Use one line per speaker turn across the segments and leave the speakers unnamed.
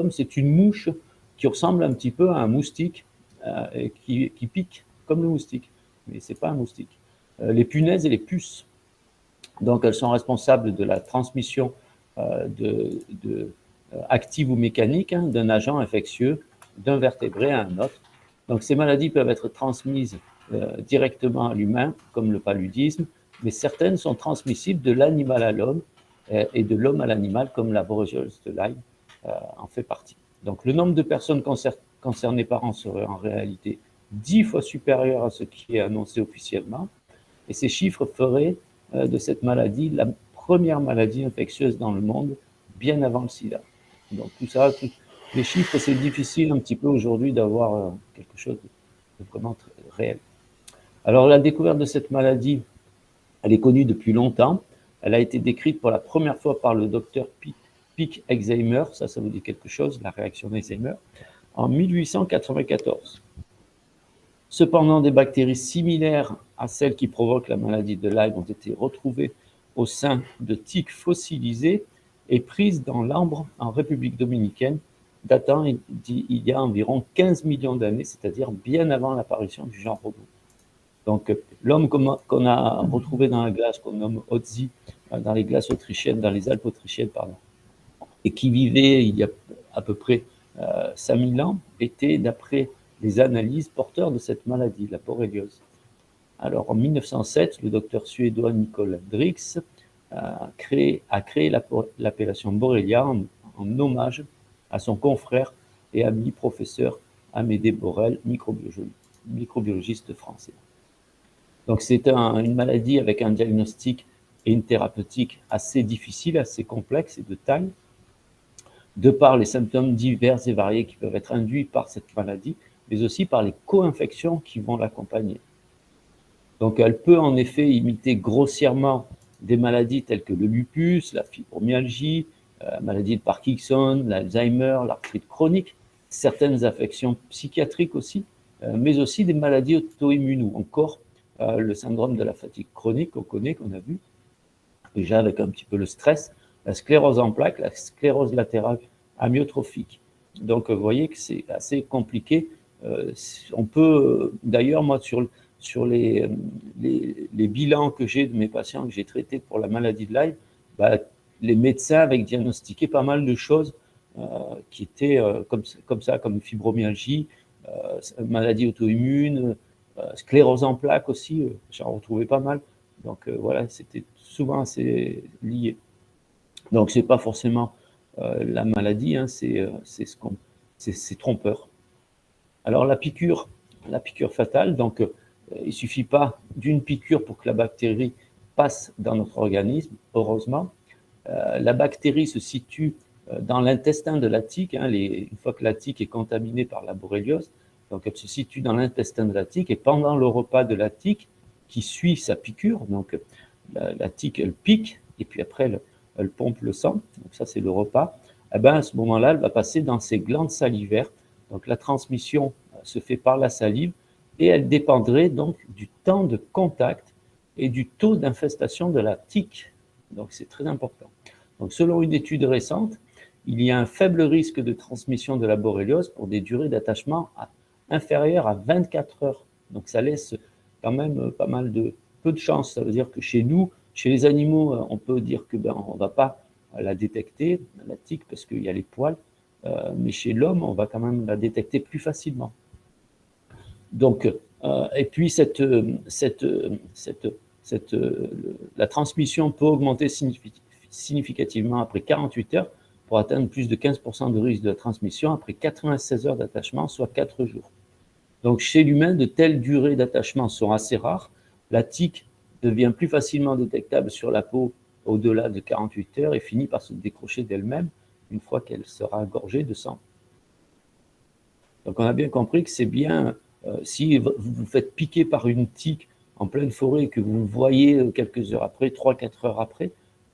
symptômes, c'est une mouche qui ressemble un petit peu à un moustique et qui pique comme le moustique, mais ce n'est pas un moustique. Les punaises et les puces, donc elles sont responsables de la transmission active ou mécanique d'un agent infectieux d'un vertébré à un autre. Donc ces maladies peuvent être transmises directement à l'humain, comme le paludisme, mais certaines sont transmissibles de l'animal à l'homme et de l'homme à l'animal, comme la borréliose de Lyme en fait partie. Donc le nombre de personnes concernées par an serait en réalité 10 fois supérieur à ce qui est annoncé officiellement, et ces chiffres feraient de cette maladie la première maladie infectieuse dans le monde, bien avant le sida. Donc tout ça, les chiffres, c'est difficile un petit peu aujourd'hui d'avoir quelque chose de vraiment réel. Alors la découverte de cette maladie, elle est connue depuis longtemps. Elle a été décrite pour la première fois par le docteur Pick Exheimer, ça vous dit quelque chose, la réaction d'Exheimer, en 1894. Cependant, des bactéries similaires à celles qui provoquent la maladie de Lyme ont été retrouvées au sein de tiques fossilisées et prises dans l'ambre en République dominicaine, datant d'il y a environ 15 millions d'années, c'est-à-dire bien avant l'apparition du genre robot. Donc, l'homme qu'on a retrouvé dans la glace, qu'on nomme Otzi, dans les glaces autrichiennes, dans les Alpes autrichiennes, pardon, et qui vivait il y a à peu près 5000 ans, était, d'après les analyses, porteur de cette maladie, la borréliose. Alors, en 1907, le docteur suédois Nicole Drix a créé l'appellation Borrelia en hommage à son confrère et ami professeur Amédée Borel, microbiologiste français. Donc, c'est une maladie avec un diagnostic et une thérapeutique assez difficile, assez complexe et de taille, de par les symptômes divers et variés qui peuvent être induits par cette maladie, mais aussi par les co-infections qui vont l'accompagner. Donc, elle peut en effet imiter grossièrement des maladies telles que le lupus, la fibromyalgie, la maladie de Parkinson, l'Alzheimer, l'arthrite chronique, certaines affections psychiatriques aussi, mais aussi des maladies auto-immunes ou encore le syndrome de la fatigue chronique qu'on connaît, qu'on a vu, déjà avec un petit peu le stress, la sclérose en plaques, la sclérose latérale amyotrophique. Donc, vous voyez que c'est assez compliqué. On peut, d'ailleurs, moi, sur les bilans que j'ai de mes patients que j'ai traités pour la maladie de Lyme, les médecins avaient diagnostiqué pas mal de choses qui étaient comme ça, comme fibromyalgie, maladie auto-immune, sclérose en plaques aussi, j'en retrouvais pas mal. Donc voilà, c'était souvent assez lié. Donc c'est pas forcément la maladie, hein, c'est trompeur. Alors la piqûre fatale, donc il suffit pas d'une piqûre pour que la bactérie passe dans notre organisme, heureusement. La bactérie se situe dans l'intestin de la tique, hein, une fois que la tique est contaminée par la borréliose, donc elle se situe dans l'intestin de la tique, et pendant le repas de la tique, qui suit sa piqûre, donc la tique, elle pique, et puis après, elle pompe le sang, donc ça c'est le repas, et bien à ce moment-là, elle va passer dans ses glandes salivaires, donc la transmission se fait par la salive, et elle dépendrait donc du temps de contact et du taux d'infestation de la tique, donc c'est très important. Donc selon une étude récente, il y a un faible risque de transmission de la borréliose pour des durées d'attachement inférieures à 24 heures. Donc ça laisse quand même pas mal peu de chance. Ça veut dire que chez nous, chez les animaux, on peut dire que on ne va pas la détecter, la tique, parce qu'il y a les poils, mais chez l'homme, on va quand même la détecter plus facilement. Donc, et puis la transmission peut augmenter significativement après 48 heures pour atteindre plus de 15% de risque de transmission après 96 heures d'attachement, soit 4 jours. Donc, chez l'humain, de telles durées d'attachement sont assez rares. La tique devient plus facilement détectable sur la peau au-delà de 48 heures et finit par se décrocher d'elle-même une fois qu'elle sera gorgée de sang. Donc, on a bien compris que c'est bien, si vous vous faites piquer par une tique en pleine forêt et que vous le voyez quelques heures après, 3-4 heures après,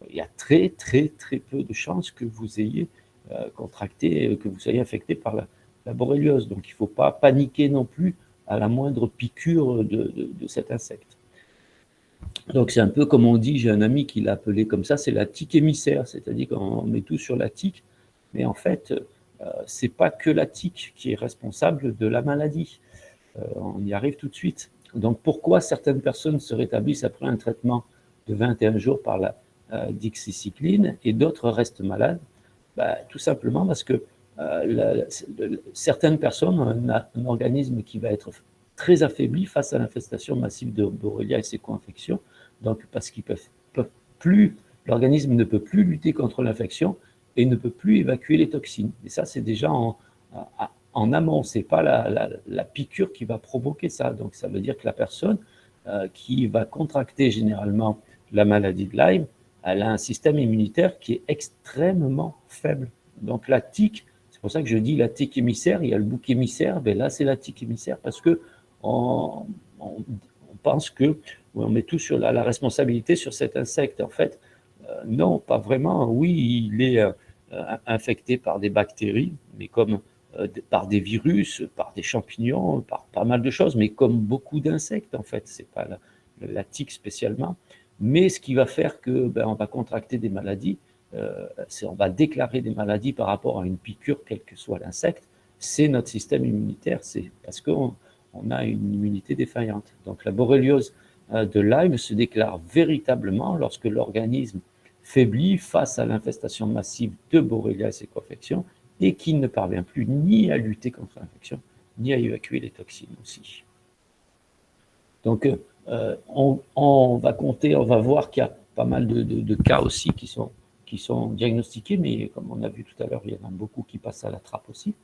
il y a très peu de chances que vous ayez contracté, que vous soyez infecté par la borréliose. Donc, il ne faut pas paniquer non plus à la moindre piqûre de cet insecte. Donc, c'est un peu comme on dit, j'ai un ami qui l'a appelé comme ça, c'est la tique émissaire, c'est-à-dire qu'on met tout sur la tique, mais en fait, ce n'est pas que la tique qui est responsable de la maladie. On y arrive tout de suite. Donc pourquoi certaines personnes se rétablissent après un traitement de 21 jours par la dixycycline et d'autres restent malades? Tout simplement parce que certaines personnes ont un organisme qui va être très affaibli face à l'infestation massive de Borrelia et ses co-infections, donc parce qu'ils peuvent plus, l'organisme ne peut plus lutter contre l'infection et ne peut plus évacuer les toxines. Et ça, c'est déjà en amont, ce n'est pas la piqûre qui va provoquer ça. Donc ça veut dire que la personne qui va contracter généralement la maladie de Lyme, elle a un système immunitaire qui est extrêmement faible. Donc la tique, c'est pour ça que je dis la tique émissaire, il y a le bouc émissaire, ben là c'est la tique émissaire parce que on pense que on met tout sur la responsabilité sur cet insecte. En fait, non, pas vraiment. Oui, il est infecté par des bactéries, mais comme par des virus, par des champignons, par pas mal de choses, mais comme beaucoup d'insectes, en fait, c'est pas la tique spécialement. Mais ce qui va faire que on va contracter des maladies, on va déclarer des maladies par rapport à une piqûre, quel que soit l'insecte, c'est notre système immunitaire, c'est parce qu'on a une immunité défaillante. Donc la borréliose de Lyme se déclare véritablement lorsque l'organisme faiblit face à l'infestation massive de Borrelia et ses co-infections et qui ne parvient plus ni à lutter contre l'infection, ni à évacuer les toxines aussi. Donc, on va compter, on va voir qu'il y a pas mal de cas aussi qui sont diagnostiqués, mais comme on a vu tout à l'heure, il y en a beaucoup qui passent à la trappe aussi.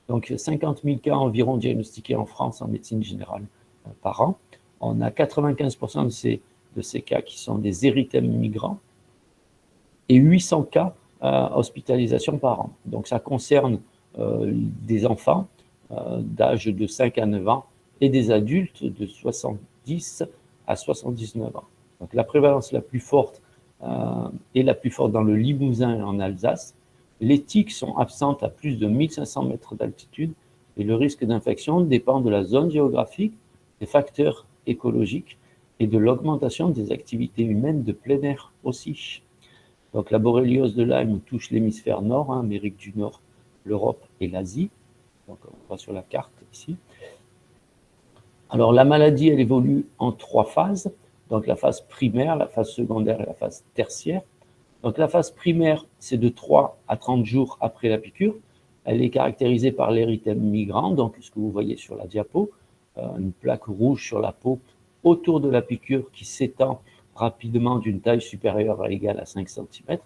Donc, 50 000 cas environ diagnostiqués en France en médecine générale par an. On a 95% de ces cas qui sont des érythèmes migrants et 800 cas hospitalisation par an. Donc, ça concerne des enfants d'âge de 5 à 9 ans et des adultes de 70 à 79 ans. Donc, la prévalence la plus forte est la plus forte dans le Limousin et en Alsace. Les tiques sont absentes à plus de 1500 mètres d'altitude et le risque d'infection dépend de la zone géographique, des facteurs écologiques et de l'augmentation des activités humaines de plein air aussi. Donc la borréliose de Lyme touche l'hémisphère nord, Amérique du Nord, l'Europe et l'Asie. Donc on voit sur la carte ici. Alors la maladie, elle évolue en 3 phases. Donc la phase primaire, la phase secondaire et la phase tertiaire. Donc la phase primaire, c'est de 3 à 30 jours après la piqûre. Elle est caractérisée par l'érythème migrant, donc ce que vous voyez sur la diapo, une plaque rouge sur la peau autour de la piqûre qui s'étend rapidement d'une taille supérieure ou égale à 5 cm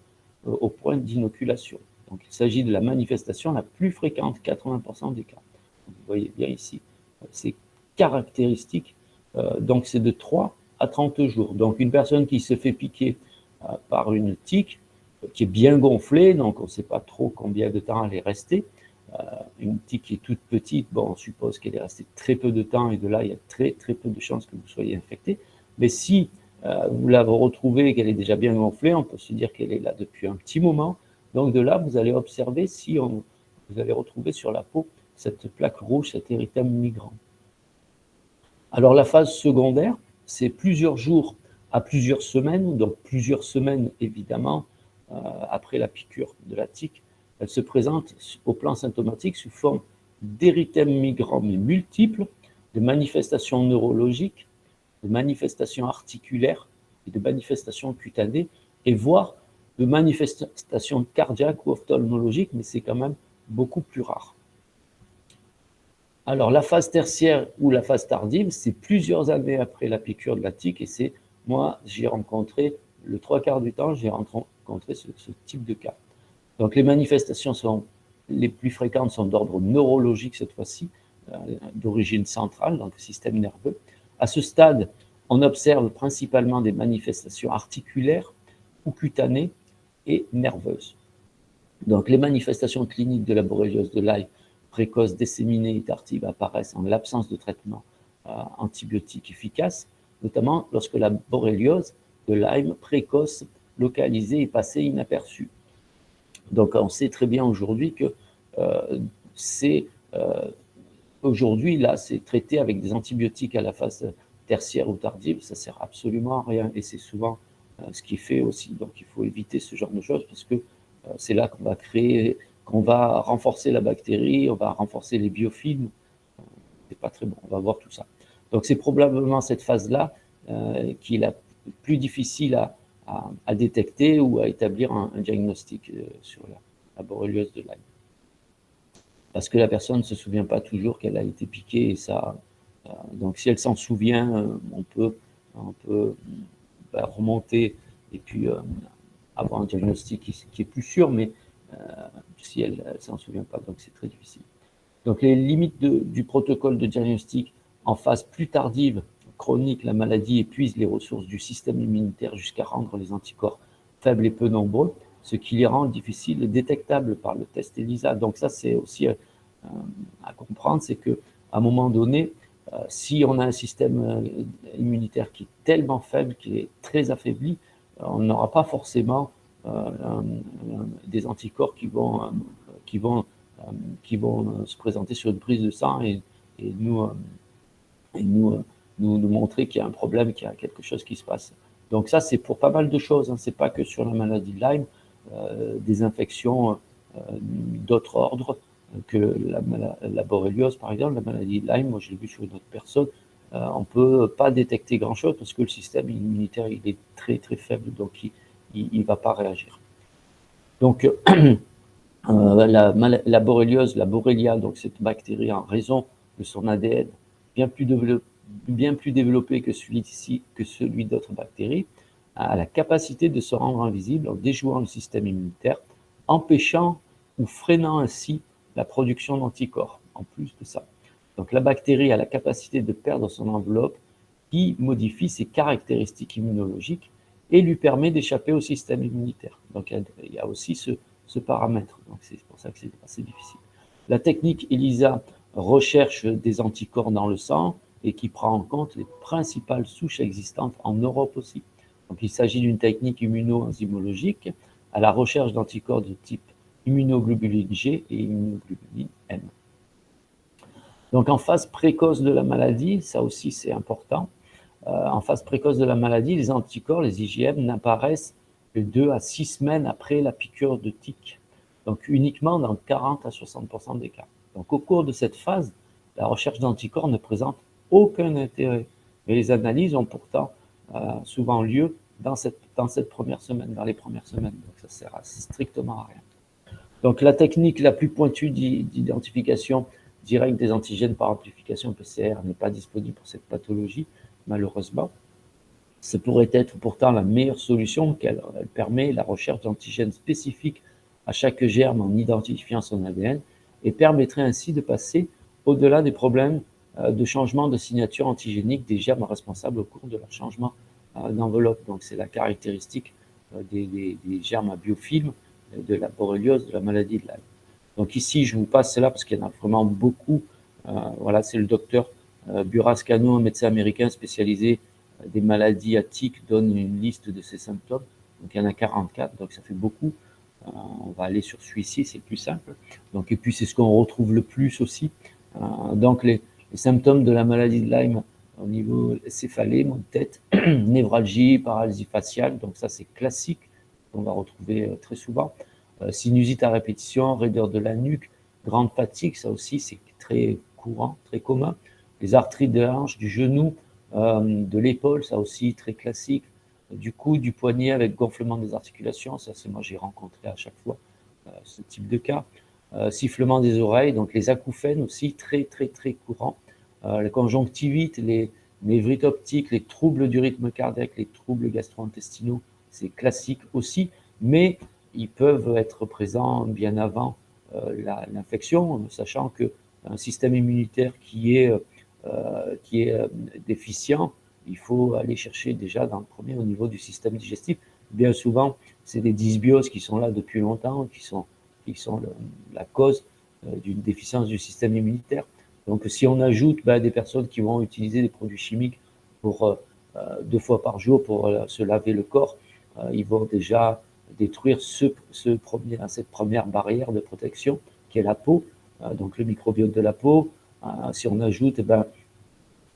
au point d'inoculation. Donc il s'agit de la manifestation la plus fréquente, 80% des cas. Vous voyez bien ici, c'est caractéristique. Donc c'est de 3 à 30 jours. Donc une personne qui se fait piquer par une tique qui est bien gonflée, donc on ne sait pas trop combien de temps elle est restée. Une tique qui est toute petite, bon, on suppose qu'elle est restée très peu de temps et de là, il y a très très peu de chances que vous soyez infecté. Mais si vous l'avez retrouvée et qu'elle est déjà bien gonflée, on peut se dire qu'elle est là depuis un petit moment. Donc de là, vous allez observer si vous avez retrouvé sur la peau cette plaque rouge, cet érythème migrant. Alors la phase secondaire, c'est plusieurs jours à plusieurs semaines, donc plusieurs semaines évidemment après la piqûre de la tique. Elle se présente au plan symptomatique sous forme d'érythèmes migrants mais multiples, de manifestations neurologiques, de manifestations articulaires et de manifestations cutanées, et voire de manifestations cardiaques ou ophtalmologiques, mais c'est quand même beaucoup plus rare. Alors la phase tertiaire ou la phase tardive, c'est plusieurs années après la piqûre de la tique, et c'est, moi, j'ai rencontré, le 3/4 du temps, j'ai rencontré ce type de cas. Donc les manifestations les plus fréquentes sont d'ordre neurologique cette fois-ci, d'origine centrale, donc le système nerveux. À ce stade, on observe principalement des manifestations articulaires ou cutanées et nerveuses. Donc les manifestations cliniques de la borréliose de Lyme précoce, disséminée et tardive apparaissent en l'absence de traitement antibiotique efficace, notamment lorsque la borréliose de Lyme précoce localisée est passée inaperçue. Donc on sait très bien aujourd'hui que aujourd'hui, là, c'est traité avec des antibiotiques à la phase tertiaire ou tardive, ça ne sert absolument à rien. Et c'est souvent ce qui est fait aussi. Donc il faut éviter ce genre de choses parce que c'est là qu'on va créer qu'on va renforcer la bactérie, on va renforcer les biofilms. C'est pas très bon, on va voir tout ça. Donc c'est probablement cette phase-là qui est la plus difficile à détecter ou à établir un diagnostic sur la borréliose de Lyme. Parce que la personne ne se souvient pas toujours qu'elle a été piquée et ça. Donc si elle s'en souvient, on peut remonter et puis avoir un diagnostic qui est plus sûr, mais si elle ne s'en souvient pas, donc c'est très difficile. Donc les limites du protocole de diagnostic en phase plus tardive, chronique, la maladie épuise les ressources du système immunitaire jusqu'à rendre les anticorps faibles et peu nombreux, ce qui les rend difficiles et détectables par le test ELISA. Donc ça, c'est aussi à comprendre, c'est qu'à un moment donné, si on a un système immunitaire qui est tellement faible, qui est très affaibli, on n'aura pas forcément des anticorps qui vont se présenter sur une prise de sang et nous montrer qu'il y a un problème, qu'il y a quelque chose qui se passe. Donc ça, c'est pour pas mal de choses, hein. C'est pas que sur la maladie de Lyme, des infections d'autres ordres que la borréliose, par exemple, la maladie de Lyme, moi je l'ai vu sur une autre personne, on ne peut pas détecter grand-chose parce que le système immunitaire, il est très très faible, donc il ne va pas réagir. Donc, la borréliose, la Borrelia, donc cette bactérie, en raison de son ADN bien plus développé que celui d'autres bactéries, a la capacité de se rendre invisible en déjouant le système immunitaire, empêchant ou freinant ainsi la production d'anticorps, en plus de ça. Donc la bactérie a la capacité de perdre son enveloppe qui modifie ses caractéristiques immunologiques et lui permet d'échapper au système immunitaire. Donc il y a aussi ce paramètre. Donc c'est pour ça que c'est assez difficile. La technique ELISA recherche des anticorps dans le sang et qui prend en compte les principales souches existantes en Europe aussi. Donc il s'agit d'une technique immuno-enzymologique à la recherche d'anticorps de type immunoglobuline G et immunoglobuline M. Donc en phase précoce de la maladie, ça aussi c'est important, en phase précoce de la maladie, les anticorps, les IgM, n'apparaissent que 2 à 6 semaines après la piqûre de tique, donc uniquement dans 40 à 60% des cas. Donc au cours de cette phase, la recherche d'anticorps ne présente aucun intérêt, mais les analyses ont pourtant souvent lieu dans cette première semaine, dans les premières semaines, donc ça sert strictement à rien. Donc la technique la plus pointue d'identification directe des antigènes par amplification PCR n'est pas disponible pour cette pathologie, malheureusement. Ce pourrait être pourtant la meilleure solution, qu'elle permet la recherche d'antigènes spécifiques à chaque germe en identifiant son ADN et permettrait ainsi de passer au-delà des problèmes de changement de signature antigénique des germes responsables au cours de leur changement d'enveloppe. Donc c'est la caractéristique des germes à biofilm de la borréliose, de la maladie de Lyme. Donc ici, je vous passe cela parce qu'il y en a vraiment beaucoup. Voilà, c'est le docteur Burrascano, un médecin américain spécialisé des maladies à tiques, donne une liste de ces symptômes. Donc il y en a 44, donc ça fait beaucoup. On va aller sur celui-ci, c'est plus simple. Donc, et puis c'est ce qu'on retrouve le plus aussi. Donc les symptômes de la maladie de Lyme au niveau céphalée, maux de tête, névralgie, paralysie faciale, donc ça c'est classique, qu'on va retrouver très souvent. Sinusite à répétition, raideur de la nuque, grande fatigue, ça aussi c'est très courant, très commun. Les arthrites de la hanche, du genou, de l'épaule, ça aussi très classique. Du coude, du poignet avec gonflement des articulations, ça c'est moi j'ai rencontré à chaque fois ce type de cas. Sifflement des oreilles, donc les acouphènes aussi très courants. Les conjonctivites, les névrites optiques, les troubles du rythme cardiaque, les troubles gastro-intestinaux, c'est classique aussi, mais ils peuvent être présents bien avant l'infection, sachant qu'un système immunitaire qui est déficient, il faut aller chercher déjà dans le premier au niveau du système digestif. Bien souvent, c'est des dysbioses qui sont là depuis longtemps, qui sont la cause d'une déficience du système immunitaire. Donc si on ajoute des personnes qui vont utiliser des produits chimiques pour 2 fois par jour pour se laver le corps, ils vont déjà détruire cette première barrière de protection qui est la peau, donc le microbiote de la peau. Si on ajoute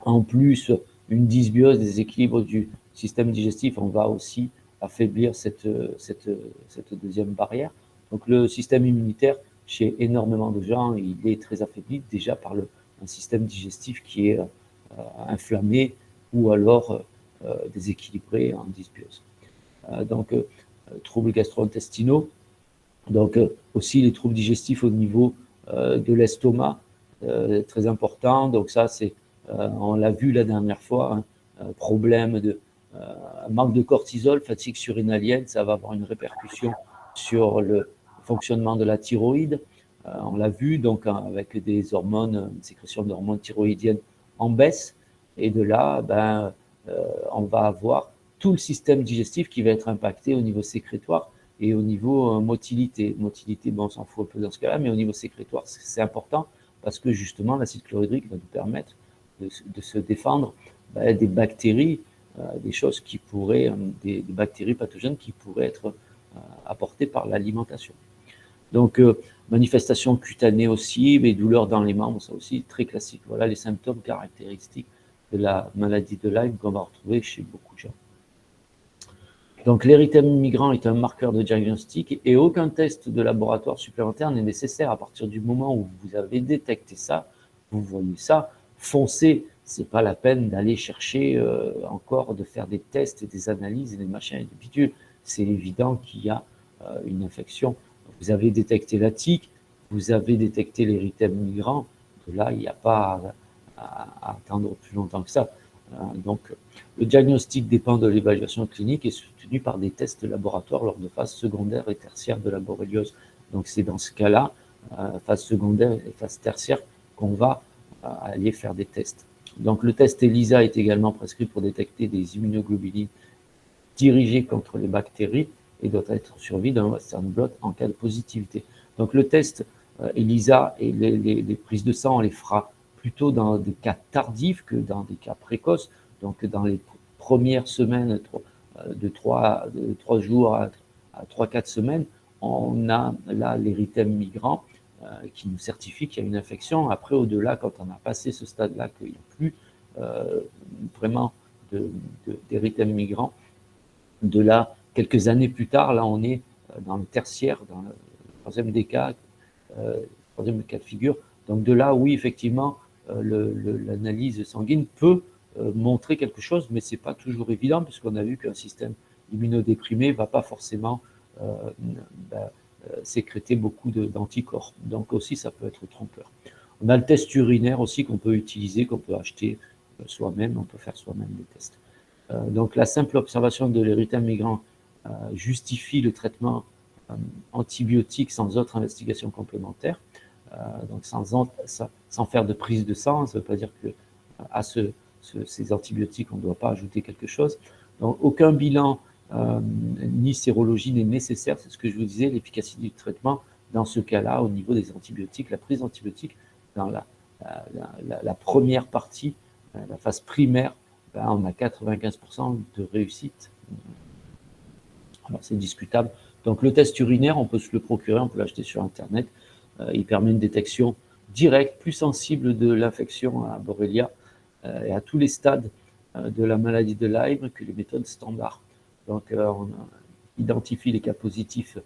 en plus une dysbiose, des équilibres du système digestif, on va aussi affaiblir cette deuxième barrière. Donc le système immunitaire chez énormément de gens, il est très affaibli déjà par un système digestif qui est inflammé ou alors déséquilibré en dysbiose. Donc, troubles gastro-intestinaux, donc aussi les troubles digestifs au niveau de l'estomac, très important. Donc ça, on l'a vu la dernière fois, hein, problème de manque de cortisol, fatigue surrénalienne, ça va avoir une répercussion sur le fonctionnement de la thyroïde. On l'a vu donc avec des hormones, une sécrétion d'hormones thyroïdiennes en baisse. Et de là, on va avoir tout le système digestif qui va être impacté au niveau sécrétoire et au niveau motilité. Motilité, bon, on s'en fout un peu dans ce cas-là, mais au niveau sécrétoire, c'est important parce que justement, l'acide chlorhydrique va nous permettre de se défendre des bactéries, des choses qui pourraient, des bactéries pathogènes qui pourraient être apportées par l'alimentation. Donc, manifestations cutanées aussi, mais douleurs dans les membres, ça aussi, très classique. Voilà les symptômes caractéristiques de la maladie de Lyme qu'on va retrouver chez beaucoup de gens. Donc, l'érythème migrant est un marqueur de diagnostic et aucun test de laboratoire supplémentaire n'est nécessaire à partir du moment où vous avez détecté ça, vous voyez ça, foncez. C'est pas la peine d'aller chercher encore, de faire des tests et des analyses et des machins et des bidules. C'est évident qu'il y a une infection. Vous avez détecté la tique, vous avez détecté l'érythème migrant. De là, il n'y a pas à attendre plus longtemps que ça. Donc, le diagnostic dépend de l'évaluation clinique et soutenu par des tests laboratoires lors de phases secondaires et tertiaires de la borréliose. Donc, c'est dans ce cas-là, phase secondaire et phase tertiaire, qu'on va aller faire des tests. Donc, le test ELISA est également prescrit pour détecter des immunoglobulines dirigées contre les bactéries et doit être suivi d'un Western blot en cas de positivité. Donc, le test ELISA et les prises de sang, on les fera plutôt dans des cas tardifs que dans des cas précoces. Donc, dans les premières semaines, de 3 jours à 3-4 semaines, on a là l'érythème migrant qui nous certifie qu'il y a une infection. Après, au-delà, quand on a passé ce stade-là, qu'il n'y a plus vraiment d'érythème migrant, de là, quelques années plus tard, là, on est dans le tertiaire, dans le troisième des cas, troisième cas de figure. Donc, de là, oui, effectivement, l'analyse sanguine peut montrer quelque chose, mais ce n'est pas toujours évident, puisqu'on a vu qu'un système immunodéprimé ne va pas forcément sécréter beaucoup d'anticorps. Donc aussi, ça peut être trompeur. On a le test urinaire aussi qu'on peut utiliser, qu'on peut acheter soi-même, on peut faire soi-même des tests. Donc la simple observation de l'érythème migrant justifie le traitement antibiotique sans autre investigation complémentaire. Donc sans faire de prise de sang, ça ne veut pas dire qu'à ces antibiotiques, on ne doit pas ajouter quelque chose. Donc aucun bilan ni sérologie n'est nécessaire, c'est ce que je vous disais, l'efficacité du traitement dans ce cas-là, au niveau des antibiotiques, la prise d'antibiotiques dans la première partie, la phase primaire, on a 95% de réussite. Alors c'est discutable. Donc le test urinaire, on peut se le procurer, on peut l'acheter sur Internet. Il permet une détection directe, plus sensible de l'infection à Borrelia et à tous les stades de la maladie de Lyme que les méthodes standards. Donc on identifie les cas positifs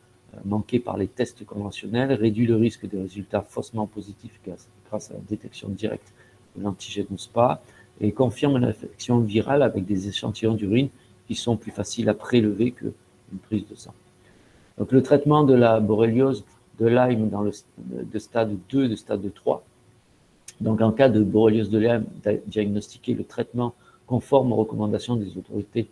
manqués par les tests conventionnels, réduit le risque de résultats faussement positifs grâce à la détection directe de l'antigène ou SPA, et confirme l'infection virale avec des échantillons d'urine qui sont plus faciles à prélever qu'une prise de sang. Donc le traitement de la borréliose de Lyme de stade 2, de stade 3. Donc en cas de borréliose de Lyme, diagnostiquer le traitement conforme aux recommandations des autorités,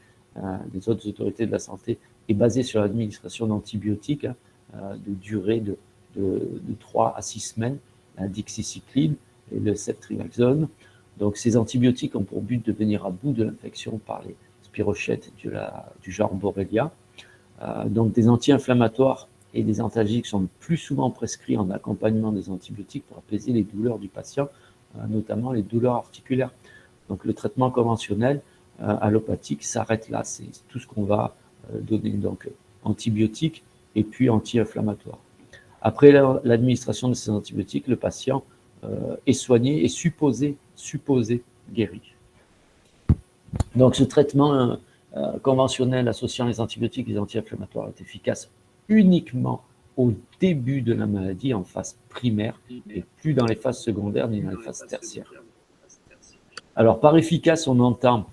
des autres autorités de la santé est basé sur l'administration d'antibiotiques de durée de 3 à 6 semaines, la dixicycline et le ceftriaxone. Donc ces antibiotiques ont pour but de venir à bout de l'infection par les spirochètes du genre Borrelia. Donc des anti-inflammatoires et des antalgiques sont plus souvent prescrits en accompagnement des antibiotiques pour apaiser les douleurs du patient, notamment les douleurs articulaires. Donc le traitement conventionnel allopathique s'arrête là, c'est tout ce qu'on va donner, donc antibiotiques et puis anti-inflammatoires. Après l'administration de ces antibiotiques, le patient est soigné et supposé guéri. Donc ce traitement conventionnel associant les antibiotiques et les anti-inflammatoires est efficace uniquement au début de la maladie, en phase primaire, et plus dans les phases secondaires ni dans les phases tertiaires. Alors, par efficace, on entend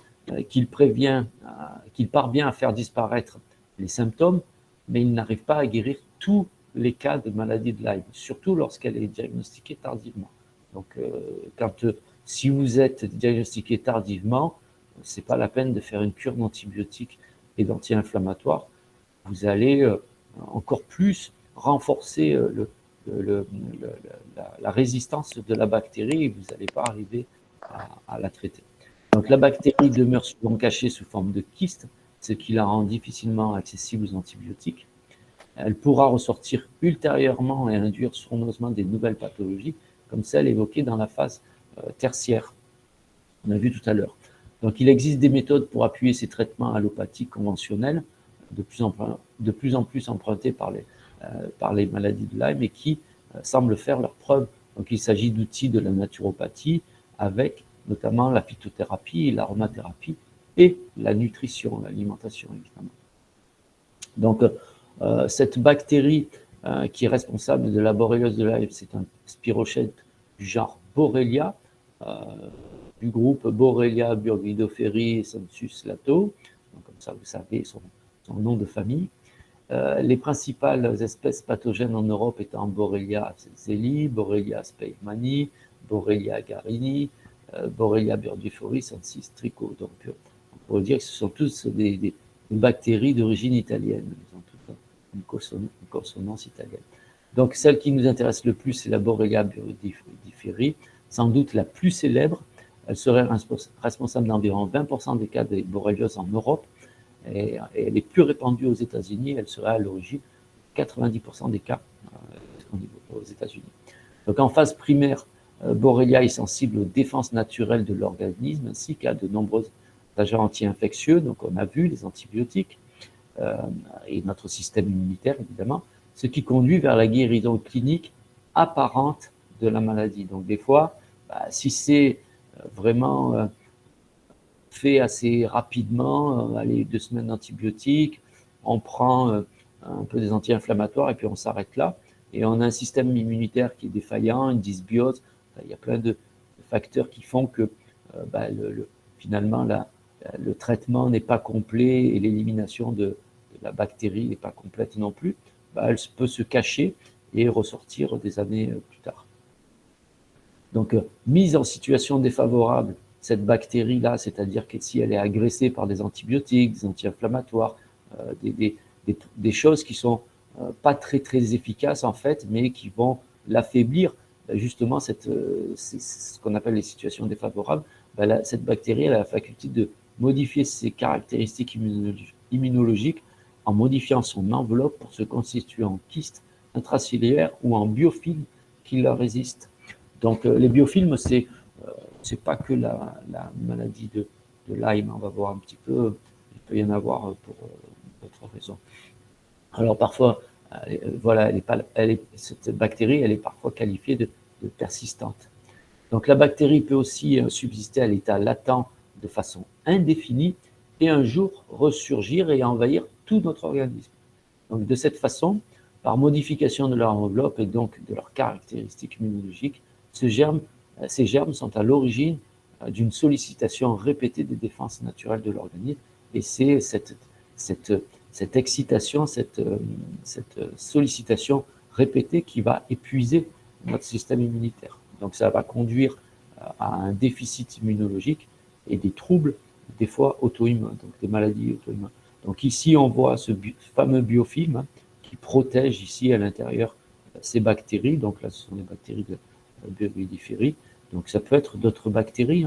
qu'il parvient à faire disparaître les symptômes, mais il n'arrive pas à guérir tous les cas de maladie de Lyme, surtout lorsqu'elle est diagnostiquée tardivement. Donc, si vous êtes diagnostiqué tardivement, ce n'est pas la peine de faire une cure d'antibiotiques et d'anti-inflammatoires. Vous allez encore plus renforcer la résistance de la bactérie et vous n'allez pas arriver à la traiter. Donc la bactérie demeure souvent cachée sous forme de kyste, ce qui la rend difficilement accessible aux antibiotiques. Elle pourra ressortir ultérieurement et induire sournoisement des nouvelles pathologies, comme celles évoquées dans la phase tertiaire, on a vu tout à l'heure. Donc il existe des méthodes pour appuyer ces traitements allopathiques conventionnels, de plus en plus empruntés par les maladies de Lyme et qui semblent faire leurs preuves. Donc il s'agit d'outils de la naturopathie avec notamment la phytothérapie, l'aromathérapie et la nutrition, l'alimentation évidemment. Donc cette bactérie qui est responsable de la borréliose de Lyme, c'est un spirochète du genre Borrelia, du groupe Borrelia burgdorferi sensus lato. Donc, comme ça, vous savez son nom de famille. Les principales espèces pathogènes en Europe étant Borrelia zeli, Borrelia speymani, Borrelia garini, Borrelia burgdorferi sensus tricho. Donc, on pourrait dire que ce sont tous des bactéries d'origine italienne. Ils ont toutes une consonance italienne. Donc, celle qui nous intéresse le plus, c'est la Borrelia burgdorferi, sans doute la plus célèbre. Elle serait responsable d'environ 20% des cas de borréliose en Europe et elle est plus répandue aux États-Unis. Elle serait à l'origine 90% des cas aux États-Unis. Donc en phase primaire, Borrelia est sensible aux défenses naturelles de l'organisme ainsi qu'à de nombreux agents anti-infectieux. Donc on a vu les antibiotiques et notre système immunitaire évidemment, ce qui conduit vers la guérison clinique apparente de la maladie. Donc des fois, si c'est vraiment fait assez rapidement, allez, 2 semaines d'antibiotiques, on prend un peu des anti-inflammatoires et puis on s'arrête là. Et on a un système immunitaire qui est défaillant, une dysbiose. Il y a plein de facteurs qui font que finalement le traitement n'est pas complet et l'élimination de la bactérie n'est pas complète non plus. Elle peut se cacher et ressortir des années plus tard. Donc, mise en situation défavorable, cette bactérie-là, c'est-à-dire que si elle est agressée par des antibiotiques, des anti-inflammatoires, des choses qui sont pas très très efficaces en fait, mais qui vont l'affaiblir, justement, c'est ce qu'on appelle les situations défavorables. Cette bactérie elle a la faculté de modifier ses caractéristiques immunologiques en modifiant son enveloppe pour se constituer en kyste intracellulaire ou en biofilm qui leur résistent. Donc, les biofilms, c'est pas que la maladie de Lyme. On va voir un petit peu, il peut y en avoir pour d'autres raisons. Alors, parfois, voilà, cette bactérie, elle est parfois qualifiée de persistante. Donc, la bactérie peut aussi subsister à l'état latent de façon indéfinie et un jour ressurgir et envahir tout notre organisme. Donc, de cette façon, par modification de leur enveloppe et donc de leurs caractéristiques immunologiques, ces germes sont à l'origine d'une sollicitation répétée des défenses naturelles de l'organisme et c'est cette excitation, cette sollicitation répétée qui va épuiser notre système immunitaire. Donc ça va conduire à un déficit immunologique et des troubles, des fois auto-immuns, donc des maladies auto-immunes. Donc ici, on voit ce fameux biofilm qui protège ici à l'intérieur ces bactéries. Donc là, ce sont les bactéries de burgdorferi. Donc ça peut être d'autres bactéries.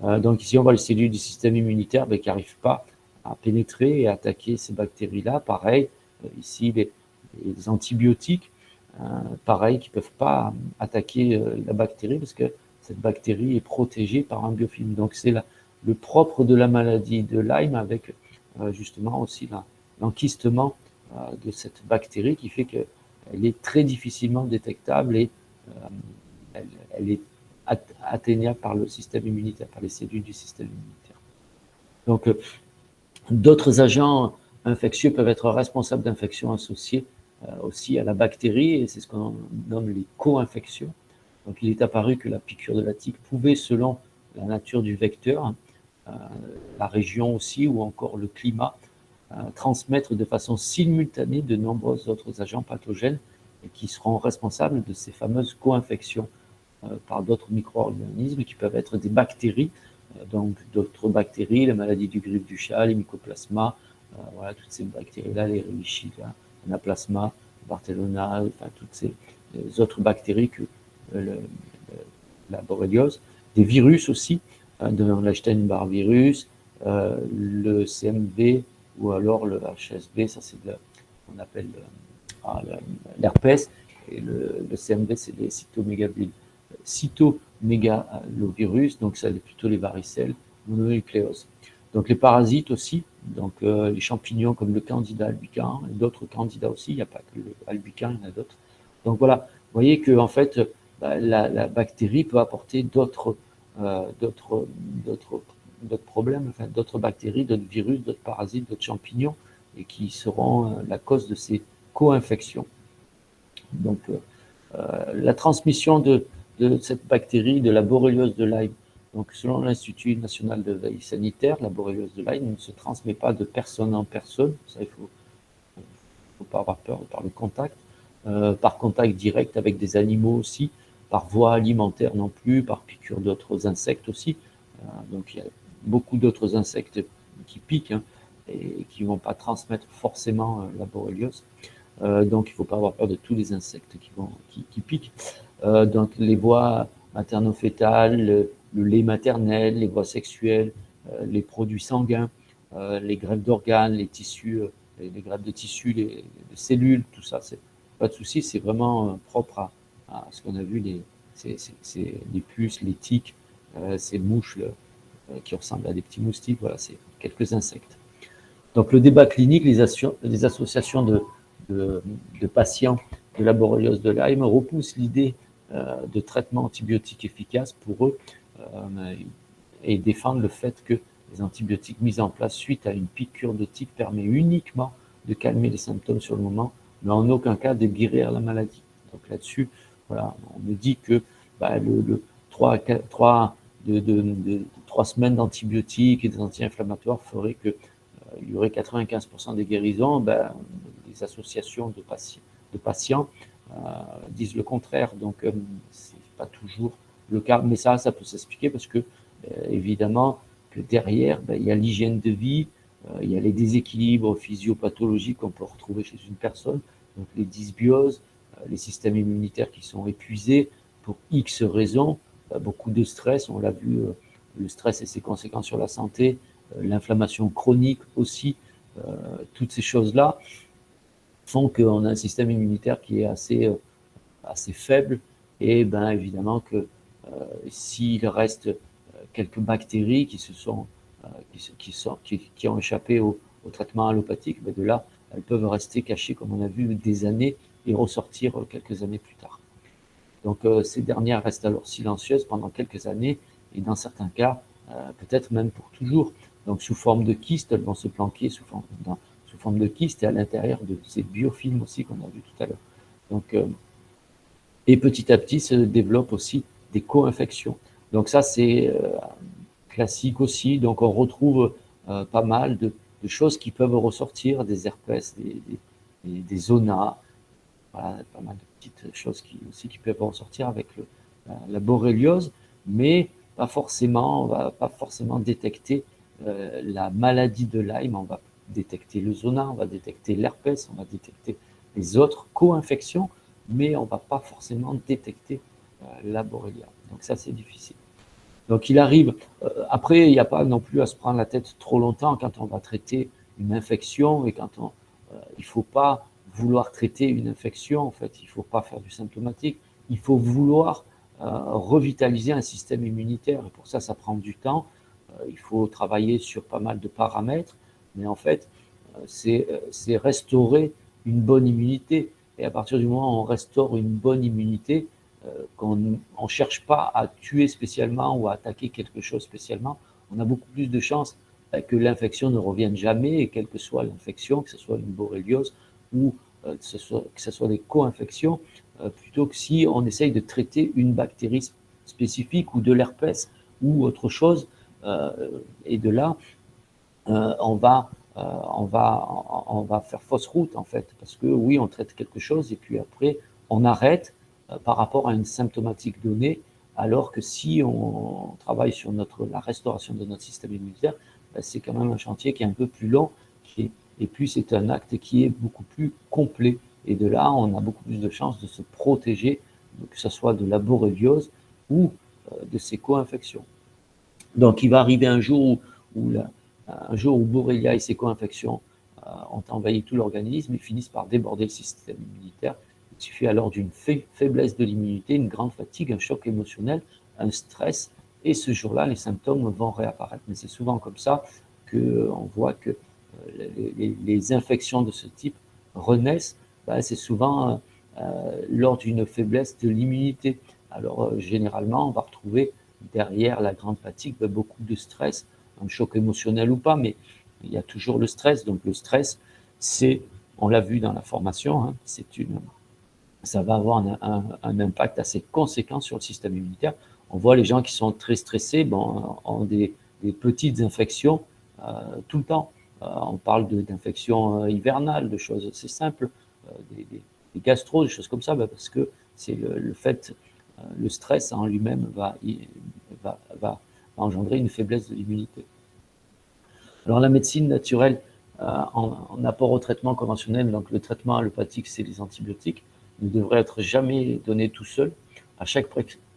Donc ici, on voit les cellules du système immunitaire qui n'arrivent pas à pénétrer et attaquer ces bactéries-là. Pareil, ici, les antibiotiques, pareil, qui ne peuvent pas attaquer la bactérie parce que cette bactérie est protégée par un biofilm. Donc c'est le propre de la maladie de Lyme avec justement aussi l'enquistement de cette bactérie qui fait qu'elle est très difficilement détectable et elle est atteignable par le système immunitaire, par les cellules du système immunitaire. Donc, d'autres agents infectieux peuvent être responsables d'infections associées aussi à la bactérie, et c'est ce qu'on nomme les co-infections. Donc il est apparu que la piqûre de la tique pouvait, selon la nature du vecteur, la région aussi, ou encore le climat, transmettre de façon simultanée de nombreux autres agents pathogènes et qui seront responsables de ces fameuses co-infections par d'autres micro-organismes qui peuvent être des bactéries, donc d'autres bactéries, les maladies du griffe du chat, les mycoplasma, voilà, toutes ces bactéries-là, les Ehrlichia, Anaplasma, Barthelona, enfin toutes ces autres bactéries que la borréliose, des virus aussi, de l'Epstein-Barr virus, le CMV ou alors le HSV, ça c'est on appelle l'herpès, et le CMV c'est les cytomégalovirus, donc ça c'est plutôt les varicelles, mononucléose. Donc les parasites aussi, donc les champignons comme le Candida albicans, et d'autres candidats aussi, il n'y a pas que le albicans, il y en a d'autres. Donc voilà, vous voyez que en fait, la bactérie peut apporter d'autres problèmes, enfin, d'autres bactéries, d'autres virus, d'autres parasites, d'autres champignons, et qui seront la cause de ces co-infections. Donc la transmission de cette bactérie, de la borréliose de Lyme, donc selon l'Institut national de veille sanitaire, la borréliose de Lyme ne se transmet pas de personne en personne, ça il faut pas avoir peur par le contact, par contact direct avec des animaux aussi, par voie alimentaire non plus, par piqûre d'autres insectes aussi. Donc il y a beaucoup d'autres insectes qui piquent et qui ne vont pas transmettre forcément la borréliose. Donc il ne faut pas avoir peur de tous les insectes qui piquent. Donc les voies materno-fétales, le lait maternel, les voies sexuelles, les produits sanguins, les greffes d'organes, les tissus, les greffes de tissus, les cellules, tout ça, c'est pas de souci, c'est vraiment propre à ce qu'on a vu, les puces, les tiques, ces mouches qui ressemblent à des petits moustiques, voilà, c'est quelques insectes. Donc le débat clinique, les associations de patients de la borréliose de Lyme repoussent l'idée de traitement antibiotique efficace pour eux et défendent le fait que les antibiotiques mis en place suite à une piqûre de tique permet uniquement de calmer les symptômes sur le moment, mais en aucun cas de guérir la maladie. Donc là-dessus, voilà, on me dit que le 3 semaines d'antibiotiques et des anti-inflammatoires ferait que il y aurait 95% des guérisons. Les associations de patients disent le contraire. Donc, ce n'est pas toujours le cas. Mais ça peut s'expliquer parce que, évidemment, que derrière, il y a l'hygiène de vie, il y a les déséquilibres physiopathologiques qu'on peut retrouver chez une personne, donc les dysbioses, les systèmes immunitaires qui sont épuisés pour X raisons, beaucoup de stress, on l'a vu, le stress et ses conséquences sur la santé, l'inflammation chronique aussi, toutes ces choses-là font qu'on a un système immunitaire qui est assez faible et évidemment que s'il reste quelques bactéries qui ont échappé au traitement allopathique, de là, elles peuvent rester cachées, comme on a vu, des années et ressortir quelques années plus tard. Donc ces dernières restent alors silencieuses pendant quelques années et dans certains cas, peut-être même pour toujours. Donc sous forme de kystes, elles vont se planquer sous forme de kystes et à l'intérieur de ces biofilms aussi qu'on a vu tout à l'heure. Donc, et petit à petit se développent aussi des co-infections. Donc ça c'est classique aussi. Donc on retrouve pas mal de choses qui peuvent ressortir, des herpès, des zonas, voilà, pas mal de petites choses qui peuvent ressortir avec la borréliose, mais pas forcément, on va pas forcément détecter la maladie de Lyme, on va détecter le zona, on va détecter l'herpès, on va détecter les autres co-infections, mais on ne va pas forcément détecter la borrélia. Donc ça, c'est difficile. Donc il arrive, après, il n'y a pas non plus à se prendre la tête trop longtemps quand on va traiter une infection et il ne faut pas vouloir traiter une infection, en fait, il ne faut pas faire du symptomatique, il faut vouloir revitaliser un système immunitaire. Et pour ça, ça prend du temps. Il faut travailler sur pas mal de paramètres, mais en fait, c'est restaurer une bonne immunité. Et à partir du moment où on restaure une bonne immunité, qu'on ne cherche pas à tuer spécialement ou à attaquer quelque chose spécialement, on a beaucoup plus de chances que l'infection ne revienne jamais, et quelle que soit l'infection, que ce soit une borréliose ou que ce soit des co-infections, plutôt que si on essaye de traiter une bactérie spécifique ou de l'herpès ou autre chose. Et de là, on va faire fausse route, en fait, parce que oui, on traite quelque chose et puis après, on arrête par rapport à une symptomatique donnée, alors que si on travaille sur la restauration de notre système immunitaire, ben, c'est quand même un chantier qui est un peu plus long, et puis c'est un acte qui est beaucoup plus complet. Et de là, on a beaucoup plus de chances de se protéger, que ce soit de la borréliose ou de ces co-infections. Donc, il va arriver un jour où Borrelia et ses co-infections ont envahi tout l'organisme et finissent par déborder le système immunitaire. Il suffit alors d'une faiblesse de l'immunité, une grande fatigue, un choc émotionnel, un stress, et ce jour-là, les symptômes vont réapparaître. Mais c'est souvent comme ça qu'on voit que les infections de ce type renaissent. Ben, c'est souvent lors d'une faiblesse de l'immunité. Alors, généralement, on va retrouver derrière la grande fatigue, beaucoup de stress, un choc émotionnel ou pas, mais il y a toujours le stress. Donc le stress, on l'a vu dans la formation, hein, ça va avoir un impact assez conséquent sur le système immunitaire. On voit les gens qui sont très stressés, ont des petites infections tout le temps. On parle d'infections hivernales, de choses assez simples, des gastro, des choses comme ça, parce que c'est le fait, le stress en lui-même va engendrer une faiblesse de l'immunité. Alors la médecine naturelle, en apport au traitement conventionnel, donc le traitement allopathique, c'est les antibiotiques, ne devrait être jamais donné tout seul. À chaque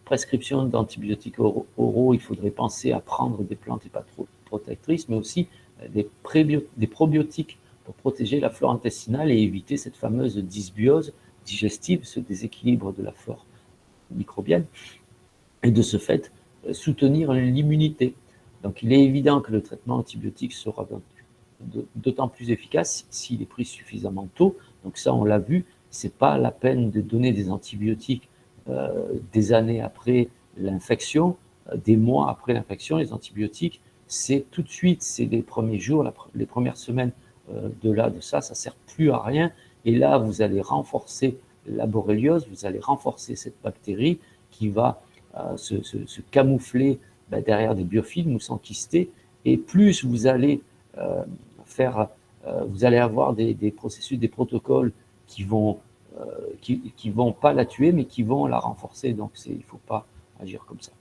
prescription d'antibiotiques oraux, il faudrait penser à prendre des plantes hépatoprotectrices, mais aussi des probiotiques pour protéger la flore intestinale et éviter cette fameuse dysbiose digestive, ce déséquilibre de la flore microbienne, et de ce fait, soutenir l'immunité. Donc il est évident que le traitement antibiotique sera d'autant plus efficace s'il est pris suffisamment tôt. Donc ça, on l'a vu, c'est pas la peine de donner des antibiotiques des années après l'infection, des mois après l'infection. Les antibiotiques, c'est tout de suite, c'est les premiers jours, les premières semaines de ça sert plus à rien. Et là, vous allez renforcer la borréliose, vous allez renforcer cette bactérie qui va se camoufler derrière des biofilms ou s'enquister. Et plus vous allez vous allez avoir des processus, des protocoles qui vont pas la tuer, mais qui vont la renforcer. Donc, il ne faut pas agir comme ça.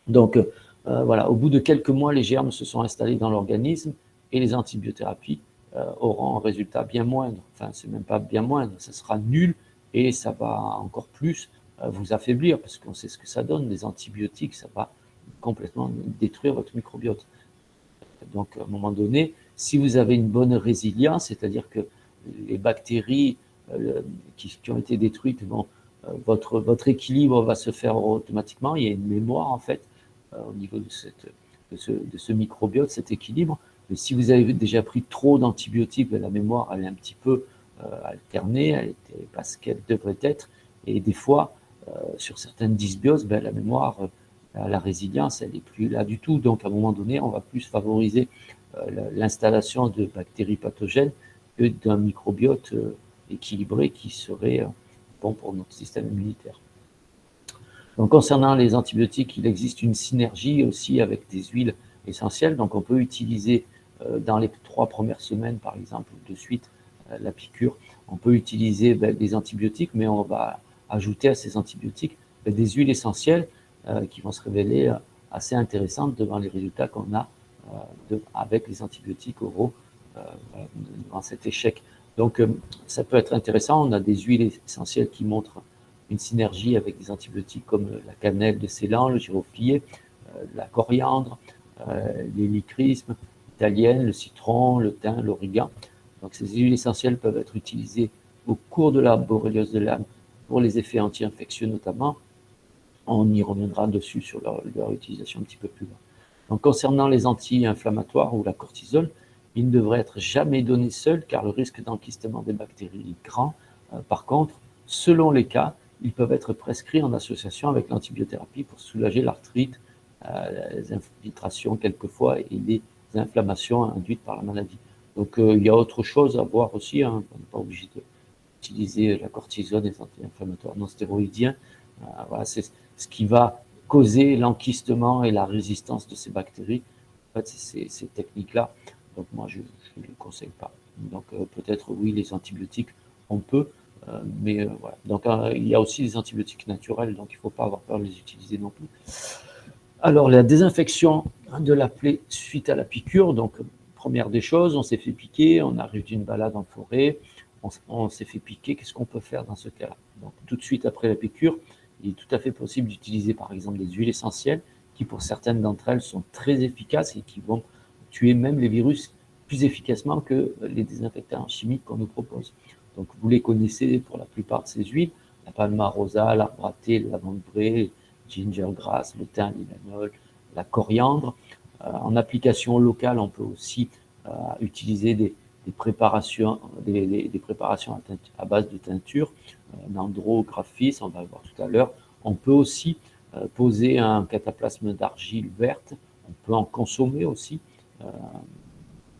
Donc, voilà, au bout de quelques mois, les germes se sont installés dans l'organisme et les antibiothérapies auront un résultat bien moindre. Enfin, c'est même pas bien moindre, ça sera nul et ça va encore plus vous affaiblir parce qu'on sait ce que ça donne. Les antibiotiques, ça va complètement détruire votre microbiote. Donc, à un moment donné, si vous avez une bonne résilience, c'est-à-dire que les bactéries qui ont été détruites, votre équilibre va se faire automatiquement. Il y a une mémoire, en fait, au niveau de ce microbiote, cet équilibre. Mais si vous avez déjà pris trop d'antibiotiques, la mémoire, elle est un petit peu alternée, elle n'est pas ce qu'elle devrait être. Et des fois, sur certaines dysbioses, la mémoire, la résilience, elle n'est plus là du tout. Donc, à un moment donné, on va plus favoriser l'installation de bactéries pathogènes que d'un microbiote équilibré qui serait bon pour notre système immunitaire. Donc, concernant les antibiotiques, il existe une synergie aussi avec des huiles essentielles. Donc, on peut utiliser dans les 3 premières semaines, par exemple, de suite, la piqûre, on peut utiliser des antibiotiques, mais on va ajouter à ces antibiotiques des huiles essentielles qui vont se révéler assez intéressantes devant les résultats qu'on a avec les antibiotiques oraux dans cet échec. Donc, ça peut être intéressant. On a des huiles essentielles qui montrent une synergie avec des antibiotiques comme la cannelle de Ceylan, le giroflier, la coriandre, l'hélichrysme italienne, le citron, le thym, l'origan. Donc, ces huiles essentielles peuvent être utilisées au cours de la borréliose de Lyme pour les effets anti-infectieux notamment. On y reviendra dessus sur leur utilisation un petit peu plus loin. Donc, concernant les anti-inflammatoires ou la cortisone, ils ne devraient être jamais donnés seuls car le risque d'enquistement des bactéries est grand. Par contre, selon les cas, ils peuvent être prescrits en association avec l'antibiothérapie pour soulager l'arthrite, les infiltrations quelquefois et les inflammations induites par la maladie. Donc, il y a autre chose à voir aussi, hein, on n'est pas obligé utiliser la cortisone et les anti-inflammatoires non stéroïdiens. Voilà, c'est ce qui va causer l'enquistement et la résistance de ces bactéries. En fait, c'est ces techniques-là. Donc moi, je ne les conseille pas. Donc peut-être, oui, les antibiotiques, on peut, mais voilà. Donc il y a aussi des antibiotiques naturels, donc il ne faut pas avoir peur de les utiliser non plus. Alors, la désinfection de la plaie suite à la piqûre, donc première des choses, on s'est fait piquer, on arrive d'une balade en forêt, on s'est fait piquer, qu'est-ce qu'on peut faire dans ce cas-là? Donc tout de suite après la piqûre, il est tout à fait possible d'utiliser par exemple des huiles essentielles qui pour certaines d'entre elles sont très efficaces et qui vont tuer même les virus plus efficacement que les désinfectants chimiques qu'on nous propose. Donc vous les connaissez pour la plupart de ces huiles, la palmarosa, l'arbre à thé, le lavandré, ginger grass, le thym, l'illanol, la coriandre. En application locale, on peut aussi utiliser des préparations, des préparations à base de teinture, dendrographie, on va le voir tout à l'heure. On peut aussi poser un cataplasme d'argile verte, on peut en consommer aussi.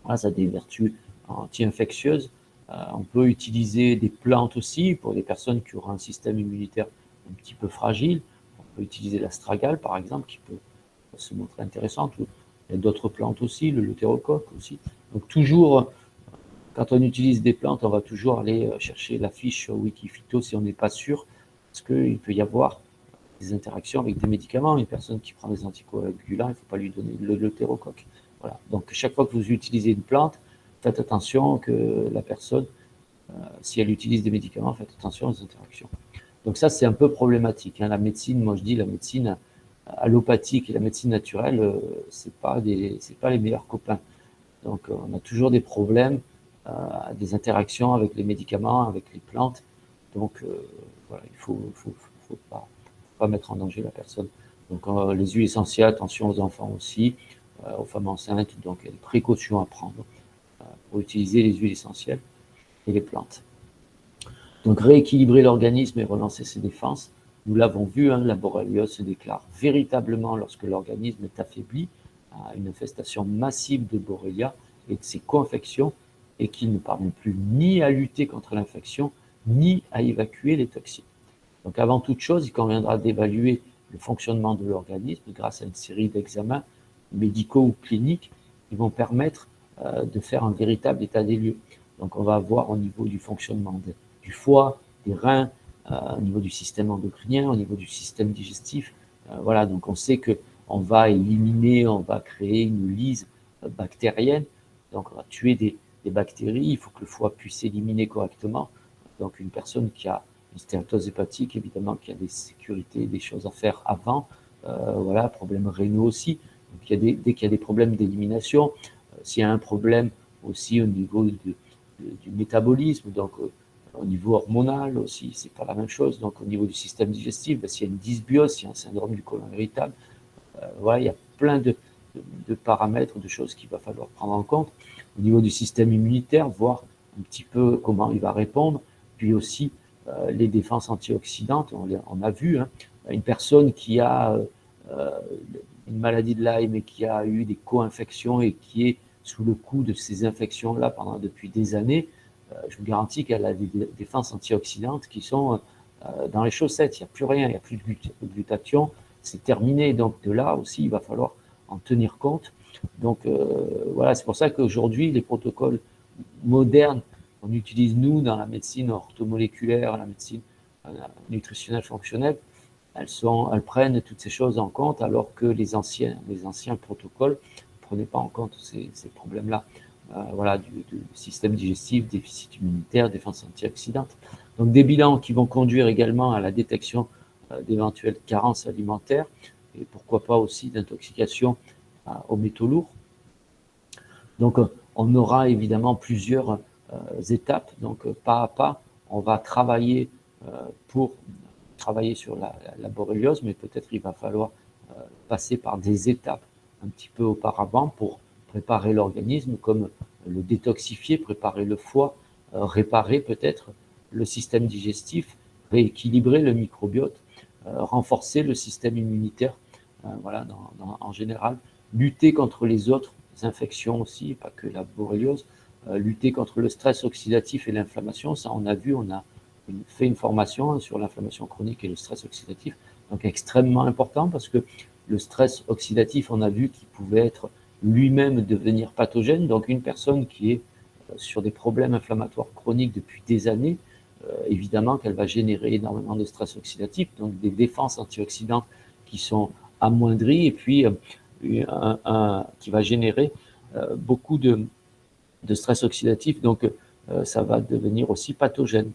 Voilà, ça a des vertus anti-infectieuses. On peut utiliser des plantes aussi pour les personnes qui auront un système immunitaire un petit peu fragile. On peut utiliser l'astragale, par exemple, qui peut se montrer intéressante. Il y a d'autres plantes aussi, le leutérocoque aussi. Donc toujours, quand on utilise des plantes, on va toujours aller chercher la fiche Wikiphyto si on n'est pas sûr, parce qu'il peut y avoir des interactions avec des médicaments. Une personne qui prend des anticoagulants, il ne faut pas lui donner le leutérocoque. Voilà. Donc chaque fois que vous utilisez une plante, faites attention que la personne, si elle utilise des médicaments, faites attention aux interactions. Donc ça, c'est un peu problématique. La médecine, moi je dis, la médecine allopathique et la médecine naturelle, c'est pas les meilleurs copains. Donc on a toujours des problèmes, des interactions avec les médicaments, avec les plantes. Donc voilà, il faut pas mettre en danger la personne. Donc les huiles essentielles, attention aux enfants aussi, aux femmes enceintes, donc il y a des précautions à prendre pour utiliser les huiles essentielles et les plantes. Donc rééquilibrer l'organisme et relancer ses défenses. Nous l'avons vu, la borréliose se déclare véritablement lorsque l'organisme est affaibli à une infestation massive de Borrelia et de ses co-infections et qu'il ne parvient plus ni à lutter contre l'infection ni à évacuer les toxines. Donc avant toute chose, il conviendra d'évaluer le fonctionnement de l'organisme grâce à une série d'examens médicaux ou cliniques qui vont permettre de faire un véritable état des lieux. Donc on va voir au niveau du fonctionnement du foie, des reins, au niveau du système endocrinien, au niveau du système digestif. Voilà, donc on sait qu'on va éliminer, on va créer une lyse bactérienne, donc on va tuer des bactéries, il faut que le foie puisse éliminer correctement. Donc une personne qui a une stéatose hépatique, évidemment qu'il y a des sécurités, des choses à faire avant. Voilà, problèmes rénaux aussi. Donc dès qu'il y a des problèmes d'élimination, s'il y a un problème aussi au niveau du métabolisme, donc au niveau hormonal aussi, c'est pas la même chose. Donc au niveau du système digestif, s'il y a une dysbiose, s'il y a un syndrome du côlon irritable, voilà, il y a plein de paramètres, de choses qu'il va falloir prendre en compte. Au niveau du système immunitaire, voir un petit peu comment il va répondre, puis aussi les défenses antioxydantes. On a vu une personne qui a une maladie de Lyme et qui a eu des co-infections et qui est sous le coup de ces infections-là depuis des années, je vous garantis qu'elle a des défenses antioxydantes qui sont dans les chaussettes. Il n'y a plus rien, il n'y a plus de glutathion, c'est terminé. Donc de là aussi, il va falloir en tenir compte. Donc voilà, c'est pour ça qu'aujourd'hui, les protocoles modernes qu'on utilise nous dans la médecine orthomoléculaire, la médecine nutritionnelle fonctionnelle, elles prennent toutes ces choses en compte, alors que les anciens protocoles ne prenaient pas en compte ces problèmes-là. Voilà, du système digestif, déficit immunitaire, défense antioxydante. Donc des bilans qui vont conduire également à la détection d'éventuelles carences alimentaires et pourquoi pas aussi d'intoxication aux métaux lourds. Donc on aura évidemment plusieurs étapes. Donc pas à pas, on va travailler pour travailler sur la borréliose, mais peut-être il va falloir passer par des étapes un petit peu auparavant pour préparer l'organisme, comme le détoxifier, préparer le foie, réparer peut-être le système digestif, rééquilibrer le microbiote, renforcer le système immunitaire, voilà, en général, lutter contre les autres infections aussi, pas que la borréliose, lutter contre le stress oxydatif et l'inflammation. Ça, on a vu, on a fait une formation sur l'inflammation chronique et le stress oxydatif, donc extrêmement important parce que le stress oxydatif, on a vu qu'il pouvait être lui-même devenir pathogène. Donc une personne qui est sur des problèmes inflammatoires chroniques depuis des années, évidemment qu'elle va générer énormément de stress oxydatif, donc des défenses antioxydantes qui sont amoindries, et puis qui va générer beaucoup de stress oxydatif, donc ça va devenir aussi pathogène.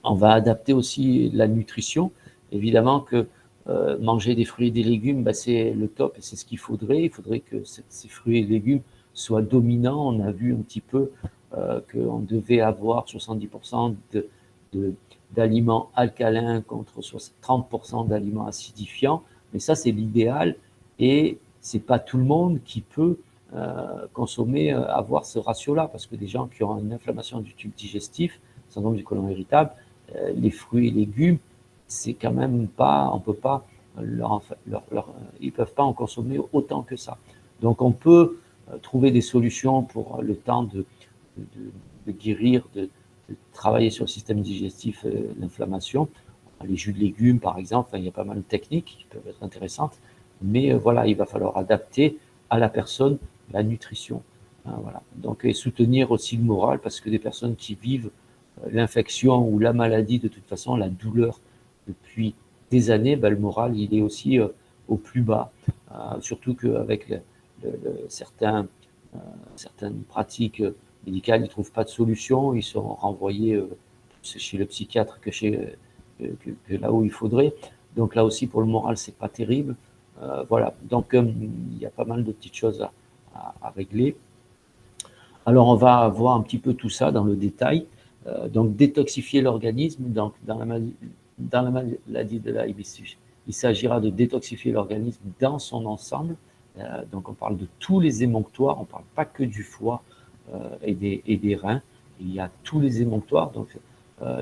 On va adapter aussi la nutrition. Évidemment que manger des fruits et des légumes, bah, c'est le top et c'est ce qu'il faudrait. Il faudrait que ces fruits et légumes soient dominants. On a vu un petit peu qu'on devait avoir 70% d'aliments alcalins contre 30% d'aliments acidifiants. Mais ça, c'est l'idéal et c'est pas tout le monde qui peut consommer, avoir ce ratio-là, parce que des gens qui ont une inflammation du tube digestif, syndrome du côlon irritable, les fruits et légumes, c'est quand même pas, on peut pas ils peuvent pas en consommer autant que ça. Donc on peut trouver des solutions pour le temps de guérir, de travailler sur le système digestif, l'inflammation. Les jus de légumes, par exemple, il y a pas mal de techniques qui peuvent être intéressantes, mais voilà, il va falloir adapter à la personne la nutrition. Voilà. Donc, et soutenir aussi le moral, parce que des personnes qui vivent l'infection ou la maladie, de toute façon, la douleur depuis des années, ben, le moral, il est aussi au plus bas. Surtout qu'avec certaines pratiques médicales, ils ne trouvent pas de solution, ils sont renvoyés chez le psychiatre que là où il faudrait. Donc là aussi, pour le moral, c'est pas terrible. Voilà, donc il y a pas mal de petites choses à régler. Alors on va voir un petit peu tout ça dans le détail. Donc détoxifier l'organisme, donc dans la maladie de Lyme, il s'agira de détoxifier l'organisme dans son ensemble. Donc on parle de tous les émonctoires, on ne parle pas que du foie et des reins. Il y a tous les émonctoires. Donc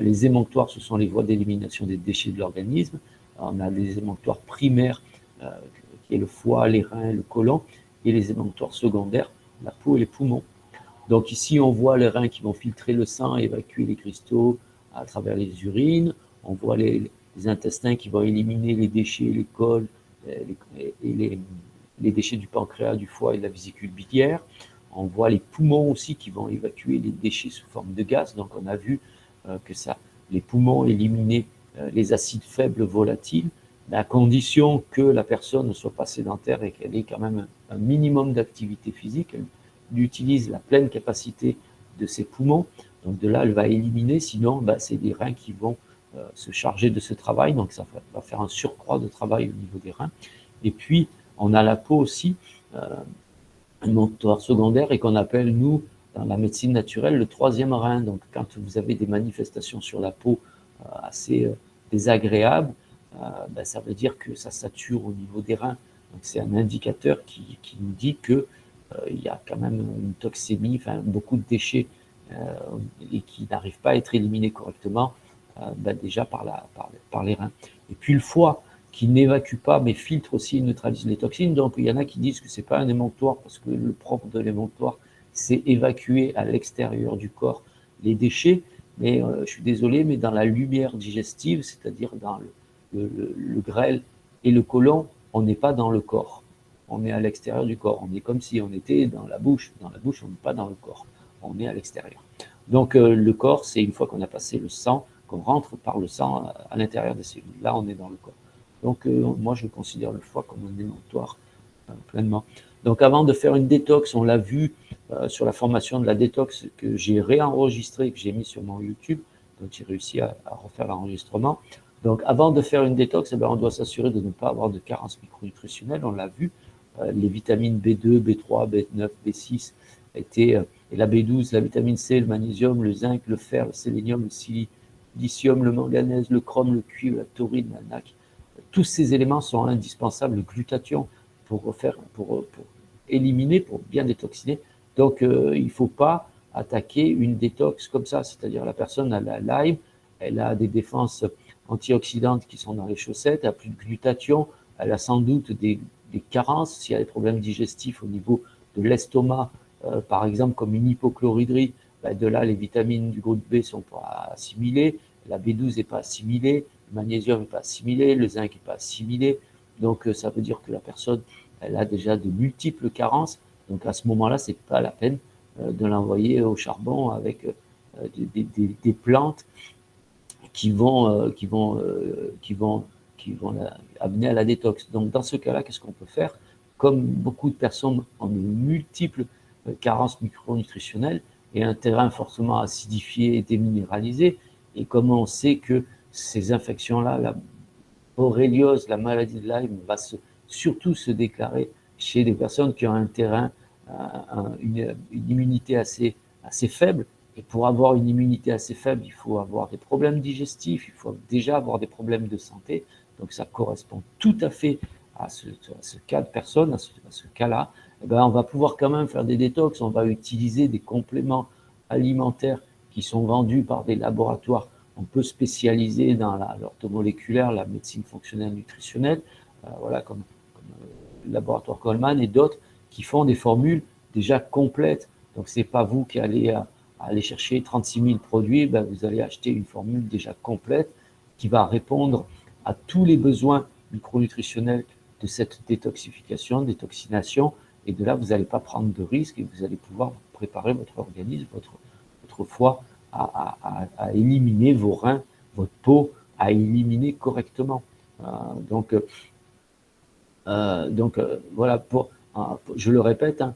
les émonctoires, ce sont les voies d'élimination des déchets de l'organisme. On a les émonctoires primaires, qui est le foie, les reins, le côlon, et les émonctoires secondaires, la peau et les poumons. Donc ici, on voit les reins qui vont filtrer le sang, évacuer les cristaux à travers les urines. On voit les intestins qui vont éliminer les déchets, les cols, les déchets du pancréas, du foie et de la vésicule biliaire. On voit les poumons aussi qui vont évacuer les déchets sous forme de gaz. Donc on a vu que les poumons éliminaient les acides faibles volatiles, à condition que la personne ne soit pas sédentaire et qu'elle ait quand même un minimum d'activité physique. Elle utilise la pleine capacité de ses poumons. Donc de là, elle va éliminer. Sinon, c'est les reins qui vont se charger de ce travail. Donc ça va faire un surcroît de travail au niveau des reins. Et puis, on a la peau aussi, un émonctoire secondaire, et qu'on appelle, nous, dans la médecine naturelle, le troisième rein. Donc quand vous avez des manifestations sur la peau assez désagréables, ça veut dire que ça sature au niveau des reins. Donc c'est un indicateur qui nous dit que il y a quand même une toxémie, enfin beaucoup de déchets et qui n'arrivent pas à être éliminés correctement, déjà par les reins. Et puis le foie, qui n'évacue pas mais filtre aussi et neutralise les toxines. Donc il y en a qui disent que c'est pas un émonctoire parce que le propre de l'émonctoire, c'est évacuer à l'extérieur du corps les déchets. Mais je suis désolé, mais dans la lumière digestive, c'est-à-dire dans le grêle et le côlon, on n'est pas dans le corps. On est à l'extérieur du corps. On est comme si on était dans la bouche. Dans la bouche, on n'est pas dans le corps. On est à l'extérieur. Donc le corps, c'est une fois qu'on a passé le sang, qu'on rentre par le sang à l'intérieur des cellules. Là, on est dans le corps. Donc moi, je considère le foie comme un émonctoire pleinement. Donc avant de faire une détox, on l'a vu sur la formation de la détox que j'ai réenregistrée, que j'ai mis sur mon YouTube. Donc j'ai réussi à refaire l'enregistrement. Donc avant de faire une détox, on doit s'assurer de ne pas avoir de carence micronutritionnelle. On l'a vu, les vitamines B2, B3, B9, B6 et la B12, la vitamine C, le magnésium, le zinc, le fer, le sélénium, le silicium, le manganèse, le chrome, le cuivre, la taurine, la NAC. Tous ces éléments sont indispensables, le glutathion, pour éliminer, pour bien détoxiner. Donc, il ne faut pas attaquer une détox comme ça, c'est-à-dire la personne a la Lyme, elle a des défenses antioxydantes qui sont dans les chaussettes, elle n'a plus de glutathion, elle a sans doute des carences, s'il y a des problèmes digestifs au niveau de l'estomac, par exemple comme une hypochloridrie, de là les vitamines du groupe B ne sont pas assimilées, la B12 n'est pas assimilée, le magnésium n'est pas assimilé, le zinc n'est pas assimilé. Donc, ça veut dire que la personne, elle a déjà de multiples carences. Donc, à ce moment-là, ce n'est pas la peine de l'envoyer au charbon avec des plantes qui vont amener à la détox. Donc, dans ce cas-là, qu'est-ce qu'on peut faire? Comme beaucoup de personnes ont de multiples carences micronutritionnelles et un terrain fortement acidifié et déminéralisé, et comme on sait que ces infections-là, la borréliose, la maladie de Lyme, va surtout se déclarer chez des personnes qui ont un terrain, une immunité assez faible. Et pour avoir une immunité assez faible, il faut avoir des problèmes digestifs, il faut déjà avoir des problèmes de santé. Donc ça correspond tout à fait à ce cas de personne, à ce cas-là. Eh ben, on va pouvoir quand même faire des détox, on va utiliser des compléments alimentaires qui sont vendus par des laboratoires un peu spécialisés dans l'orthomoléculaire, la médecine fonctionnelle nutritionnelle, voilà, comme le laboratoire Coleman et d'autres qui font des formules déjà complètes. Donc ce n'est pas vous qui allez aller chercher 36 000 produits, ben vous allez acheter une formule déjà complète qui va répondre à tous les besoins micronutritionnels de cette détoxification, détoxination, et de là, vous n'allez pas prendre de risques et vous allez pouvoir préparer votre organisme, votre foie à éliminer vos reins, votre peau, à éliminer correctement. Donc, voilà, je le répète, hein,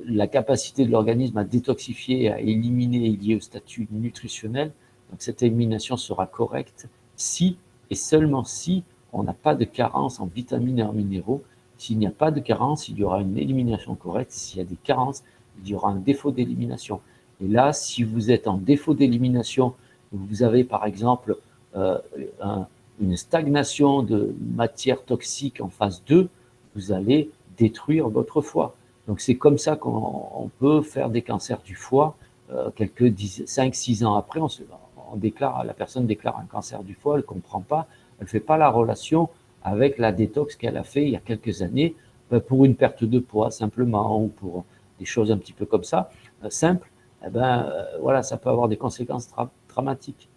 la capacité de l'organisme à détoxifier et à éliminer est liée au statut nutritionnel. Donc cette élimination sera correcte si et seulement si on n'a pas de carence en vitamines et en minéraux. S'il n'y a pas de carence, il y aura une élimination correcte. S'il y a des carences, il y aura un défaut d'élimination. Et là, si vous êtes en défaut d'élimination, vous avez par exemple une stagnation de matière toxique en phase 2, vous allez détruire votre foie. Donc c'est comme ça qu'on peut faire des cancers du foie. Quelques 5-6 ans après, la personne déclare un cancer du foie, elle ne comprend pas, elle ne fait pas la relation avec la détox qu'elle a fait il y a quelques années pour une perte de poids simplement, ou pour des choses un petit peu comme ça, simples. Eh ben, voilà, ça peut avoir des conséquences dramatiques.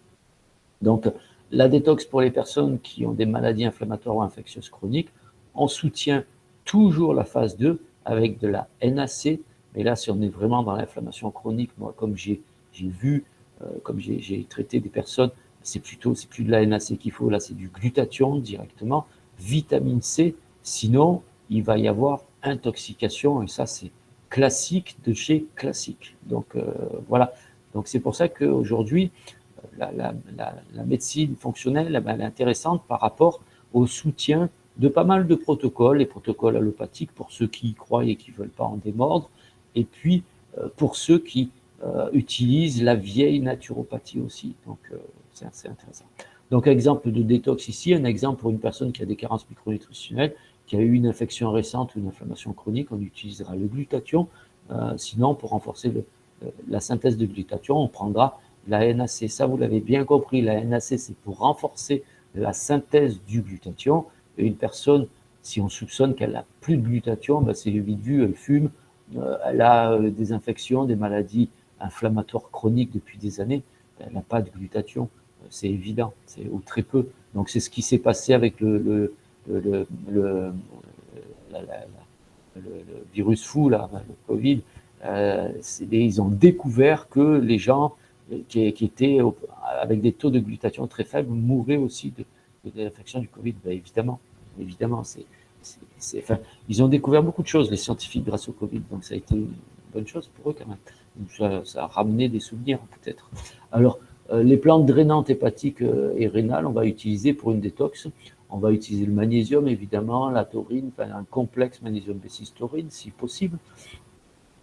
Donc, la détox pour les personnes qui ont des maladies inflammatoires ou infectieuses chroniques, on soutient toujours la phase 2 avec de la NAC. Mais là, si on est vraiment dans l'inflammation chronique, moi, comme j'ai vu, comme j'ai traité des personnes, c'est plus de la NAC qu'il faut, là, c'est du glutathion directement, vitamine C. Sinon, il va y avoir intoxication, et ça, c'est classique de chez classique. Donc, voilà. Donc, c'est pour ça qu'aujourd'hui, la médecine fonctionnelle elle est intéressante par rapport au soutien de pas mal de protocoles, les protocoles allopathiques pour ceux qui y croient et qui ne veulent pas en démordre, et puis pour ceux qui utilisent la vieille naturopathie aussi. Donc c'est assez intéressant. Donc exemple de détox ici, un exemple pour une personne qui a des carences micronutritionnelles, qui a eu une infection récente ou une inflammation chronique, on utilisera le glutathion. Sinon, pour renforcer la synthèse de glutathion, on prendra la NAC. Ça, vous l'avez bien compris, la NAC, c'est pour renforcer la synthèse du glutathion. Et une personne, si on soupçonne qu'elle n'a plus de glutathion, ben c'est vite vu, elle fume, elle a des infections, des maladies inflammatoires chroniques depuis des années, elle n'a pas de glutathion, c'est évident, ou très peu. Donc c'est ce qui s'est passé avec le virus fou, là, le Covid. Ils ont découvert que les gens qui étaient avec des taux de glutathion très faibles mouraient aussi de l'infection du Covid. Ben évidemment, enfin, ils ont découvert beaucoup de choses, les scientifiques, grâce au Covid. Donc ça a été une bonne chose pour eux quand même. Donc, ça a ramené des souvenirs peut-être. Alors, les plantes drainantes hépatiques et rénales, on va utiliser pour une détox. On va utiliser le magnésium, évidemment, la taurine, enfin, un complexe magnésium B6 taurine, si possible.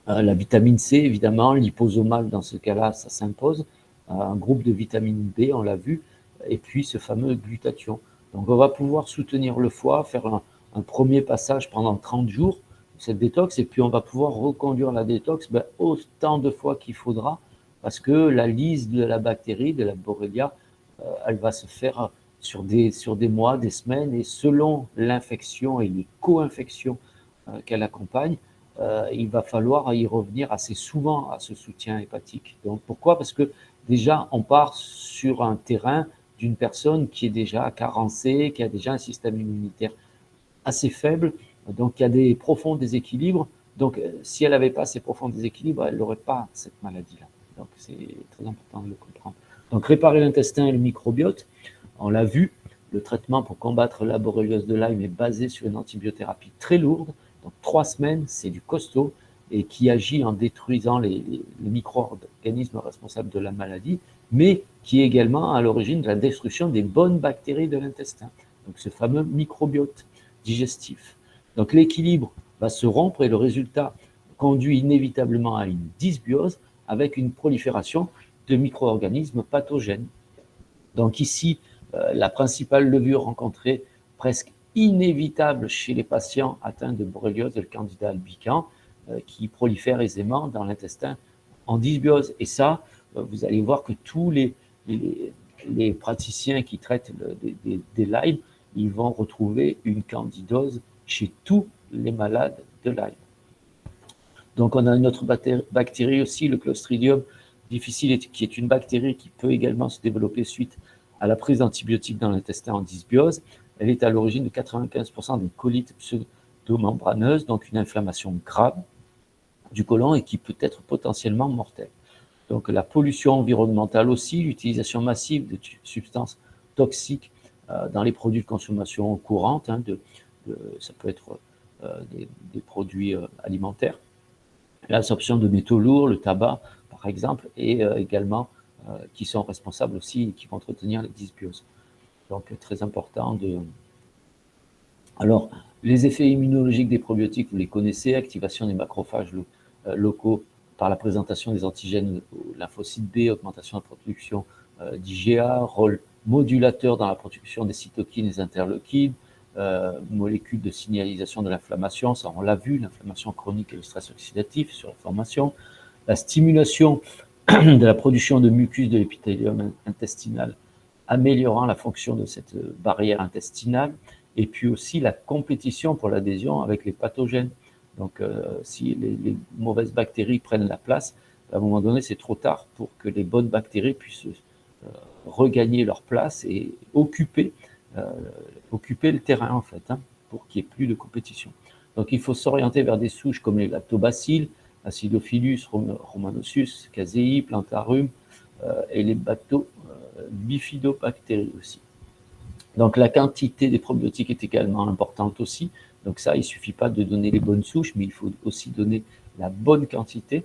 La vitamine C, évidemment, liposomale dans ce cas-là, ça s'impose. Un groupe de vitamine B, on l'a vu, et puis ce fameux glutathion. Donc on va pouvoir soutenir le foie, faire un premier passage pendant 30 jours, cette détox, et puis on va pouvoir reconduire la détox autant de fois qu'il faudra, parce que la lyse de la bactérie, de la Borrelia, elle va se faire sur des mois, des semaines, et selon l'infection et les co-infections qu'elle accompagne, il va falloir y revenir assez souvent à ce soutien hépatique. Donc pourquoi? Parce que déjà, on part sur un terrain d'une personne qui est déjà carencée, qui a déjà un système immunitaire assez faible, donc il y a des profonds déséquilibres. Donc, si elle n'avait pas ces profonds déséquilibres, elle n'aurait pas cette maladie-là. Donc, c'est très important de le comprendre. Donc, réparer l'intestin et le microbiote, on l'a vu, le traitement pour combattre la borréliose de Lyme est basé sur une antibiothérapie très lourde. Donc, 3 semaines, c'est du costaud et qui agit en détruisant les micro-organismes responsables de la maladie, mais qui est également à l'origine de la destruction des bonnes bactéries de l'intestin. Donc, ce fameux microbiote digestif. Donc, l'équilibre va se rompre et le résultat conduit inévitablement à une dysbiose avec une prolifération de micro-organismes pathogènes. Donc ici, la principale levure rencontrée presque inévitable chez les patients atteints de borréliose est le candida albicans qui prolifère aisément dans l'intestin en dysbiose. Et ça, vous allez voir que tous les praticiens qui traitent des Lyme, ils vont retrouver une candidose chez tous les malades de Lyme. Donc, on a une autre bactérie aussi, le Clostridium difficile, qui est une bactérie qui peut également se développer suite à la prise d'antibiotiques dans l'intestin en dysbiose. Elle est à l'origine de 95% des colites pseudomembraneuses, donc une inflammation grave du côlon et qui peut être potentiellement mortelle. Donc, la pollution environnementale aussi, l'utilisation massive de substances toxiques dans les produits de consommation courante, ça peut être des produits alimentaires, l'absorption de métaux lourds, le tabac, par exemple, et également qui sont responsables aussi et qui vont entretenir les dysbioses. Donc, très important de... Alors, les effets immunologiques des probiotiques, vous les connaissez, activation des macrophages locaux par la présentation des antigènes lymphocytes B, augmentation de la production d'IgA, rôle modulateur dans la production des cytokines et des interleukines, molécules de signalisation de l'inflammation, ça on l'a vu, l'inflammation chronique et le stress oxydatif sur la formation, la stimulation de la production de mucus de l'épithélium intestinal, améliorant la fonction de cette barrière intestinale, et puis aussi la compétition pour l'adhésion avec les pathogènes. Donc, si les mauvaises bactéries prennent la place, à un moment donné, c'est trop tard pour que les bonnes bactéries puissent regagner leur place et occuper le terrain, en fait, pour qu'il n'y ait plus de compétition. Donc, il faut s'orienter vers des souches comme les lactobacilles, Acidophilus, Rhamnosus, Casei, Plantarum, et les bifidobactéries aussi. Donc, la quantité des probiotiques est également importante aussi. Donc ça, il ne suffit pas de donner les bonnes souches, mais il faut aussi donner la bonne quantité.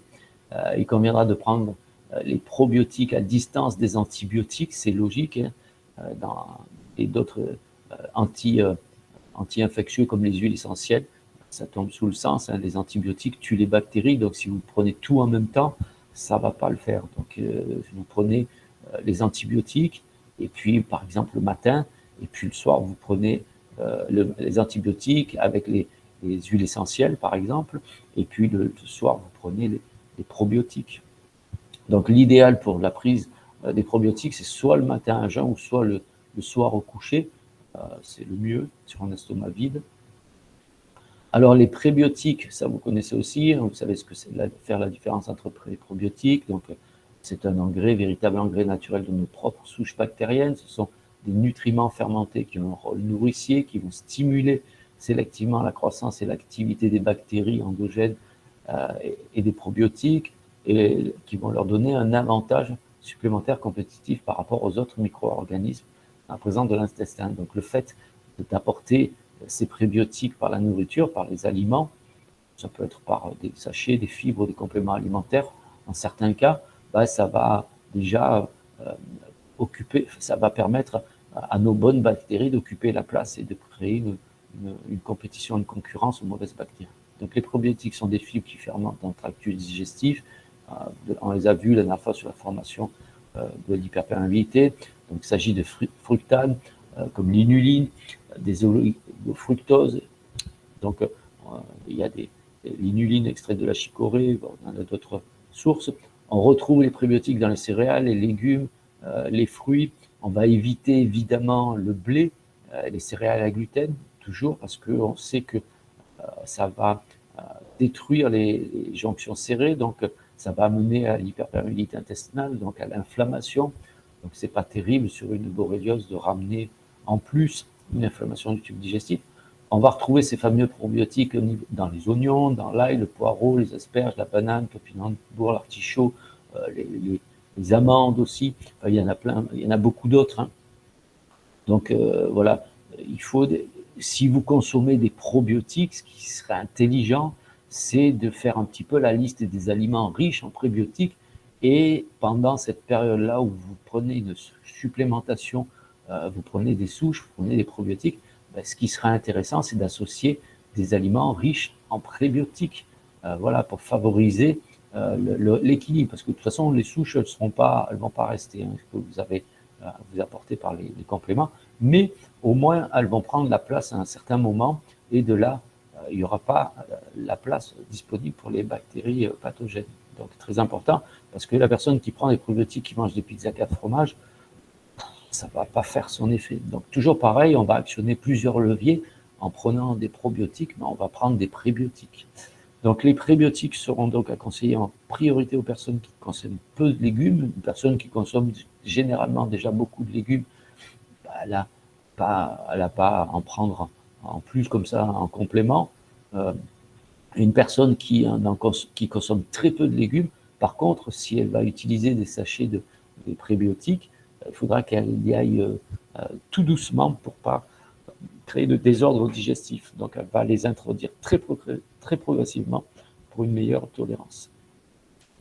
Il conviendra de prendre les probiotiques à distance des antibiotiques, c'est logique, et d'autres anti-infectieux comme les huiles essentielles, ça tombe sous le sens, les antibiotiques tuent les bactéries, donc si vous prenez tout en même temps, ça ne va pas le faire. Donc vous prenez les antibiotiques, et puis par exemple le matin, et puis le soir, vous prenez les antibiotiques avec les huiles essentielles, par exemple, et puis le soir, vous prenez les probiotiques. Donc, l'idéal pour la prise des probiotiques, c'est soit le matin à jeun ou soit le soir au coucher. C'est le mieux sur un estomac vide. Alors, les prébiotiques, ça vous connaissez aussi, vous savez ce que c'est, faire la différence entre les probiotiques. Donc, c'est un engrais, véritable engrais naturel de nos propres souches bactériennes. Ce sont des nutriments fermentés qui ont un rôle nourricier, qui vont stimuler sélectivement la croissance et l'activité des bactéries endogènes et des probiotiques, et qui vont leur donner un avantage supplémentaire compétitif par rapport aux autres micro-organismes présents de l'intestin. Donc le fait d'apporter ces prébiotiques par la nourriture, par les aliments, ça peut être par des sachets, des fibres, des compléments alimentaires, en certains cas, ça va déjà ça va permettre à nos bonnes bactéries d'occuper la place et de créer une compétition, une concurrence aux mauvaises bactéries. Donc les probiotiques sont des fibres qui fermentent dans le tract digestif. On les a vus la dernière fois sur la formation de l'hyperperméabilité. Donc il s'agit de fructanes comme l'inuline, des oligofructoses. Donc il y a l'inuline extraite de la chicorée, on a d'autres sources. On retrouve les prébiotiques dans les céréales, les légumes, les fruits. On va éviter évidemment le blé, les céréales à gluten, toujours, parce qu'on sait que ça va détruire les jonctions serrées. Donc, ça va mener à l'hyperperméabilité intestinale, donc à l'inflammation. Donc c'est pas terrible sur une borréliose de ramener en plus une inflammation du tube digestif. On va retrouver ces fameux probiotiques dans les oignons, dans l'ail, le poireau, les asperges, la banane, le topinambour, l'artichaut, les amandes aussi. Enfin, il y en a plein, il y en a beaucoup d'autres, hein. Donc voilà, il faut, si vous consommez des probiotiques, ce qui serait intelligent, c'est de faire un petit peu la liste des aliments riches en prébiotiques, et pendant cette période-là où vous prenez une supplémentation, vous prenez des souches, vous prenez des probiotiques, ben, ce qui serait intéressant, c'est d'associer des aliments riches en prébiotiques, voilà, pour favoriser l'équilibre, parce que de toute façon, les souches, elles vont pas rester, hein, que vous avez vous apporter par les compléments, mais au moins elles vont prendre la place à un certain moment, et de là, il n'y aura pas la place disponible pour les bactéries pathogènes. Donc très important, parce que la personne qui prend des probiotiques, qui mange des pizzas 4 fromages, ça ne va pas faire son effet. Donc toujours pareil, on va actionner plusieurs leviers en prenant des probiotiques, mais on va prendre des prébiotiques. Donc les prébiotiques seront donc à conseiller en priorité aux personnes qui consomment peu de légumes. Une personne qui consomme généralement déjà beaucoup de légumes, bah, elle n'a pas à en prendre en plus comme ça en complément. Une personne qui consomme très peu de légumes, par contre, si elle va utiliser des sachets de prébiotiques, il faudra qu'elle y aille tout doucement pour ne pas créer de désordre digestif. Donc elle va les introduire très progressivement pour une meilleure tolérance.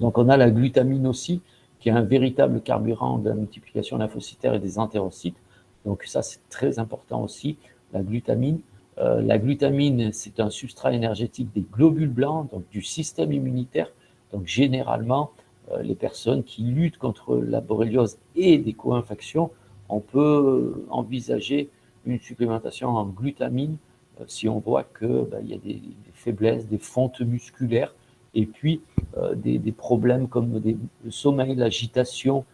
Donc on a la glutamine aussi, qui est un véritable carburant de la multiplication lymphocytaire et des entérocytes. Donc ça, c'est très important aussi, la glutamine. La glutamine, c'est un substrat énergétique des globules blancs, donc du système immunitaire. Donc généralement, les personnes qui luttent contre la borréliose et des co-infections, on peut envisager une supplémentation en glutamine si on voit qu'il y a des faiblesses, des fontes musculaires, et puis des problèmes comme le sommeil, l'agitation,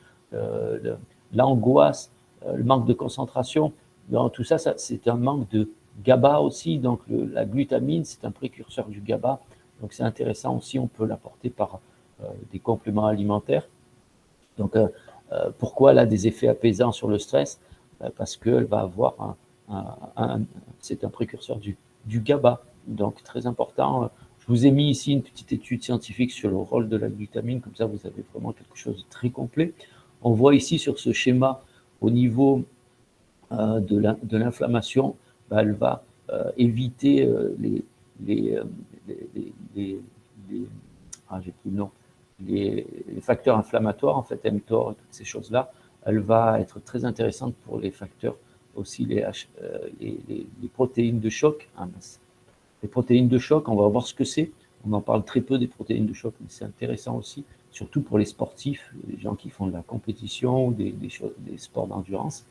l'angoisse, le manque de concentration. Donc, tout ça, c'est un manque de GABA aussi. Donc la glutamine, c'est un précurseur du GABA. Donc c'est intéressant aussi, on peut l'apporter par des compléments alimentaires. Donc pourquoi elle a des effets apaisants sur le stress? Parce qu'elle va avoir c'est un précurseur du GABA. Donc très important. Je vous ai mis ici une petite étude scientifique sur le rôle de la glutamine, comme ça vous avez vraiment quelque chose de très complet. On voit ici sur ce schéma, au niveau de l'inflammation, elle va éviter les facteurs inflammatoires, en fait, mTOR et toutes ces choses-là. Elle va être très intéressante pour les facteurs aussi, les protéines de choc. Les protéines de choc, on va voir ce que c'est. On en parle très peu des protéines de choc, mais c'est intéressant aussi, surtout pour les sportifs, les gens qui font de la compétition ou des sports d'endurance.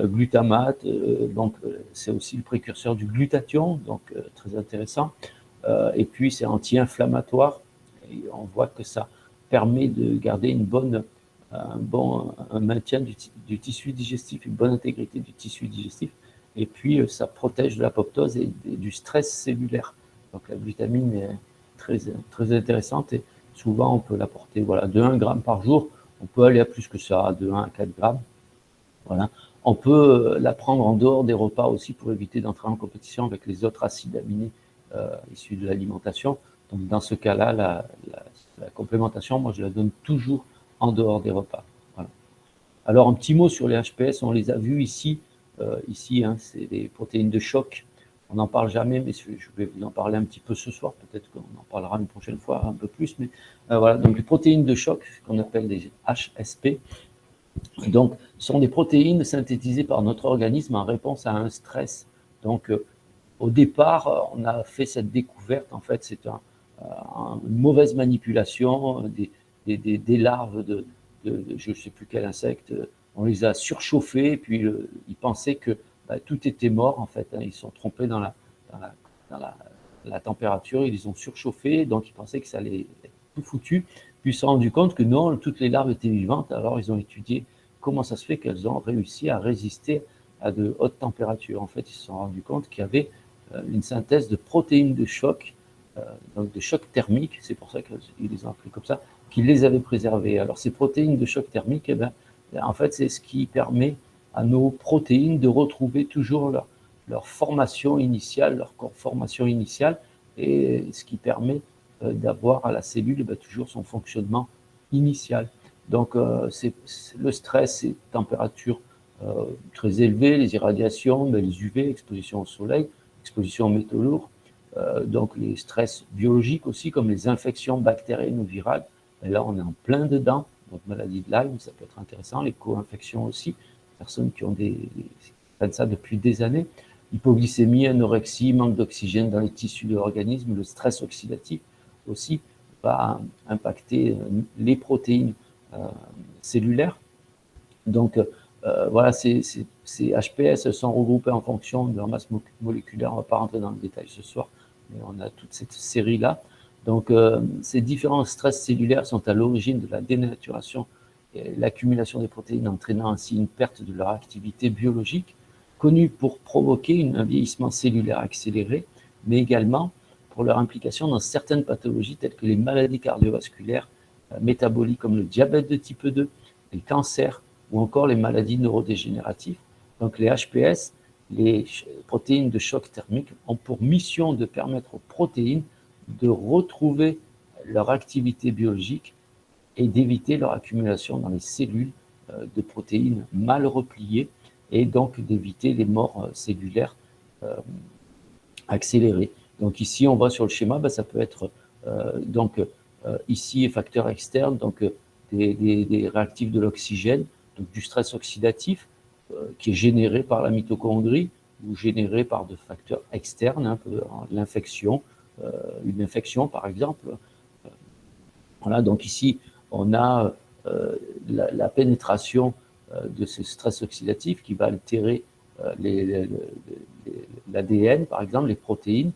Glutamate, donc c'est aussi le précurseur du glutathion, donc très intéressant. Et puis c'est anti-inflammatoire, et on voit que ça permet de garder un maintien du tissu digestif, une bonne intégrité du tissu digestif, et puis ça protège de l'apoptose et du stress cellulaire. Donc la glutamine est très, très intéressante, et souvent on peut l'apporter de 1 gramme par jour. On peut aller à plus que ça, de 1 à 4 grammes. Voilà. On peut la prendre en dehors des repas aussi pour éviter d'entrer en compétition avec les autres acides aminés issus de l'alimentation. Donc dans ce cas-là, la complémentation, moi je la donne toujours en dehors des repas. Voilà. Alors un petit mot sur les HPS, on les a vus ici. Hein, c'est des protéines de choc. On n'en parle jamais, mais je vais vous en parler un petit peu ce soir. Peut-être qu'on en parlera une prochaine fois un peu plus. Mais voilà, donc les protéines de choc, qu'on appelle des HSP, donc, sont des protéines synthétisées par notre organisme en réponse à un stress. Donc, au départ, on a fait cette découverte. En fait, c'est une mauvaise manipulation des larves de je ne sais plus quel insecte. On les a surchauffées, puis ils pensaient que tout était mort. En fait, hein. Ils se sont trompés dans la température. Ils les ont surchauffées, donc ils pensaient que ça allait être tout foutu. Puis ils se sont rendus compte que non, toutes les larves étaient vivantes. Alors ils ont étudié comment ça se fait qu'elles ont réussi à résister à de hautes températures. En fait, ils se sont rendus compte qu'il y avait une synthèse de protéines de choc donc de choc thermique, c'est pour ça qu'ils les ont appelés comme ça, qui les avait préservés. Alors ces protéines de choc thermique, eh ben, en fait, c'est ce qui permet à nos protéines de retrouver toujours leur formation initiale, leur conformation initiale, et ce qui permet d'avoir à la cellule toujours son fonctionnement initial. Donc le stress, c'est température très élevée, les irradiations, les UV, exposition au soleil, exposition aux métaux lourds, donc les stress biologiques aussi, comme les infections bactériennes ou virales. Et là, on est en plein dedans. Donc, maladie de Lyme, ça peut être intéressant. Les co-infections aussi. Personnes qui ont prennent ça depuis des années. Hypoglycémie, anorexie, manque d'oxygène dans les tissus de l'organisme. Le stress oxydatif aussi va impacter les protéines cellulaires. Donc, voilà, ces HPS sont regroupés en fonction de leur masse moléculaire. On ne va pas rentrer dans le détail ce soir, mais on a toute cette série-là. Donc, ces différents stress cellulaires sont à l'origine de la dénaturation et l'accumulation des protéines, entraînant ainsi une perte de leur activité biologique, connue pour provoquer un vieillissement cellulaire accéléré, mais également pour leur implication dans certaines pathologies telles que les maladies cardiovasculaires, métaboliques comme le diabète de type 2, les cancers ou encore les maladies neurodégénératives. Donc les HPS, les protéines de choc thermique, ont pour mission de permettre aux protéines de retrouver leur activité biologique et d'éviter leur accumulation dans les cellules de protéines mal repliées et donc d'éviter les morts cellulaires accélérées. Donc ici, on voit sur le schéma, ça peut être ici facteurs externes, donc des réactifs de l'oxygène, donc du stress oxydatif qui est généré par la mitochondrie ou généré par des facteurs externes, l'infection, une infection par exemple. Voilà, donc ici, on a la pénétration de ce stress oxydatif qui va altérer l'ADN, par exemple, les protéines.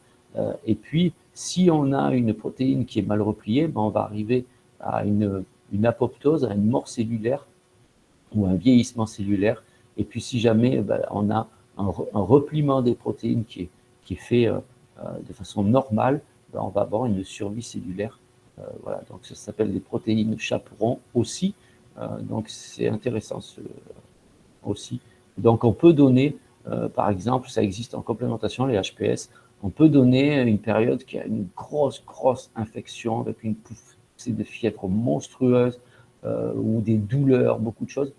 Et puis, si on a une protéine qui est mal repliée, on va arriver à une apoptose, à une mort cellulaire ou un vieillissement cellulaire. Et puis, si jamais on a un repliement des protéines qui est fait de façon normale, on va avoir une survie cellulaire. Voilà, donc ça s'appelle des protéines chaperons aussi. Donc c'est intéressant aussi. Donc on peut donner, par exemple, ça existe en complémentation, les HPS, on peut donner une période qui a une grosse infection avec une poussée de fièvre monstrueuse ou des douleurs, beaucoup de choses.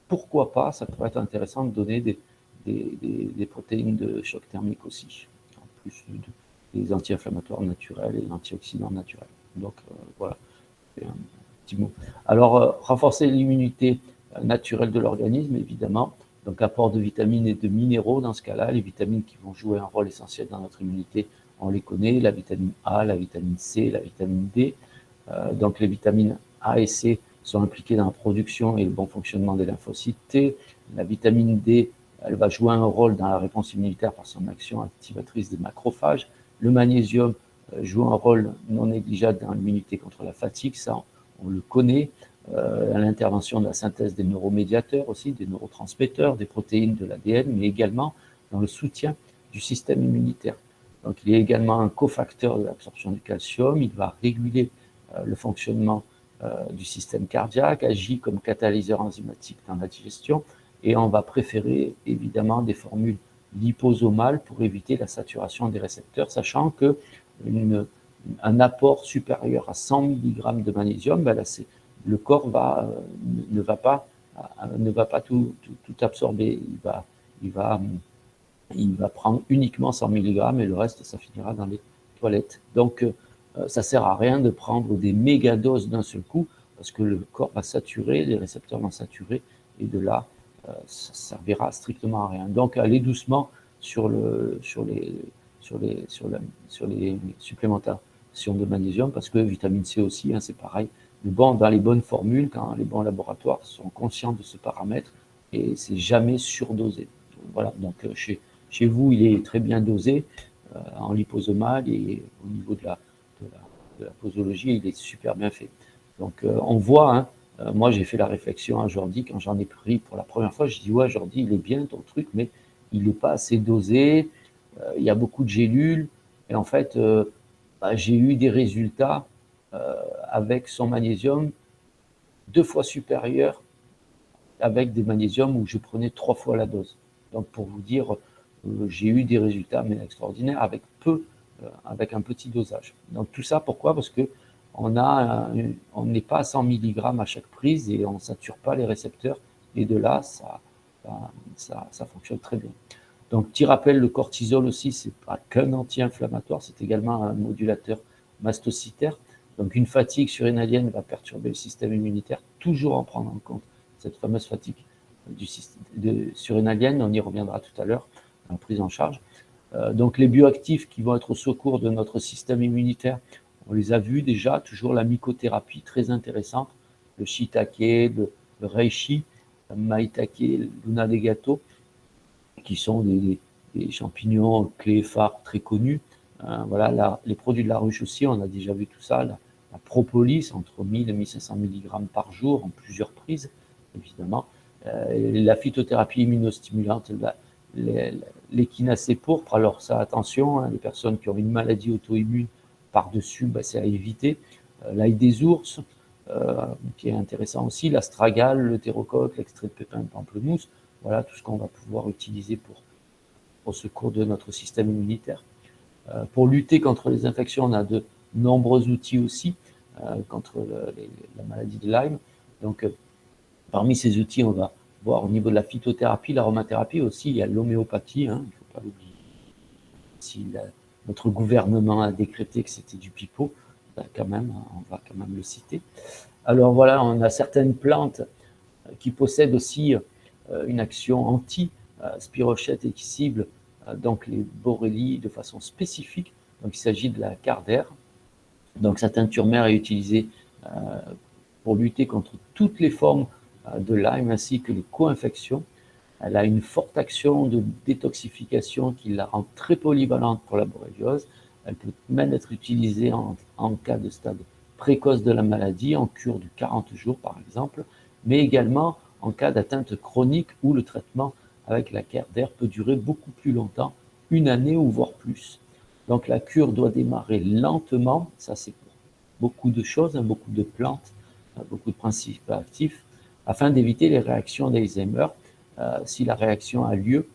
Pourquoi pas, ça pourrait être intéressant de donner des protéines de choc thermique aussi, en plus des anti-inflammatoires naturels et des antioxydants naturels. Donc voilà, c'est un petit mot. Alors, renforcer l'immunité naturelle de l'organisme, évidemment. Donc, apport de vitamines et de minéraux dans ce cas-là. Les vitamines qui vont jouer un rôle essentiel dans notre immunité, on les connaît, la vitamine A, la vitamine C, la vitamine D. Donc, les vitamines A et C sont impliquées dans la production et le bon fonctionnement des lymphocytes T. La vitamine D, elle va jouer un rôle dans la réponse immunitaire par son action activatrice des macrophages. Le magnésium joue un rôle non négligeable dans l'immunité contre la fatigue, ça on le connaît, à l'intervention de la synthèse des neuromédiateurs aussi, des neurotransmetteurs, des protéines de l'ADN, mais également dans le soutien du système immunitaire. Donc il est également un cofacteur de l'absorption du calcium, il va réguler le fonctionnement du système cardiaque, agit comme catalyseur enzymatique dans la digestion, et on va préférer évidemment des formules liposomales pour éviter la saturation des récepteurs, sachant que un apport supérieur à 100 mg de magnésium, le corps ne va pas tout absorber. Il va prendre uniquement 100 mg et le reste, ça finira dans les toilettes. Donc, ça ne sert à rien de prendre des méga doses d'un seul coup parce que le corps va saturer, les récepteurs vont saturer et de là, ça ne servira strictement à rien. Donc, allez doucement sur les supplémentations de magnésium parce que vitamine C aussi, c'est pareil. Mais bon, dans les bonnes formules, quand les bons laboratoires sont conscients de ce paramètre et c'est jamais surdosé. Voilà, donc chez vous, il est très bien dosé en liposomal et au niveau de la posologie, il est super bien fait. Donc on voit, moi j'ai fait la réflexion à Jordi quand j'en ai pris pour la première fois, je dis ouais Jordi, il est bien ton truc, mais il n'est pas assez dosé, il y a beaucoup de gélules, et en fait j'ai eu des résultats avec son magnésium 2 fois supérieurs avec des magnésiums où je prenais 3 fois la dose. Donc pour vous dire, j'ai eu des résultats mais extraordinaires avec avec un petit dosage. Donc tout ça, pourquoi? Parce que on n'est pas à 100 mg à chaque prise et on ne sature pas les récepteurs. Et de là, ça fonctionne très bien. Donc, petit rappel, le cortisol aussi, ce n'est pas qu'un anti-inflammatoire, c'est également un modulateur mastocytaire. Donc, une fatigue surrénalienne va perturber le système immunitaire, toujours en prendre en compte cette fameuse fatigue surrénalienne, on y reviendra tout à l'heure, en prise en charge. Donc, les bioactifs qui vont être au secours de notre système immunitaire, on les a vus déjà, toujours la mycothérapie, très intéressante, le shiitake, le reishi, le maïtake, luna de gato, qui sont des champignons clés phares très connus. Voilà, les produits de la ruche aussi, on a déjà vu tout ça, la propolis, entre 1000 et 1500 mg par jour, en plusieurs prises, évidemment. La phytothérapie immunostimulante, l'échinacée pourpre, alors ça, attention, les personnes qui ont une maladie auto-immune par-dessus, c'est à éviter. L'ail des ours, qui est intéressant aussi, l'astragale, le terrocoque, l'extrait de pépins de pamplemousse, voilà tout ce qu'on va pouvoir utiliser au secours de notre système immunitaire. Pour lutter contre les infections, on a de nombreux outils aussi contre la maladie de Lyme. Donc, parmi ces outils, on va voir au niveau de la phytothérapie, l'aromathérapie aussi, il y a l'homéopathie, il ne faut pas l'oublier. Si notre gouvernement a décrété que c'était du pipeau, on va quand même le citer. Alors voilà, on a certaines plantes qui possèdent aussi une action anti-spirochète et qui ciblent donc les borélies de façon spécifique. Donc il s'agit de la cardère. Donc cette teinture mère est utilisée pour lutter contre toutes les formes de Lyme ainsi que les co-infections. Elle a une forte action de détoxification qui la rend très polyvalente pour la borréliose. Elle peut même être utilisée en cas de stade précoce de la maladie, en cure de 40 jours par exemple, mais également en cas d'atteinte chronique où le traitement avec la cardère peut durer beaucoup plus longtemps, une année ou voire plus. Donc la cure doit démarrer lentement, ça c'est pour beaucoup de choses, beaucoup de plantes, beaucoup de principes actifs, afin d'éviter les réactions d'Alzheimer. Si la réaction a lieu,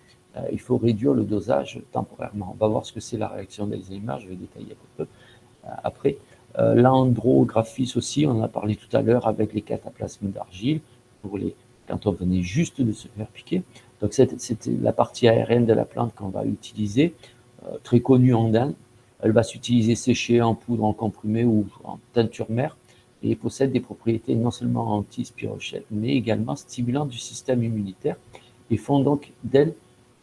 il faut réduire le dosage temporairement. On va voir ce que c'est la réaction d'Alzheimer, je vais détailler un peu après. L'andrographis aussi, on en a parlé tout à l'heure avec les cataplasmes d'argile, quand on venait juste de se faire piquer. Donc c'était la partie aérienne de la plante qu'on va utiliser, très connue en Inde. Elle va s'utiliser séchée en poudre, en comprimé ou en teinture mère et possède des propriétés non seulement anti-spirochète, mais également stimulantes du système immunitaire et font donc d'elle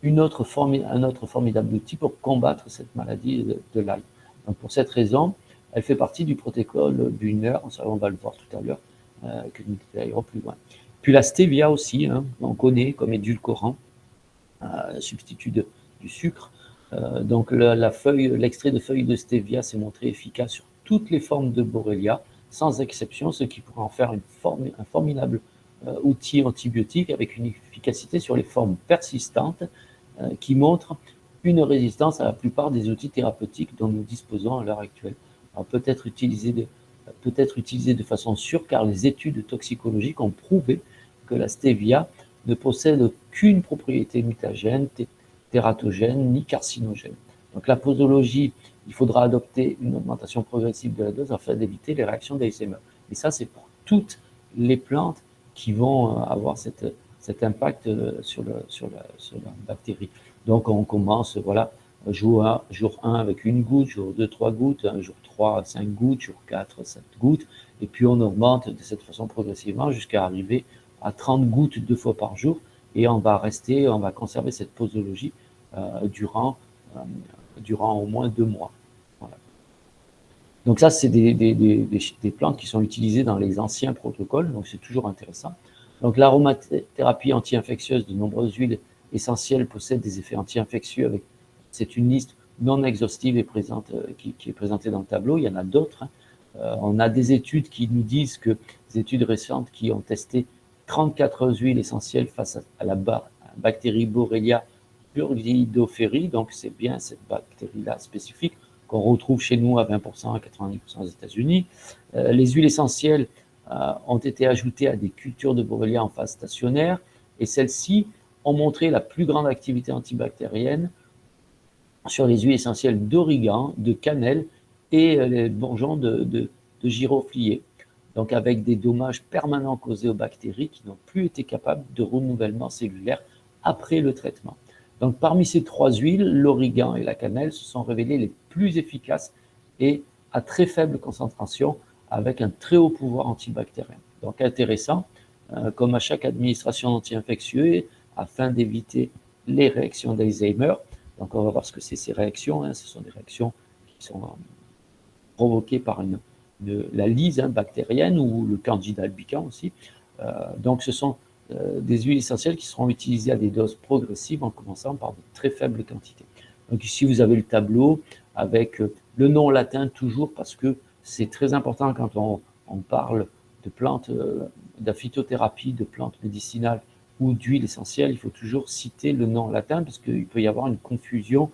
un autre formidable outil pour combattre cette maladie de Lyme. Donc pour cette raison, elle fait partie du protocole Bunner, on va le voir tout à l'heure, que nous détaillerons plus loin. Puis la stevia aussi, on connaît comme édulcorant, substitut du sucre. Donc l'extrait de feuilles de stevia s'est montré efficace sur toutes les formes de Borrelia, sans exception, ce qui pourrait en faire un formidable outil antibiotique avec une efficacité sur les formes persistantes qui montrent une résistance à la plupart des outils thérapeutiques dont nous disposons à l'heure actuelle. Alors peut-être utilisé de façon sûre car les études toxicologiques ont prouvé que la stevia ne possède aucune propriété mutagène, tératogène ni carcinogène. Donc la posologie, il faudra adopter une augmentation progressive de la dose afin d'éviter les réactions d'Alzheimer. Et ça, c'est pour toutes les plantes qui vont avoir cet impact sur la bactérie. Donc on commence, voilà, jour 1 avec une goutte, jour 2, 3 gouttes, jour 3, 5 gouttes, jour 4, 7 gouttes, et puis on augmente de cette façon progressivement jusqu'à arriver à 30 gouttes 2 fois par jour, et on va conserver cette posologie durant au moins 2 mois. Voilà. Donc ça, c'est des plantes qui sont utilisées dans les anciens protocoles, donc c'est toujours intéressant. Donc l'aromathérapie anti-infectieuse de nombreuses huiles essentielles possède des effets anti-infectieux. C'est une liste non exhaustive qui est présentée dans le tableau. Il y en a d'autres. On a des études qui nous disent que des études récentes qui ont testé 34 huiles essentielles face à la bactérie Borrelia burgdorferi, donc c'est bien cette bactérie-là spécifique qu'on retrouve chez nous à 20%, à 90% aux États-Unis. Les huiles essentielles ont été ajoutées à des cultures de Borrelia en phase stationnaire et celles-ci ont montré la plus grande activité antibactérienne sur les huiles essentielles d'origan, de cannelle et les bourgeons de giroflier. Donc avec des dommages permanents causés aux bactéries qui n'ont plus été capables de renouvellement cellulaire après le traitement. Donc parmi ces trois huiles, l'origan et la cannelle se sont révélées les plus efficaces et à très faible concentration avec un très haut pouvoir antibactérien. Donc intéressant, comme à chaque administration anti-infectieuse, afin d'éviter les réactions d'Alzheimer. Donc on va voir ce que c'est ces réactions. Ce sont des réactions qui sont provoquées par la lyse bactérienne ou le candida albicans aussi. Donc ce sont des huiles essentielles qui seront utilisées à des doses progressives en commençant par de très faibles quantités. Donc ici vous avez le tableau avec le nom latin toujours parce que c'est très important quand on parle de plantes, de la phytothérapie, de plantes médicinales ou d'huile essentielle, il faut toujours citer le nom latin parce qu'il peut y avoir une confusion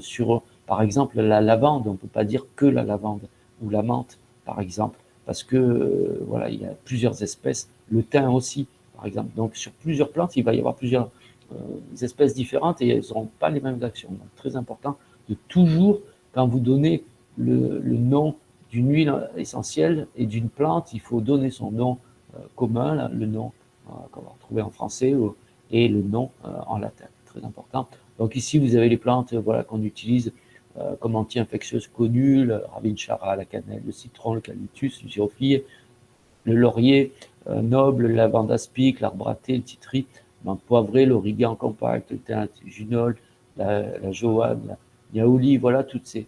sur, par exemple, la lavande. On ne peut pas dire que la lavande ou la menthe, par exemple, parce que voilà, il y a plusieurs espèces, le thym aussi, par exemple. Donc sur plusieurs plantes, il va y avoir plusieurs espèces différentes et elles n'auront pas les mêmes actions. Donc très important de toujours, quand vous donnez le nom d'une huile essentielle et d'une plante, il faut donner son nom commun, là, le nom qu'on va retrouver en français et le nom en latin. Très important. Donc ici, vous avez les plantes voilà, qu'on utilise comme anti-infectieuses connues, le ravinchara, la cannelle, le citron, l'eucalyptus, le giroflier, le laurier noble, le lavande aspic, l'arbre à thé, le titri, le poivré, l'origan compact, le thym, le junol, la johanne, la yaouli, voilà toutes ces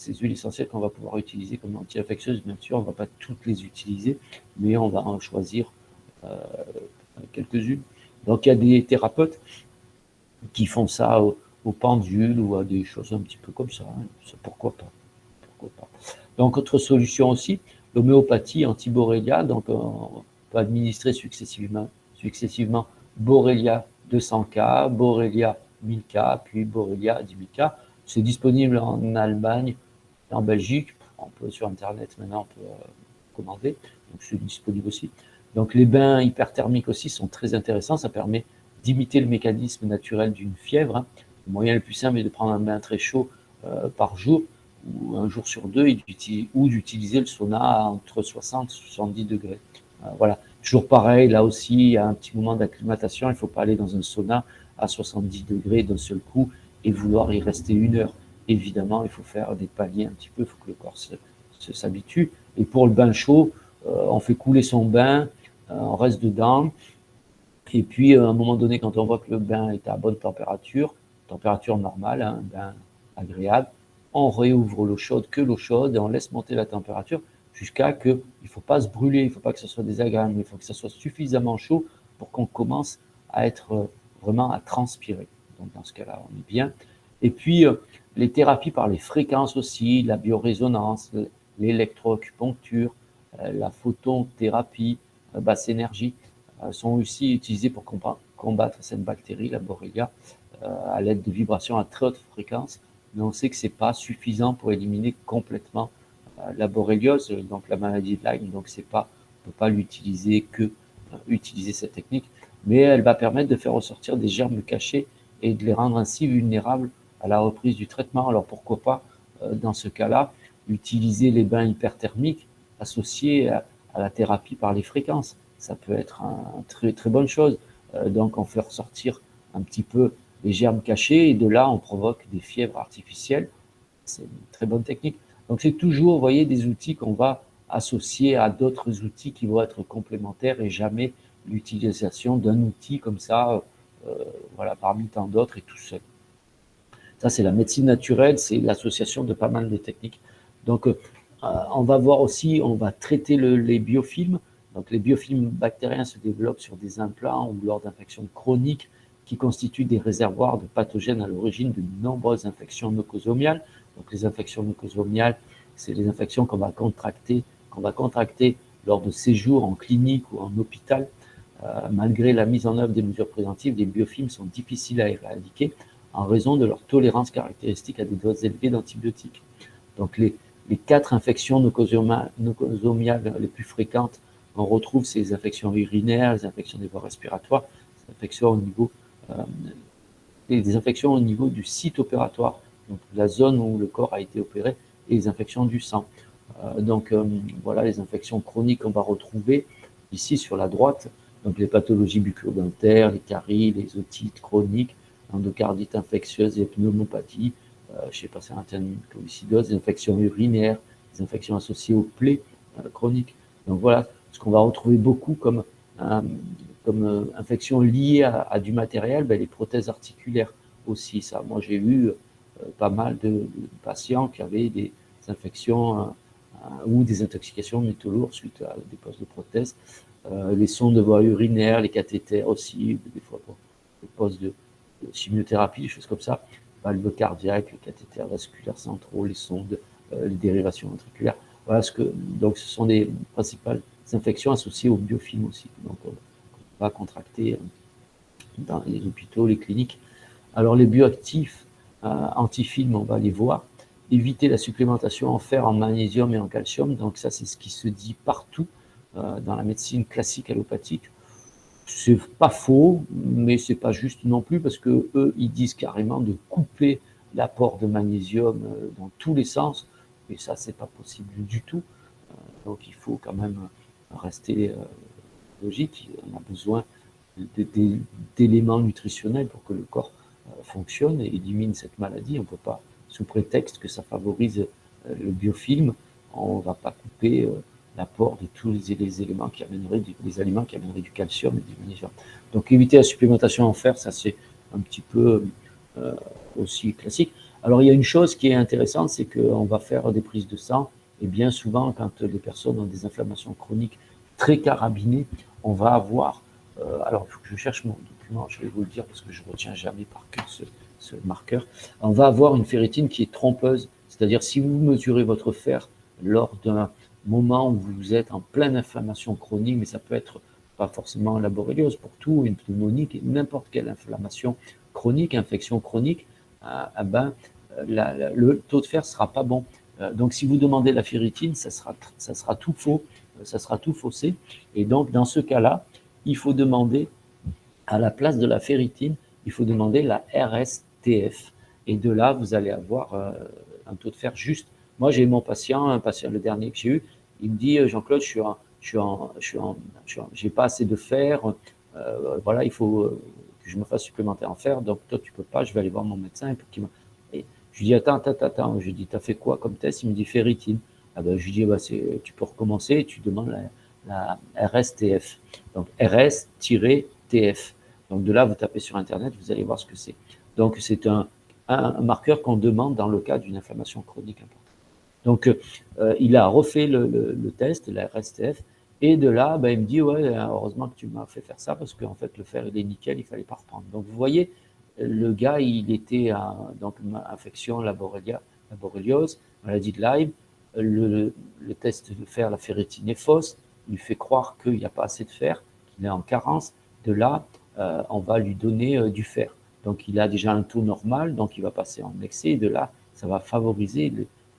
huiles essentielles qu'on va pouvoir utiliser comme anti-infectieuses. Bien sûr, on ne va pas toutes les utiliser, mais on va en choisir quelques-unes. Donc il y a des thérapeutes qui font ça au pendule ou à des choses un petit peu comme ça. Pourquoi pas, pourquoi pas. Donc autre solution aussi, l'homéopathie anti-Borrelia. Donc on peut administrer successivement Borrelia 200K, Borrelia 1000K, puis Borrelia 10 000K. C'est disponible en Allemagne, en Belgique. On peut sur Internet maintenant, on peut commander. Donc c'est disponible aussi. Donc les bains hyperthermiques aussi sont très intéressants. Ça permet d'imiter le mécanisme naturel d'une fièvre. Le moyen le plus simple est de prendre un bain très chaud par jour ou un jour sur deux ou d'utiliser le sauna entre 60 et 70 degrés. Voilà. Toujours pareil, là aussi, il y a un petit moment d'acclimatation. Il ne faut pas aller dans un sauna à 70 degrés d'un seul coup et vouloir y rester 1 heure. Évidemment, il faut faire des paliers un petit peu, il faut que le corps s'habitue. Et pour le bain chaud, on fait couler son bain, on reste dedans. Et puis, à un moment donné, quand on voit que le bain est à bonne température normale, un bain agréable, on réouvre l'eau chaude, et on laisse monter la température jusqu'à que, il ne faut pas se brûler, il ne faut pas que ce soit désagréable, mais il faut que ça soit suffisamment chaud pour qu'on commence à être vraiment à transpirer. Donc, dans ce cas-là, on est bien. Et puis, les thérapies par les fréquences aussi, la biorésonance, l'électroacupuncture, la photothérapie, basse énergie, sont aussi utilisées pour combattre cette bactérie, la Borrelia, à l'aide de vibrations à très haute fréquence. Mais on sait que ce n'est pas suffisant pour éliminer complètement la borréliose, donc la maladie de Lyme. Donc on ne peut pas utiliser cette technique, mais elle va permettre de faire ressortir des germes cachés et de les rendre ainsi vulnérables à la reprise du traitement. Alors pourquoi pas, dans ce cas-là, utiliser les bains hyperthermiques associés à la thérapie par les fréquences. Ça peut être une très, très bonne chose. Donc on fait ressortir un petit peu les germes cachés et de là on provoque des fièvres artificielles. C'est une très bonne technique. Donc c'est toujours, vous voyez, des outils qu'on va associer à d'autres outils qui vont être complémentaires et jamais l'utilisation d'un outil comme ça, voilà, parmi tant d'autres et tout seul. Ça, c'est la médecine naturelle, c'est l'association de pas mal de techniques. Donc, on va voir aussi, on va traiter les biofilms. Donc, les biofilms bactériens se développent sur des implants ou lors d'infections chroniques qui constituent des réservoirs de pathogènes à l'origine de nombreuses infections mucosomiales. Donc, les infections mucosomiales, c'est les infections qu'on va contracter lors de séjours en clinique ou en hôpital. Malgré la mise en œuvre des mesures préventives, les biofilms sont difficiles à éradiquer en raison de leur tolérance caractéristique à des doses élevées d'antibiotiques. Donc les 4 infections nosocomiales les plus fréquentes, on retrouve ces infections urinaires, les infections des voies respiratoires, les infections des infections au niveau du site opératoire, donc la zone où le corps a été opéré, et les infections du sang. Voilà les infections chroniques qu'on va retrouver ici sur la droite, donc les pathologies bucco-dentaires, les caries, les otites chroniques, l'endocardite infectieuse, les pneumopathies, chez patients atteints de mucoviscidose, les infections urinaires, les infections associées aux plaies chroniques. Donc voilà ce qu'on va retrouver beaucoup comme infections liées à du matériel, les prothèses articulaires aussi. Ça, moi j'ai eu pas mal de patients qui avaient des infections ou des intoxications de métaux lourds suite à des postes de prothèses, les sondes de voie urinaire, les cathéters aussi, des fois pour des postes de chimiothérapie, des choses comme ça, valves cardiaques, les cathéters vasculaires centraux, les sondes, les dérivations ventriculaires. Voilà donc ce sont les principales infections associées au biofilm aussi, donc on va contracter dans les hôpitaux, les cliniques. Alors les bioactifs antifilm, on va les voir. Éviter la supplémentation en fer, en magnésium et en calcium. Donc ça, c'est ce qui se dit partout dans la médecine classique allopathique. C'est pas faux, mais c'est pas juste non plus, parce que eux, ils disent carrément de couper l'apport de magnésium dans tous les sens, et ça, c'est pas possible du tout. Donc il faut quand même rester logique. On a besoin d'éléments nutritionnels pour que le corps fonctionne et élimine cette maladie. On ne peut pas, sous prétexte que ça favorise le biofilm, on ne va pas couper l'apport de tous les éléments qui amèneraient des aliments qui amèneraient du calcium et du magnésium. Donc éviter la supplémentation en fer, ça c'est un petit peu aussi classique. Alors il y a une chose qui est intéressante, c'est qu'on va faire des prises de sang, et bien souvent quand les personnes ont des inflammations chroniques très carabinées, on va avoir alors, il faut que je cherche mon document, je vais vous le dire parce que je ne retiens jamais par cœur ce marqueur. On va avoir une ferritine qui est trompeuse, c'est-à-dire si vous mesurez votre fer lors d'un moment où vous êtes en pleine inflammation chronique, mais ça peut être pas forcément la borréliose pour tout, une pneumonie, n'importe quelle inflammation chronique, infection chronique, le taux de fer ne sera pas bon. Donc si vous demandez la ferritine, ça sera tout faux, ça sera tout faussé. Et donc dans ce cas-là, il faut demander, à la place de la ferritine, il faut demander la RSTF. Et de là, vous allez avoir un taux de fer juste. Moi, j'ai mon patient, le dernier que j'ai eu, il me dit, Jean-Claude, j'ai pas assez de fer, voilà, il faut que je me fasse supplémenter en fer, donc toi, tu peux pas, je vais aller voir mon médecin pour qu'il me... Et je lui dis, attends, je lui dis, t'as fait quoi comme test? Il me dit ferritine. Ah ben, je lui dis, tu peux recommencer, tu demandes la RSTF. Donc RS-TF. Donc de là, vous tapez sur Internet, vous allez voir ce que c'est. Donc c'est un marqueur qu'on demande dans le cas d'une inflammation chronique importante. Donc il a refait le test, la RSTF, et de là, il me dit, ouais, heureusement que tu m'as fait faire ça, parce qu'en fait, le fer, il est nickel, il ne fallait pas reprendre. Donc vous voyez, le gars, il était donc infection, la borréliose, maladie de Lyme, le test de fer, la ferritine est fausse, il fait croire qu'il n'y a pas assez de fer, qu'il est en carence. De là, on va lui donner du fer. Donc, il a déjà un taux normal, donc il va passer en excès. Et de là, ça va favoriser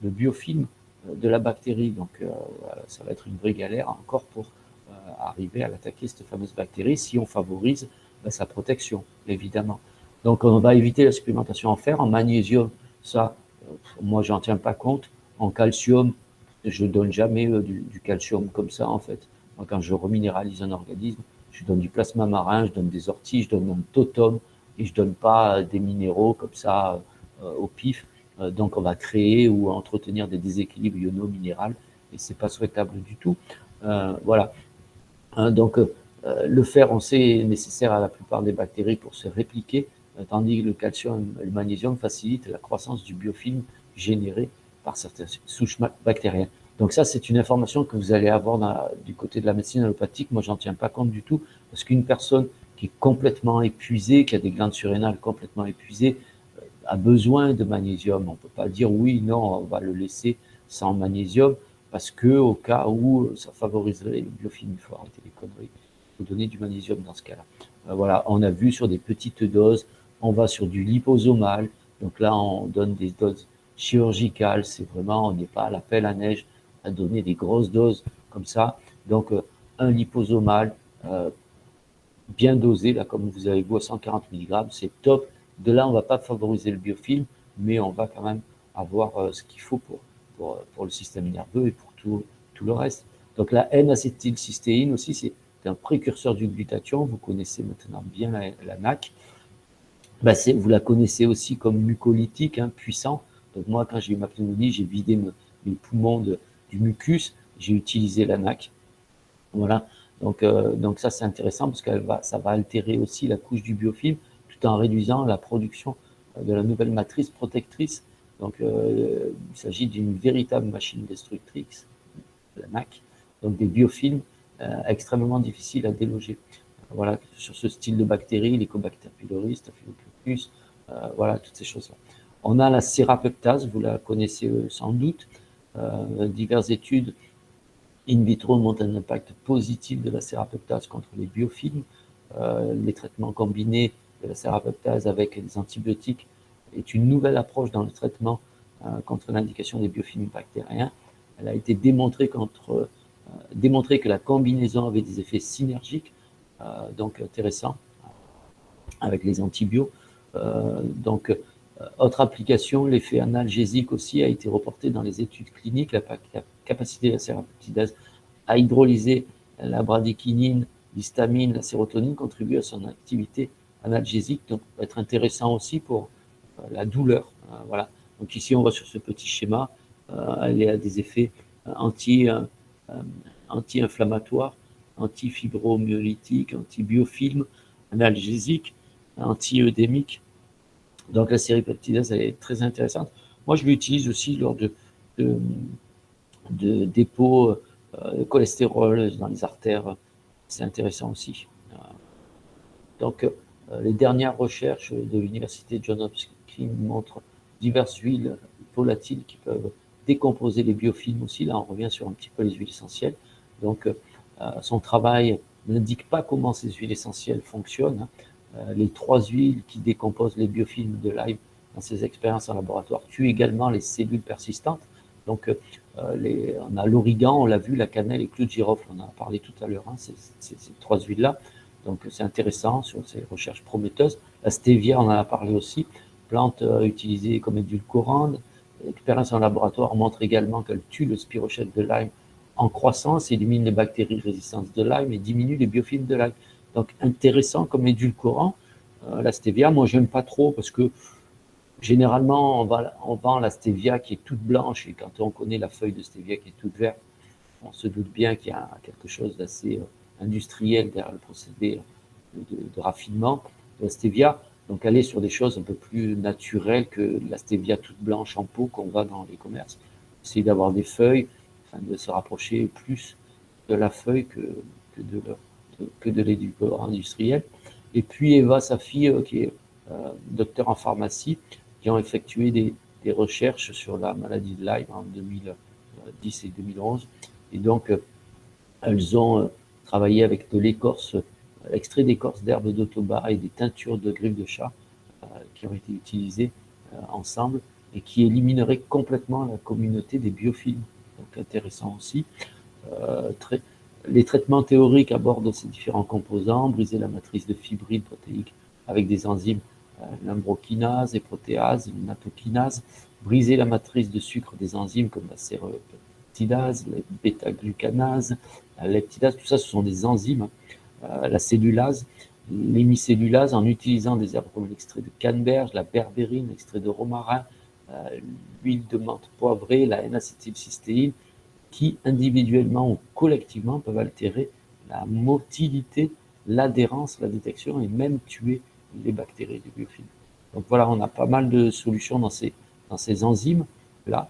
le biofilm de la bactérie. Donc, ça va être une vraie galère encore pour arriver à l'attaquer, cette fameuse bactérie, si on favorise sa protection, évidemment. Donc, on va éviter la supplémentation en fer, en magnésium. Ça, moi, j'en tiens pas compte. En calcium, je ne donne jamais du calcium comme ça, en fait. Moi, quand je reminéralise un organisme, je donne du plasma marin, je donne des orties, je donne un totum, et je ne donne pas des minéraux comme ça au pif. Donc, on va créer ou entretenir des déséquilibres iono-minéraux, et ce n'est pas souhaitable du tout. Voilà. Donc, le fer, on sait, est nécessaire à la plupart des bactéries pour se répliquer, tandis que le calcium et le magnésium facilitent la croissance du biofilm généré par certaines souches bactériennes. Donc ça, c'est une information que vous allez avoir du côté de la médecine allopathique. Moi, j'en tiens pas compte du tout, parce qu'une personne qui est complètement épuisée, qui a des glandes surrénales complètement épuisées, a besoin de magnésium. On ne peut pas dire oui, non, on va le laisser sans magnésium, parce que au cas où ça favoriserait le biofilm, il faut arrêter les conneries. Il faut donner du magnésium dans ce cas-là. Voilà, on a vu sur des petites doses, on va sur du liposomal. Donc là, on donne des doses chirurgical, c'est vraiment, on n'est pas à la pelle à neige à donner des grosses doses comme ça. Donc, un liposomal bien dosé, là, comme vous avez vu, à 140 mg, c'est top. De là, on ne va pas favoriser le biofilm, mais on va quand même avoir ce qu'il faut pour le système nerveux et pour tout le reste. Donc la N-acétylcystéine aussi, c'est un précurseur du glutathion. Vous connaissez maintenant bien la NAC. Ben vous la connaissez aussi comme mucolytique, hein, puissant. Donc moi, quand j'ai eu ma pneumonie, j'ai vidé mes poumons du mucus, j'ai utilisé la NAC. Voilà. Donc ça, c'est intéressant parce que ça va altérer aussi la couche du biofilm tout en réduisant la production de la nouvelle matrice protectrice. Donc, il s'agit d'une véritable machine destructrice, la NAC, donc des biofilms extrêmement difficiles à déloger. Voilà, sur ce style de bactéries, l'Helicobacter pylori, Staphylococcus, voilà, toutes ces choses-là. On a la sérapeptase, vous la connaissez sans doute, diverses études in vitro montrent un impact positif de la sérapeptase contre les biofilms. Les traitements combinés de la sérapeptase avec les antibiotiques est une nouvelle approche dans le traitement contre l'indication des biofilms bactériens. Elle a été démontré que la combinaison avait des effets synergiques, donc intéressants, avec les antibiotiques. Autre application, l'effet analgésique aussi a été reporté dans les études cliniques. La capacité de la sérapeptidase à hydrolyser la bradykinin, l'histamine, la sérotonine contribue à son activité analgésique, donc peut être intéressant aussi pour la douleur. Voilà. Donc ici, on voit sur ce petit schéma, elle a des effets anti-inflammatoires, anti-fibromyélytiques, anti-biofilm, analgésiques, anti-œdémiques. Donc la sérapeptidase, elle est très intéressante. Moi, je l'utilise aussi lors de dépôts de cholestérol dans les artères. C'est intéressant aussi. Donc, les dernières recherches de l'université Johns Hopkins montrent diverses huiles volatiles qui peuvent décomposer les biofilms aussi. Là, on revient sur un petit peu les huiles essentielles. Donc, son travail n'indique pas comment ces huiles essentielles fonctionnent. Les 3 huiles qui décomposent les biofilms de Lyme dans ces expériences en laboratoire tuent également les cellules persistantes. Donc, on a l'origan, on l'a vu, la cannelle et le clou de girofle, on en a parlé tout à l'heure, hein, ces 3 huiles-là. Donc, c'est intéressant sur ces recherches prometteuses. La stevia, on en a parlé aussi, plante utilisée comme édulcorant. L'expérience en laboratoire montre également qu'elle tue le spirochète de Lyme en croissance, élimine les bactéries résistantes de Lyme et diminue les biofilms de Lyme. Donc, intéressant comme édulcorant. La stevia, moi, j'aime pas trop parce que généralement, on vend la stevia qui est toute blanche et quand on connaît la feuille de stevia qui est toute verte, on se doute bien qu'il y a quelque chose d'assez industriel derrière le procédé de raffinement de la stevia. Donc, elle est sur des choses un peu plus naturelles que la stevia toute blanche en pot qu'on voit dans les commerces. Essayer d'avoir des feuilles, enfin, de se rapprocher plus de la feuille que de l'édulcorant industriel. Et puis Eva, sa fille, qui est docteur en pharmacie, qui ont effectué des recherches sur la maladie de Lyme en 2010 et 2011. Et donc, elles ont travaillé avec de l'écorce, extrait d'écorce d'herbes d'autoba et des teintures de griffes de chat qui ont été utilisées ensemble et qui élimineraient complètement la communauté des biofilms. Donc, intéressant aussi. Les traitements théoriques abordent ces différents composants, briser la matrice de fibrine protéique avec des enzymes l'imbrokinase, les protéases, les natokinase, briser la matrice de sucre des enzymes comme la sérapeptidase, la bêta-glucanase, la leptidase, tout ça ce sont des enzymes, la cellulase, l'hémicellulase en utilisant des herbes comme l'extrait de canneberge, la berbérine, l'extrait de romarin, l'huile de menthe poivrée, la N-acétylcystéine, qui individuellement ou collectivement peuvent altérer la motilité, l'adhérence, la détection et même tuer les bactéries du biofilm. Donc voilà, on a pas mal de solutions dans ces enzymes-là,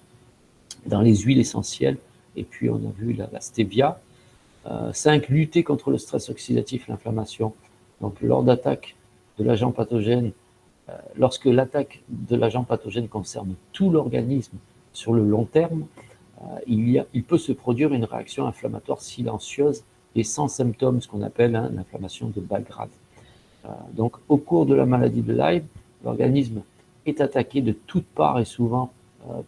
dans les huiles essentielles, et puis on a vu la stevia. 5. Lutter contre le stress oxydatif, l'inflammation. Donc lors d'attaque de l'agent pathogène, lorsque l'attaque de l'agent pathogène concerne tout l'organisme sur le long terme, il peut se produire une réaction inflammatoire silencieuse et sans symptômes, ce qu'on appelle une inflammation de bas grade. Donc, au cours de la maladie de Lyme, l'organisme est attaqué de toutes parts et souvent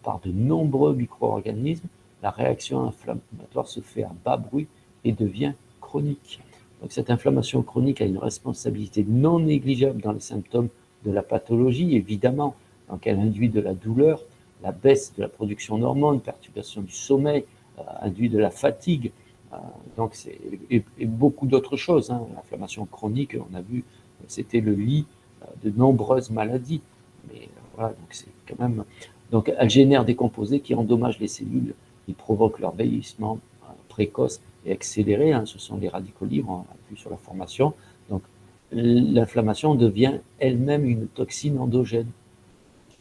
par de nombreux micro-organismes, la réaction inflammatoire se fait à bas bruit et devient chronique. Donc cette inflammation chronique a une responsabilité non négligeable dans les symptômes de la pathologie, évidemment. Donc elle induit de la douleur, la baisse de la production d'hormones, perturbation du sommeil, induit de la fatigue, donc et beaucoup d'autres choses. Hein. L'inflammation chronique, on a vu, c'était le lit de nombreuses maladies. Mais voilà, donc c'est quand même. Donc elle génère des composés qui endommagent les cellules, qui provoquent leur vieillissement précoce et accéléré. Hein. Ce sont les radicaux libres, on a vu sur la formation. Donc l'inflammation devient elle-même une toxine endogène.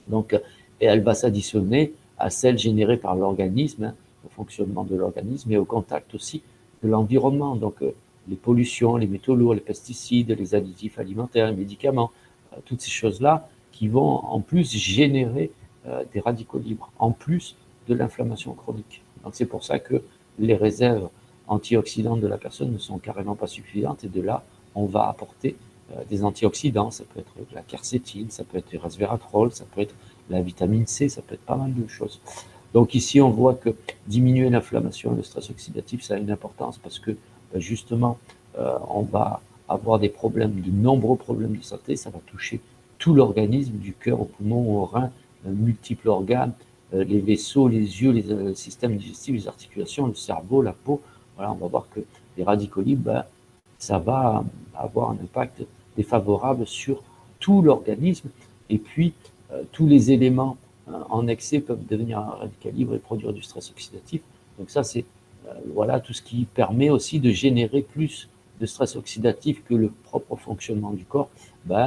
Donc, et elle va s'additionner à celle générée par l'organisme, hein, au fonctionnement de l'organisme et au contact aussi de l'environnement. Donc, les pollutions, les métaux lourds, les pesticides, les additifs alimentaires, les médicaments, toutes ces choses-là qui vont en plus générer des radicaux libres, en plus de l'inflammation chronique. Donc, c'est pour ça que les réserves antioxydantes de la personne ne sont carrément pas suffisantes et de là, on va apporter des antioxydants, ça peut être la quercétine, ça peut être le resveratrol, ça peut être la vitamine C, ça peut être pas mal de choses. Donc ici, on voit que diminuer l'inflammation et le stress oxydatif, ça a une importance parce que justement, on va avoir des problèmes, de nombreux problèmes de santé, ça va toucher tout l'organisme, du cœur au poumon, au rein, multiples organes, les vaisseaux, les yeux, les systèmes digestifs, les articulations, le cerveau, la peau. Voilà, on va voir que les radicaux libres, ça va avoir un impact défavorable sur tout l'organisme. Et puis, tous les éléments en excès peuvent devenir un radical libre et produire du stress oxydatif. Donc ça, c'est voilà tout ce qui permet aussi de générer plus de stress oxydatif que le propre fonctionnement du corps.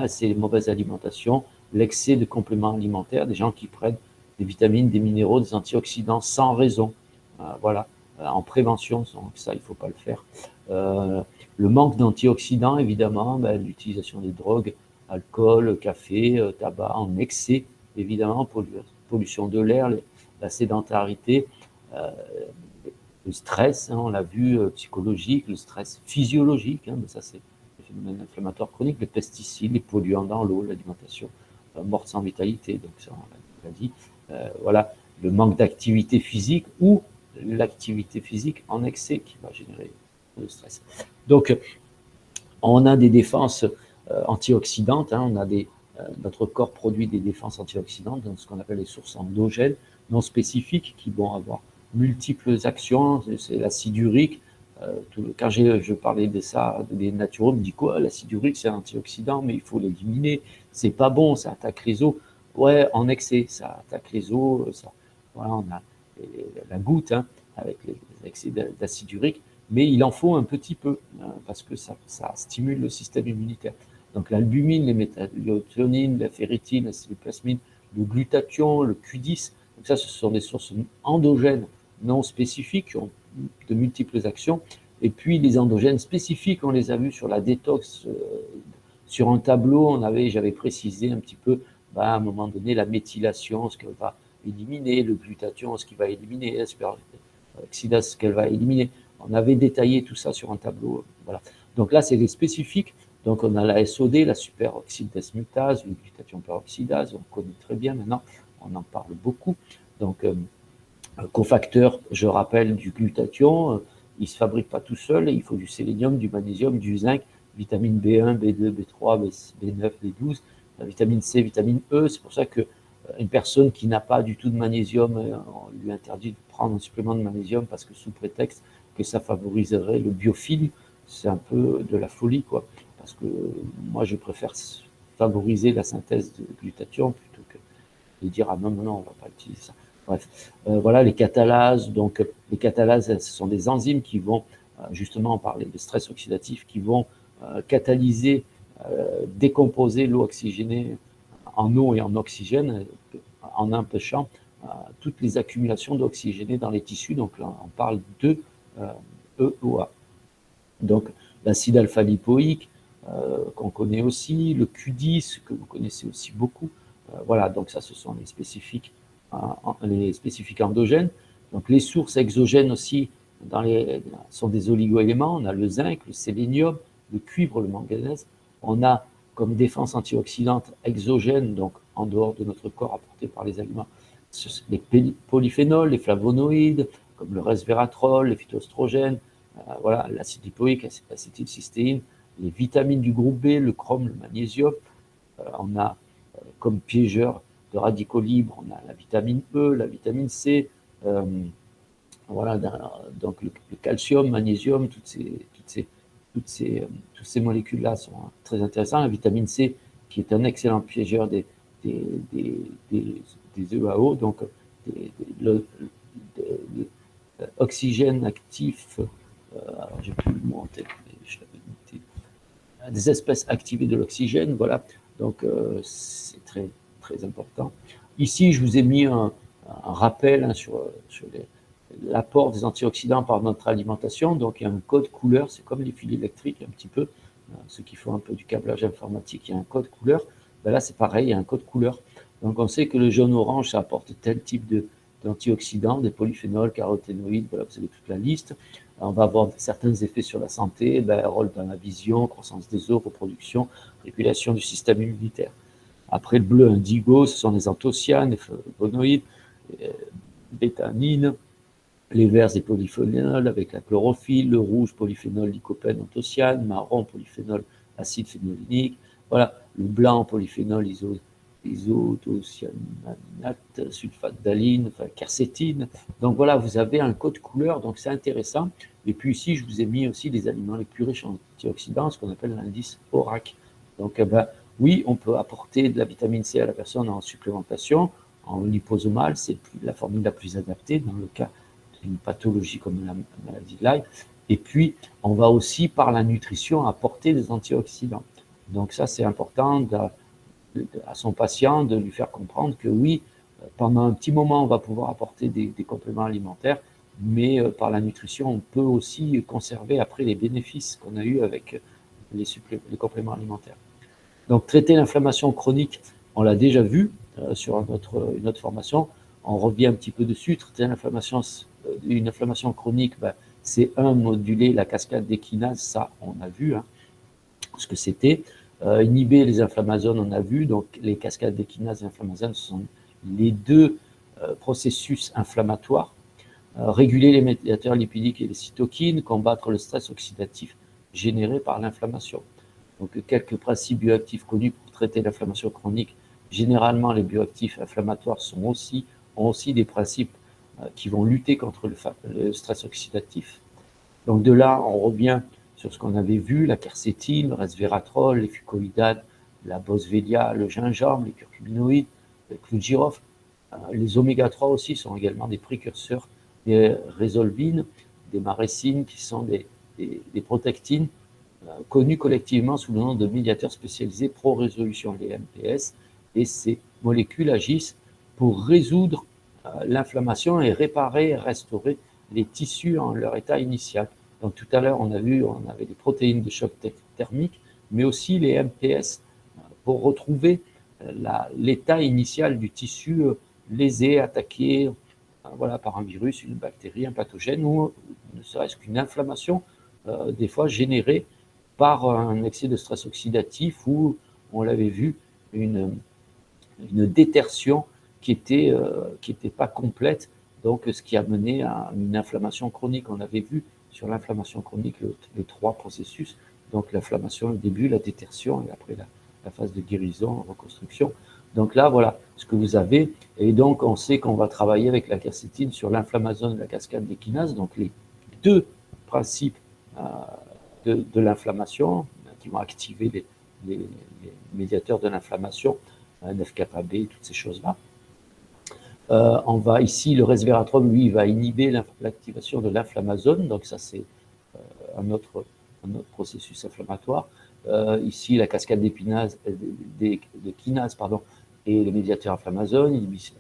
C'est les mauvaises alimentations, l'excès de compléments alimentaires, des gens qui prennent des vitamines, des minéraux, des antioxydants sans raison. Voilà, en prévention, donc ça, il ne faut pas le faire. Le manque d'antioxydants, évidemment, l'utilisation des drogues, alcool, café, tabac en excès, évidemment, pollution de l'air, la sédentarité, le stress, hein, on l'a vu, psychologique, le stress physiologique, hein, mais ça c'est le phénomène inflammatoire chronique, les pesticides, les polluants dans l'eau, l'alimentation morte sans vitalité, donc ça on l'a dit, voilà, le manque d'activité physique ou l'activité physique en excès qui va générer le stress. Donc, on a des défenses antioxydantes, hein, notre corps produit des défenses antioxydantes, dans ce qu'on appelle les sources endogènes, non spécifiques, qui vont avoir multiples actions. C'est l'acide urique. Quand je parlais de ça, des naturaux me disent quoi, l'acide urique c'est un antioxydant, mais il faut l'éliminer, c'est pas bon, ça attaque les os. Ouais, en excès, ça attaque les os. Voilà, on a la goutte, hein, avec les excès d'acide urique, mais il en faut un petit peu, hein, parce que ça stimule le système immunitaire. Donc l'albumine, les méthylionines, la ferritine, la acétylplasmine, le glutathion, le Q10, donc ça, ce sont des sources endogènes non spécifiques qui ont de multiples actions. Et puis les endogènes spécifiques, on les a vus sur la détox. Sur un tableau, j'avais précisé un petit peu, à un moment donné, la méthylation, ce qu'elle va éliminer, le glutathion, ce qu'il va éliminer, la superoxydase, ce qu'elle va éliminer. On avait détaillé tout ça sur un tableau. Voilà. Donc là, c'est les spécifiques. Donc on a la SOD, la superoxydase mutase, le glutathion peroxydase, on connaît très bien maintenant, on en parle beaucoup. Donc cofacteur, je rappelle, du glutathion, il ne se fabrique pas tout seul, il faut du sélénium, du magnésium, du zinc, vitamine B1, B2, B3, B9, B12, la vitamine C, vitamine E. C'est pour ça qu'une personne qui n'a pas du tout de magnésium, on lui interdit de prendre un supplément de magnésium parce que sous prétexte que ça favoriserait le biofilm, c'est un peu de la folie, quoi. Parce que moi, je préfère favoriser la synthèse de glutathion plutôt que de dire ah non, on ne va pas utiliser ça. Bref, voilà les catalases. Donc les catalases, ce sont des enzymes qui vont justement, on parlait de stress oxydatif, qui vont catalyser, décomposer l'eau oxygénée en eau et en oxygène, en empêchant toutes les accumulations d'oxygéné dans les tissus. Donc là, on parle de EOA. Donc l'acide alpha-lipoïque, qu'on connaît aussi, le Q10, que vous connaissez aussi beaucoup. Voilà, donc ça, ce sont les spécifiques endogènes. Donc les sources exogènes aussi sont des oligoéléments. On a le zinc, le sélénium, le cuivre, le manganèse. On a comme défense antioxydante exogène, donc en dehors de notre corps apportée par les aliments, les polyphénols, les flavonoïdes, comme le resveratrol, les phytoestrogènes, voilà, l'acide lipoïque, l'acétylcystéine, les vitamines du groupe B, le chrome, le magnésium. On a comme piégeurs de radicaux libres, on a la vitamine E, la vitamine C, voilà, donc le calcium, magnésium, toutes ces molécules-là sont très intéressantes. La vitamine C, qui est un excellent piégeur des EAO, donc oxygène actif, alors j'ai plus le mot en tête, mais je l'avais noté, des espèces activées de l'oxygène, voilà, donc c'est très, très important. Ici, je vous ai mis un rappel sur l'apport des antioxydants par notre alimentation, donc il y a un code couleur, c'est comme les fils électriques un petit peu, ceux qui font un peu du câblage informatique, il y a un code couleur, ben là c'est pareil, il y a un code couleur, donc on sait que le jaune-orange, ça apporte tel type d'antioxydants, des polyphénols, caroténoïdes, voilà, vous avez toute la liste. On va avoir certains effets sur la santé, ben, rôle dans la vision, croissance des os, reproduction, régulation du système immunitaire. Après le bleu indigo, ce sont les anthocyanes, les flavonoïdes, bétanine, les verts des polyphénols avec la chlorophylle, le rouge polyphénol lycopène anthocyanes, marron polyphénol acide phénolinique, voilà, le blanc polyphénol isothiocyanate, sulfate d'aline, enfin, quercétine. Donc voilà, vous avez un code couleur, donc c'est intéressant. Et puis ici, je vous ai mis aussi les aliments les plus riches en antioxydants, ce qu'on appelle l'indice ORAC. Donc ben, oui, on peut apporter de la vitamine C à la personne en supplémentation, en liposomal, c'est la formule la plus adaptée dans le cas d'une pathologie comme la maladie de Lyme. Et puis, on va aussi, par la nutrition, apporter des antioxydants. Donc ça, c'est important à son patient de lui faire comprendre que oui, pendant un petit moment, on va pouvoir apporter des compléments alimentaires, mais par la nutrition, on peut aussi conserver après les bénéfices qu'on a eus avec les compléments alimentaires. Donc, traiter l'inflammation chronique, on l'a déjà vu sur une autre formation. On revient un petit peu dessus. Traiter une inflammation chronique, ben, c'est moduler la cascade des kinases, ça, on a vu ce que c'était. Inhiber les inflammasones, on a vu. Donc, les cascades des kinases et inflammasones, ce sont les deux processus inflammatoires. Réguler les médiateurs lipidiques et les cytokines, combattre le stress oxydatif généré par l'inflammation. Donc, quelques principes bioactifs connus pour traiter l'inflammation chronique. Généralement, les bioactifs inflammatoires ont aussi des principes qui vont lutter contre le stress oxydatif. Donc, de là, on revient sur ce qu'on avait vu, la quercétine, le resveratrol, les fucoïdades, la boswellia, le gingembre, les curcuminoïdes, le clou de girofle. Les oméga 3 aussi sont également des précurseurs des résolvines, des marécines qui sont des protectines connus collectivement sous le nom de médiateurs spécialisés pro-résolution, les MPS, et ces molécules agissent pour résoudre l'inflammation et réparer et restaurer les tissus en leur état initial. Donc tout à l'heure, on avait des protéines de choc thermique, mais aussi les MPS pour retrouver l'état initial du tissu lésé, attaqué voilà, par un virus, une bactérie, un pathogène, ou ne serait-ce qu'une inflammation, des fois générée par un excès de stress oxydatif ou, on l'avait vu, une détertion qui était pas complète, donc ce qui a mené à une inflammation chronique. On avait vu sur l'inflammation chronique les trois processus, donc l'inflammation, le début, la détertion et après la phase de guérison, reconstruction. Donc là, voilà ce que vous avez. Et donc, on sait qu'on va travailler avec la quercétine sur l'inflammasone et la cascade des kinases, donc les deux principes de l'inflammation qui vont activer les médiateurs de l'inflammation, NF-kappa B, toutes ces choses-là. On va ici, le resveratrol, lui, il va inhiber l'activation de l'inflammasone, donc ça c'est un autre processus inflammatoire. Ici, la cascade des kinases, et le médiateur inflammasone, inhibition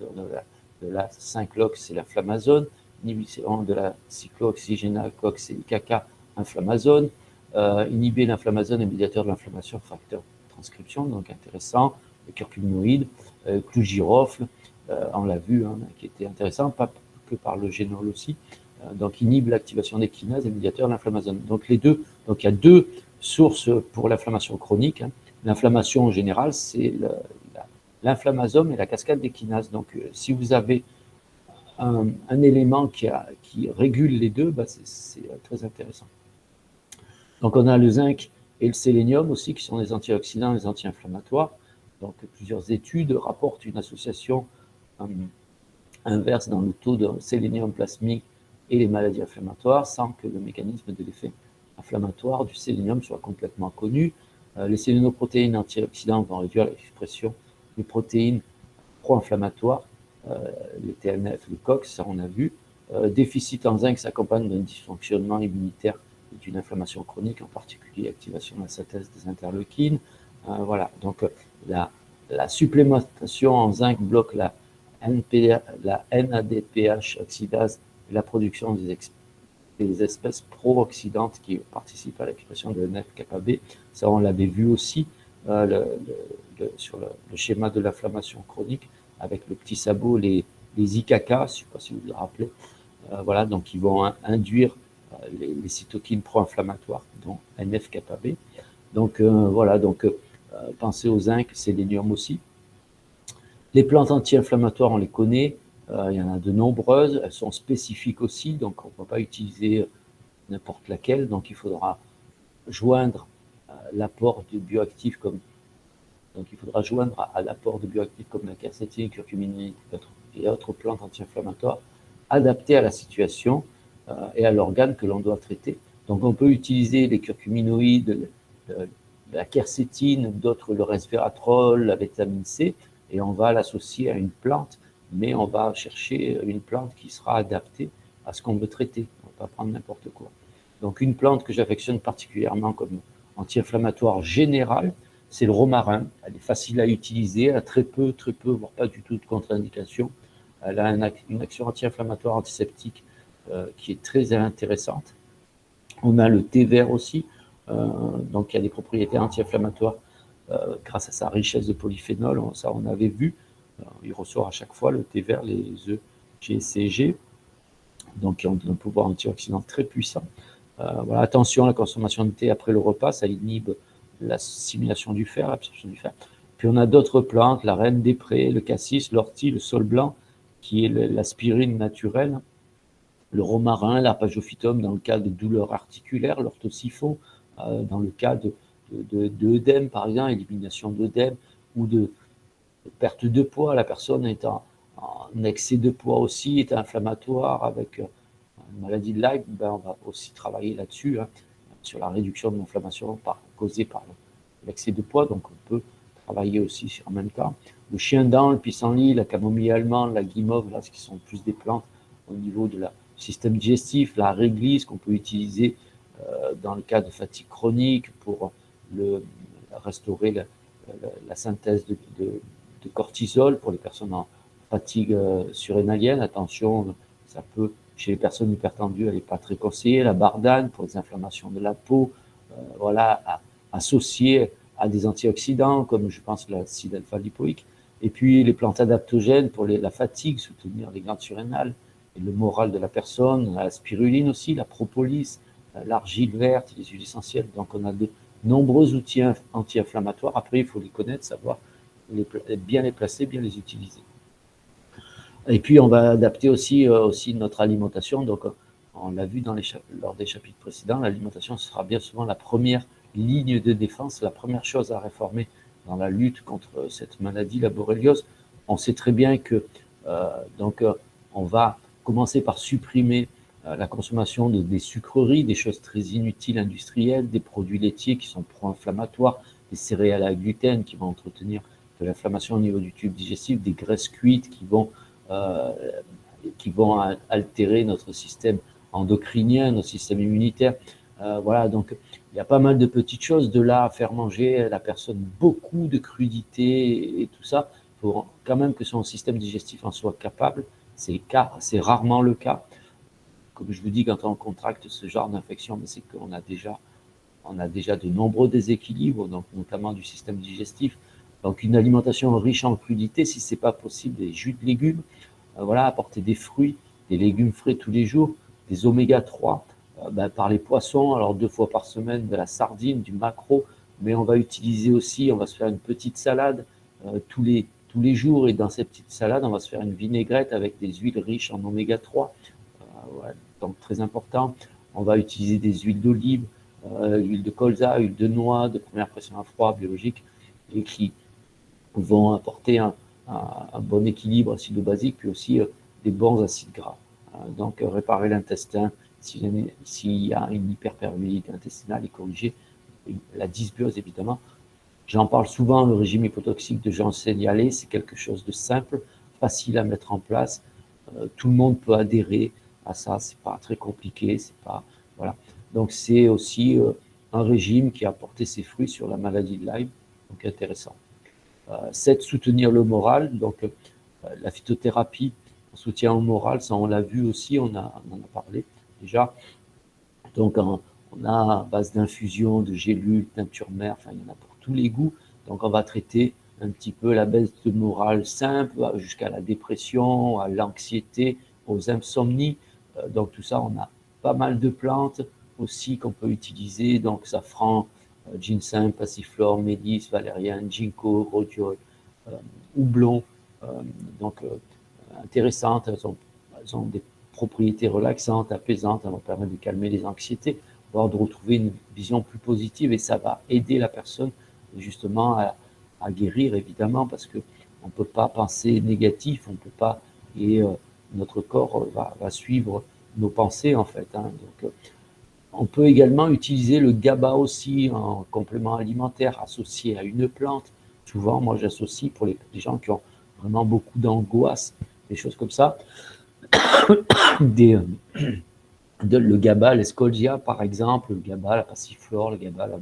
de la 5-lox, c'est l'inflammasone, inhibition de la cyclooxygénal-cox, c'est le caca inflammasone, inhiber l'inflammasone et médiateur de l'inflammation, facteur de transcription, donc intéressant, le curcuminoïde, clou de girofle, on l'a vu, qui était intéressant, pas que par le génol aussi, donc inhibe l'activation des kinases et médiateur de l'inflammasone. Donc les deux, donc il y a deux sources pour l'inflammation chronique. L'inflammation en général, c'est l'inflammasome et la cascade des kinases. Donc, si vous avez un élément qui régule les deux, c'est très intéressant. Donc, on a le zinc et le sélénium aussi, qui sont des antioxydants et des anti-inflammatoires. Donc, plusieurs études rapportent une association inverse dans le taux de sélénium plasmique et les maladies inflammatoires, sans que le mécanisme de l'effet inflammatoire du sélénium soit complètement connu. Les sélénoprotéines antioxydants vont réduire l'expression des protéines pro-inflammatoires, les TNF, le COX, ça on a vu. Déficit en zinc s'accompagne d'un dysfonctionnement immunitaire et d'une inflammation chronique, en particulier activation de la synthèse des interleukines. Voilà, donc la supplémentation en zinc bloque la NADPH oxydase et la production des espèces pro-oxydantes qui participent à l'expression de NF-kappa B. Ça, on l'avait vu aussi sur le schéma de l'inflammation chronique avec le petit sabot, les IKK, je ne sais pas si vous le rappelez. Voilà, donc ils vont induire les cytokines pro-inflammatoires, dont NF-kappa B. Donc voilà, donc pensez au zinc, sélénium aussi. Les plantes anti-inflammatoires, on les connaît, il y en a de nombreuses, elles sont spécifiques aussi, donc on ne peut pas utiliser n'importe laquelle, donc il faudra joindre l'apport de bioactifs comme à l'apport de bioactifs comme la quercétine, curcuminine et autres plantes anti-inflammatoires adaptées à la situation et à l'organe que l'on doit traiter. Donc on peut utiliser les curcuminoïdes, la quercétine, d'autres le resveratrol, la vitamine C, et on va l'associer à une plante, mais on va chercher une plante qui sera adaptée à ce qu'on veut traiter. On ne va pas prendre n'importe quoi. Donc une plante que j'affectionne particulièrement comme anti-inflammatoire général, c'est le romarin. Elle est facile à utiliser, elle a très peu, voire pas du tout de contre-indication. Elle a une action anti-inflammatoire, antiseptique qui est très intéressante. On a le thé vert aussi, donc il y a des propriétés anti-inflammatoires grâce à sa richesse de polyphénol, ça on avait vu, il ressort à chaque fois le thé vert, les EGCG, donc qui ont un pouvoir antioxydant très puissant. Voilà, attention à la consommation de thé après le repas, ça inhibe l'assimilation du fer, l'absorption du fer. Puis on a d'autres plantes, la reine des prés, le cassis, l'ortie, le saule blanc, qui est l'aspirine naturelle, le romarin, l'arpagophytum dans le cas de douleurs articulaires, l'orthosiphon dans le cas d'œdème, par exemple, élimination d'œdème ou de perte de poids. La personne est en excès de poids aussi, est inflammatoire avec une maladie de Lyme, on va aussi travailler là-dessus, sur la réduction de l'inflammation causée par l'excès de poids. Donc on peut travailler aussi en même temps. Le chien-dent, le pissenlit, la camomille allemande, la guimauve, là, ce qui sont plus des plantes au niveau du système digestif, la réglisse qu'on peut utiliser dans le cas de fatigue chronique pour restaurer la synthèse de cortisol pour les personnes en fatigue surrénalienne. Attention, ça peut, chez les personnes hypertendues, elle n'est pas très conseillée. La bardane pour les inflammations de la peau, voilà, associée à des antioxydants comme je pense l'acide alpha-lipoïque. Et puis les plantes adaptogènes pour la fatigue, soutenir les glandes surrénales et le moral de la personne, la spiruline aussi, la propolis, l'argile verte, les huiles essentielles. Donc on a de nombreux outils anti-inflammatoires. Après, il faut les connaître, savoir bien les placer, bien les utiliser. Et puis on va adapter aussi notre alimentation. Donc on l'a vu lors des chapitres précédents, l'alimentation sera bien souvent la première ligne de défense, la première chose à réformer dans la lutte contre cette maladie, la borréliose. On sait très bien que on va commencer par supprimer la consommation des sucreries, des choses très inutiles industrielles, des produits laitiers qui sont pro-inflammatoires, des céréales à gluten qui vont entretenir de l'inflammation au niveau du tube digestif, des graisses cuites qui vont altérer notre système endocrinien, notre système immunitaire. Voilà, donc il y a pas mal de petites choses. De là à faire manger à la personne beaucoup de crudités et tout ça, il faut quand même que son système digestif en soit capable. C'est rarement le cas. Comme je vous dis, quand on contracte ce genre d'infection, c'est qu'on a déjà de nombreux déséquilibres, donc notamment du système digestif. Donc une alimentation riche en crudités, si ce n'est pas possible, des jus de légumes, voilà, apporter des fruits, des légumes frais tous les jours, des oméga 3, par les poissons, alors 2 fois par semaine, de la sardine, du maquereau, mais on va utiliser aussi, on va se faire une petite salade tous tous les jours. Et dans ces petites salades, on va se faire une vinaigrette avec des huiles riches en oméga 3, ouais, donc très important. On va utiliser des huiles d'olive, huile de colza, huile de noix, de première pression à froid, biologique, et qui vont apporter un bon équilibre acido-basique, puis aussi des bons acides gras. Donc réparer l'intestin s'il y a une hyperperméabilité intestinale et corriger la dysbiose évidemment. J'en parle souvent, le régime hypotoxique de Jean Seignalé, c'est quelque chose de simple, facile à mettre en place. Tout le monde peut adhérer à ça, c'est pas très compliqué, c'est pas voilà. Donc c'est aussi un régime qui a porté ses fruits sur la maladie de Lyme, donc intéressant. 7. Soutenir le moral, donc la phytothérapie en soutien au moral, ça on l'a vu aussi, on en a parlé déjà. Donc on a à base d'infusion, de gélules, teinture mère, enfin il y en a pour tous les goûts. Donc on va traiter un petit peu la baisse de morale simple jusqu'à la dépression, à l'anxiété, aux insomnies. Donc tout ça, on a pas mal de plantes aussi qu'on peut utiliser. Donc safran, ginseng, passiflore, mélisse, valériane, ginkgo, rhodiol, houblon. Donc intéressantes, elles ont des propriétés relaxantes, apaisantes, elles vont permettre de calmer les anxiétés, voire de retrouver une vision plus positive, et ça va aider la personne justement à guérir évidemment, parce que on ne peut pas penser négatif, on ne peut pas, et notre corps va suivre nos pensées en fait. Donc, on peut également utiliser le GABA aussi en complément alimentaire associé à une plante. Souvent, moi j'associe pour les gens qui ont vraiment beaucoup d'angoisse, des choses comme ça, le GABA, l'escolgia par exemple, le GABA, la passiflore, le GABA, la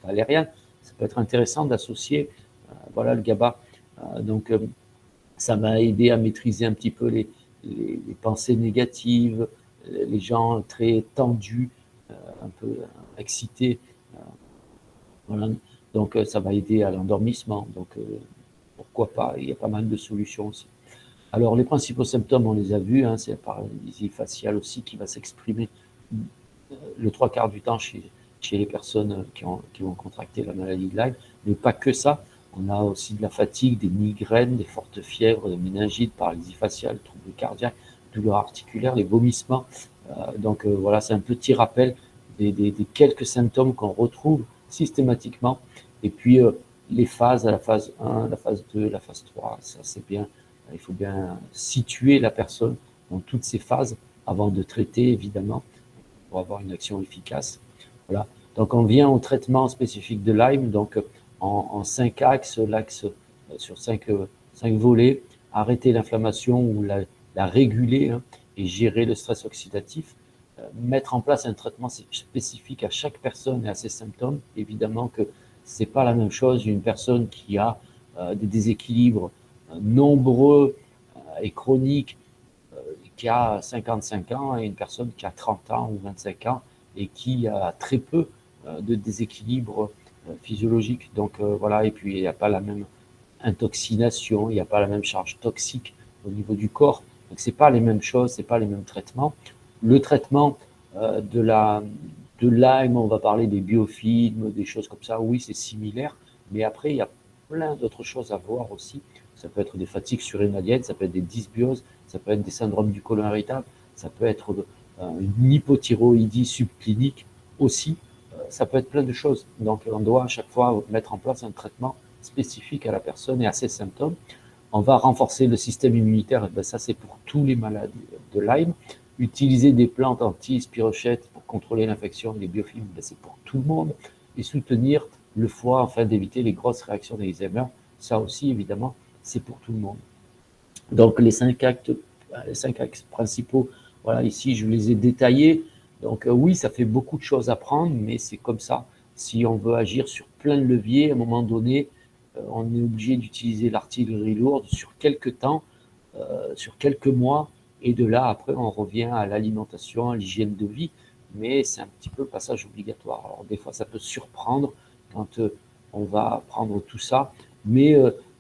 valériane. Ça peut être intéressant d'associer voilà, le GABA. Donc ça va aider à maîtriser un petit peu les pensées négatives, les gens très tendus, un peu excités. Voilà. Donc ça va aider à l'endormissement. Donc pourquoi pas, il y a pas mal de solutions aussi. Alors les principaux symptômes, on les a vus, c'est la paralysie faciale aussi qui va s'exprimer le 3/4 du temps chez les personnes qui vont contracter la maladie de Lyme, mais pas que ça. On a aussi de la fatigue, des migraines, des fortes fièvres, des méningites, paralysie faciale, troubles cardiaques, douleurs articulaires, les vomissements. Donc voilà, c'est un petit rappel des quelques symptômes qu'on retrouve systématiquement. Et puis les phases, la phase 1, la phase 2, la phase 3, ça c'est bien. Il faut bien situer la personne dans toutes ces phases avant de traiter, évidemment, pour avoir une action efficace. Voilà. Donc on vient au traitement spécifique de Lyme, donc en 5 axes, l'axe sur 5 volets, arrêter l'inflammation ou la réguler et gérer le stress oxydatif, mettre en place un traitement spécifique à chaque personne et à ses symptômes. Évidemment que ce n'est pas la même chose une personne qui a des déséquilibres nombreux et chroniques, qui a 55 ans et une personne qui a 30 ans ou 25 ans et qui a très peu de déséquilibre physiologique. Donc voilà, et puis il n'y a pas la même intoxination, il n'y a pas la même charge toxique au niveau du corps. Donc c'est pas les mêmes choses, c'est pas les mêmes traitements. Le traitement de Lyme, on va parler des biofilms, des choses comme ça, oui c'est similaire, mais après il y a plein d'autres choses à voir aussi. Ça peut être des fatigues surrénaliennes, ça peut être des dysbioses, ça peut être des syndromes du côlon irritable, ça peut être une hypothyroïdie subclinique aussi, ça peut être plein de choses. Donc on doit à chaque fois mettre en place un traitement spécifique à la personne et à ses symptômes. On va renforcer le système immunitaire, et bien ça c'est pour tous les malades de Lyme. Utiliser des plantes anti-spirochètes pour contrôler l'infection et les biofilms, ben c'est pour tout le monde. Et soutenir le foie afin d'éviter les grosses réactions d'Alzheimer, ça aussi évidemment c'est pour tout le monde. Donc les 5 axes principaux, voilà, ici je les ai détaillés. Donc oui, ça fait beaucoup de choses à prendre, mais c'est comme ça. Si on veut agir sur plein de leviers, à un moment donné, on est obligé d'utiliser l'artillerie lourde sur quelques temps, sur quelques mois, et de là, après, on revient à l'alimentation, à l'hygiène de vie, mais c'est un petit peu le passage obligatoire. Alors des fois, ça peut surprendre quand on va prendre tout ça, mais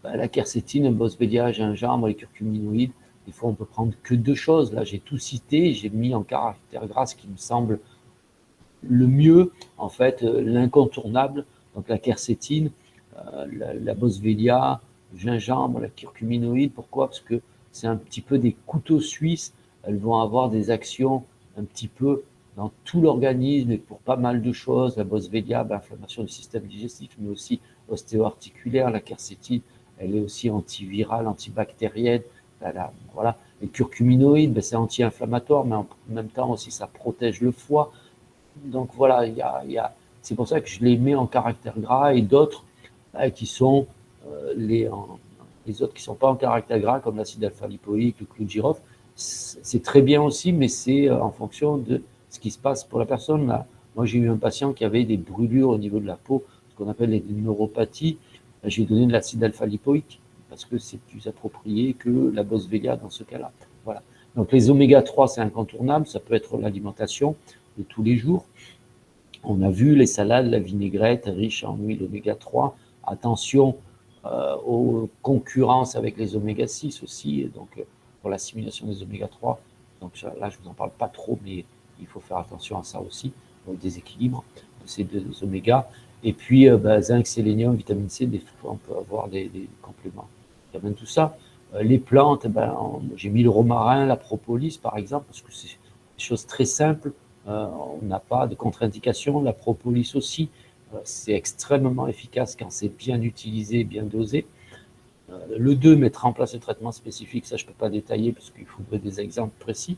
la quercétine, un boswellia, gingembre, les curcuminoïdes, des fois on peut prendre que 2 choses. Là, j'ai tout cité, j'ai mis en caractère gras ce qui me semble le mieux, en fait, l'incontournable. Donc la quercétine, la boswellia, gingembre, la curcuminoïde. Pourquoi? Parce que c'est un petit peu des couteaux suisses. Elles vont avoir des actions un petit peu dans tout l'organisme et pour pas mal de choses. La boswellia, inflammation du système digestif, mais aussi ostéo-articulaire. La quercétine, elle est aussi antivirale, antibactérienne. Voilà. Les curcuminoïdes, c'est anti-inflammatoire, mais en même temps aussi, ça protège le foie. Donc voilà, c'est pour ça que je les mets en caractère gras et d'autres qui sont les autres qui ne sont pas en caractère gras, comme l'acide alpha-lipoïque, le clou de girofle. C'est très bien aussi, mais c'est en fonction de ce qui se passe pour la personne. Là, moi, j'ai eu un patient qui avait des brûlures au niveau de la peau, ce qu'on appelle les neuropathies. J'ai donné de l'acide alpha-lipoïque parce que c'est plus approprié que la boswellia dans ce cas-là. Voilà. Donc les oméga 3, c'est incontournable. Ça peut être l'alimentation de tous les jours. On a vu les salades, la vinaigrette riche en huile oméga 3. Attention aux concurrences avec les oméga 6 aussi, donc pour l'assimilation des oméga 3. Donc là, je ne vous en parle pas trop, mais il faut faire attention à ça aussi, au déséquilibre de ces deux oméga. Et puis, zinc, sélénium, vitamine C, des fois, on peut avoir des compléments. Tout ça. Les plantes, j'ai mis le romarin, la propolis, par exemple, parce que c'est des choses très simples. On n'a pas de contre-indication. La propolis aussi, c'est extrêmement efficace quand c'est bien utilisé, bien dosé. Le 2, mettre en place un traitement spécifique, ça je ne peux pas détailler parce qu'il faudrait des exemples précis.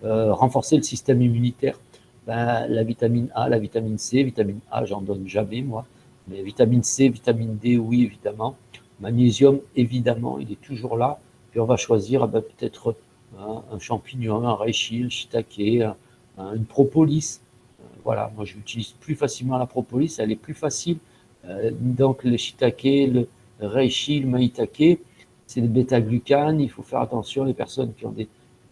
Renforcer le système immunitaire, la vitamine A, la vitamine C. Vitamine A, j'en donne jamais moi, mais vitamine C, vitamine D, oui évidemment. Magnésium, évidemment, il est toujours là. Puis on va choisir peut-être un champignon, un reishi, un shiitake, une propolis. Voilà, moi j'utilise plus facilement la propolis, elle est plus facile. Donc le shiitake, le reishi, le maitake, c'est des bêta-glucanes. Il faut faire attention, les personnes qui ont des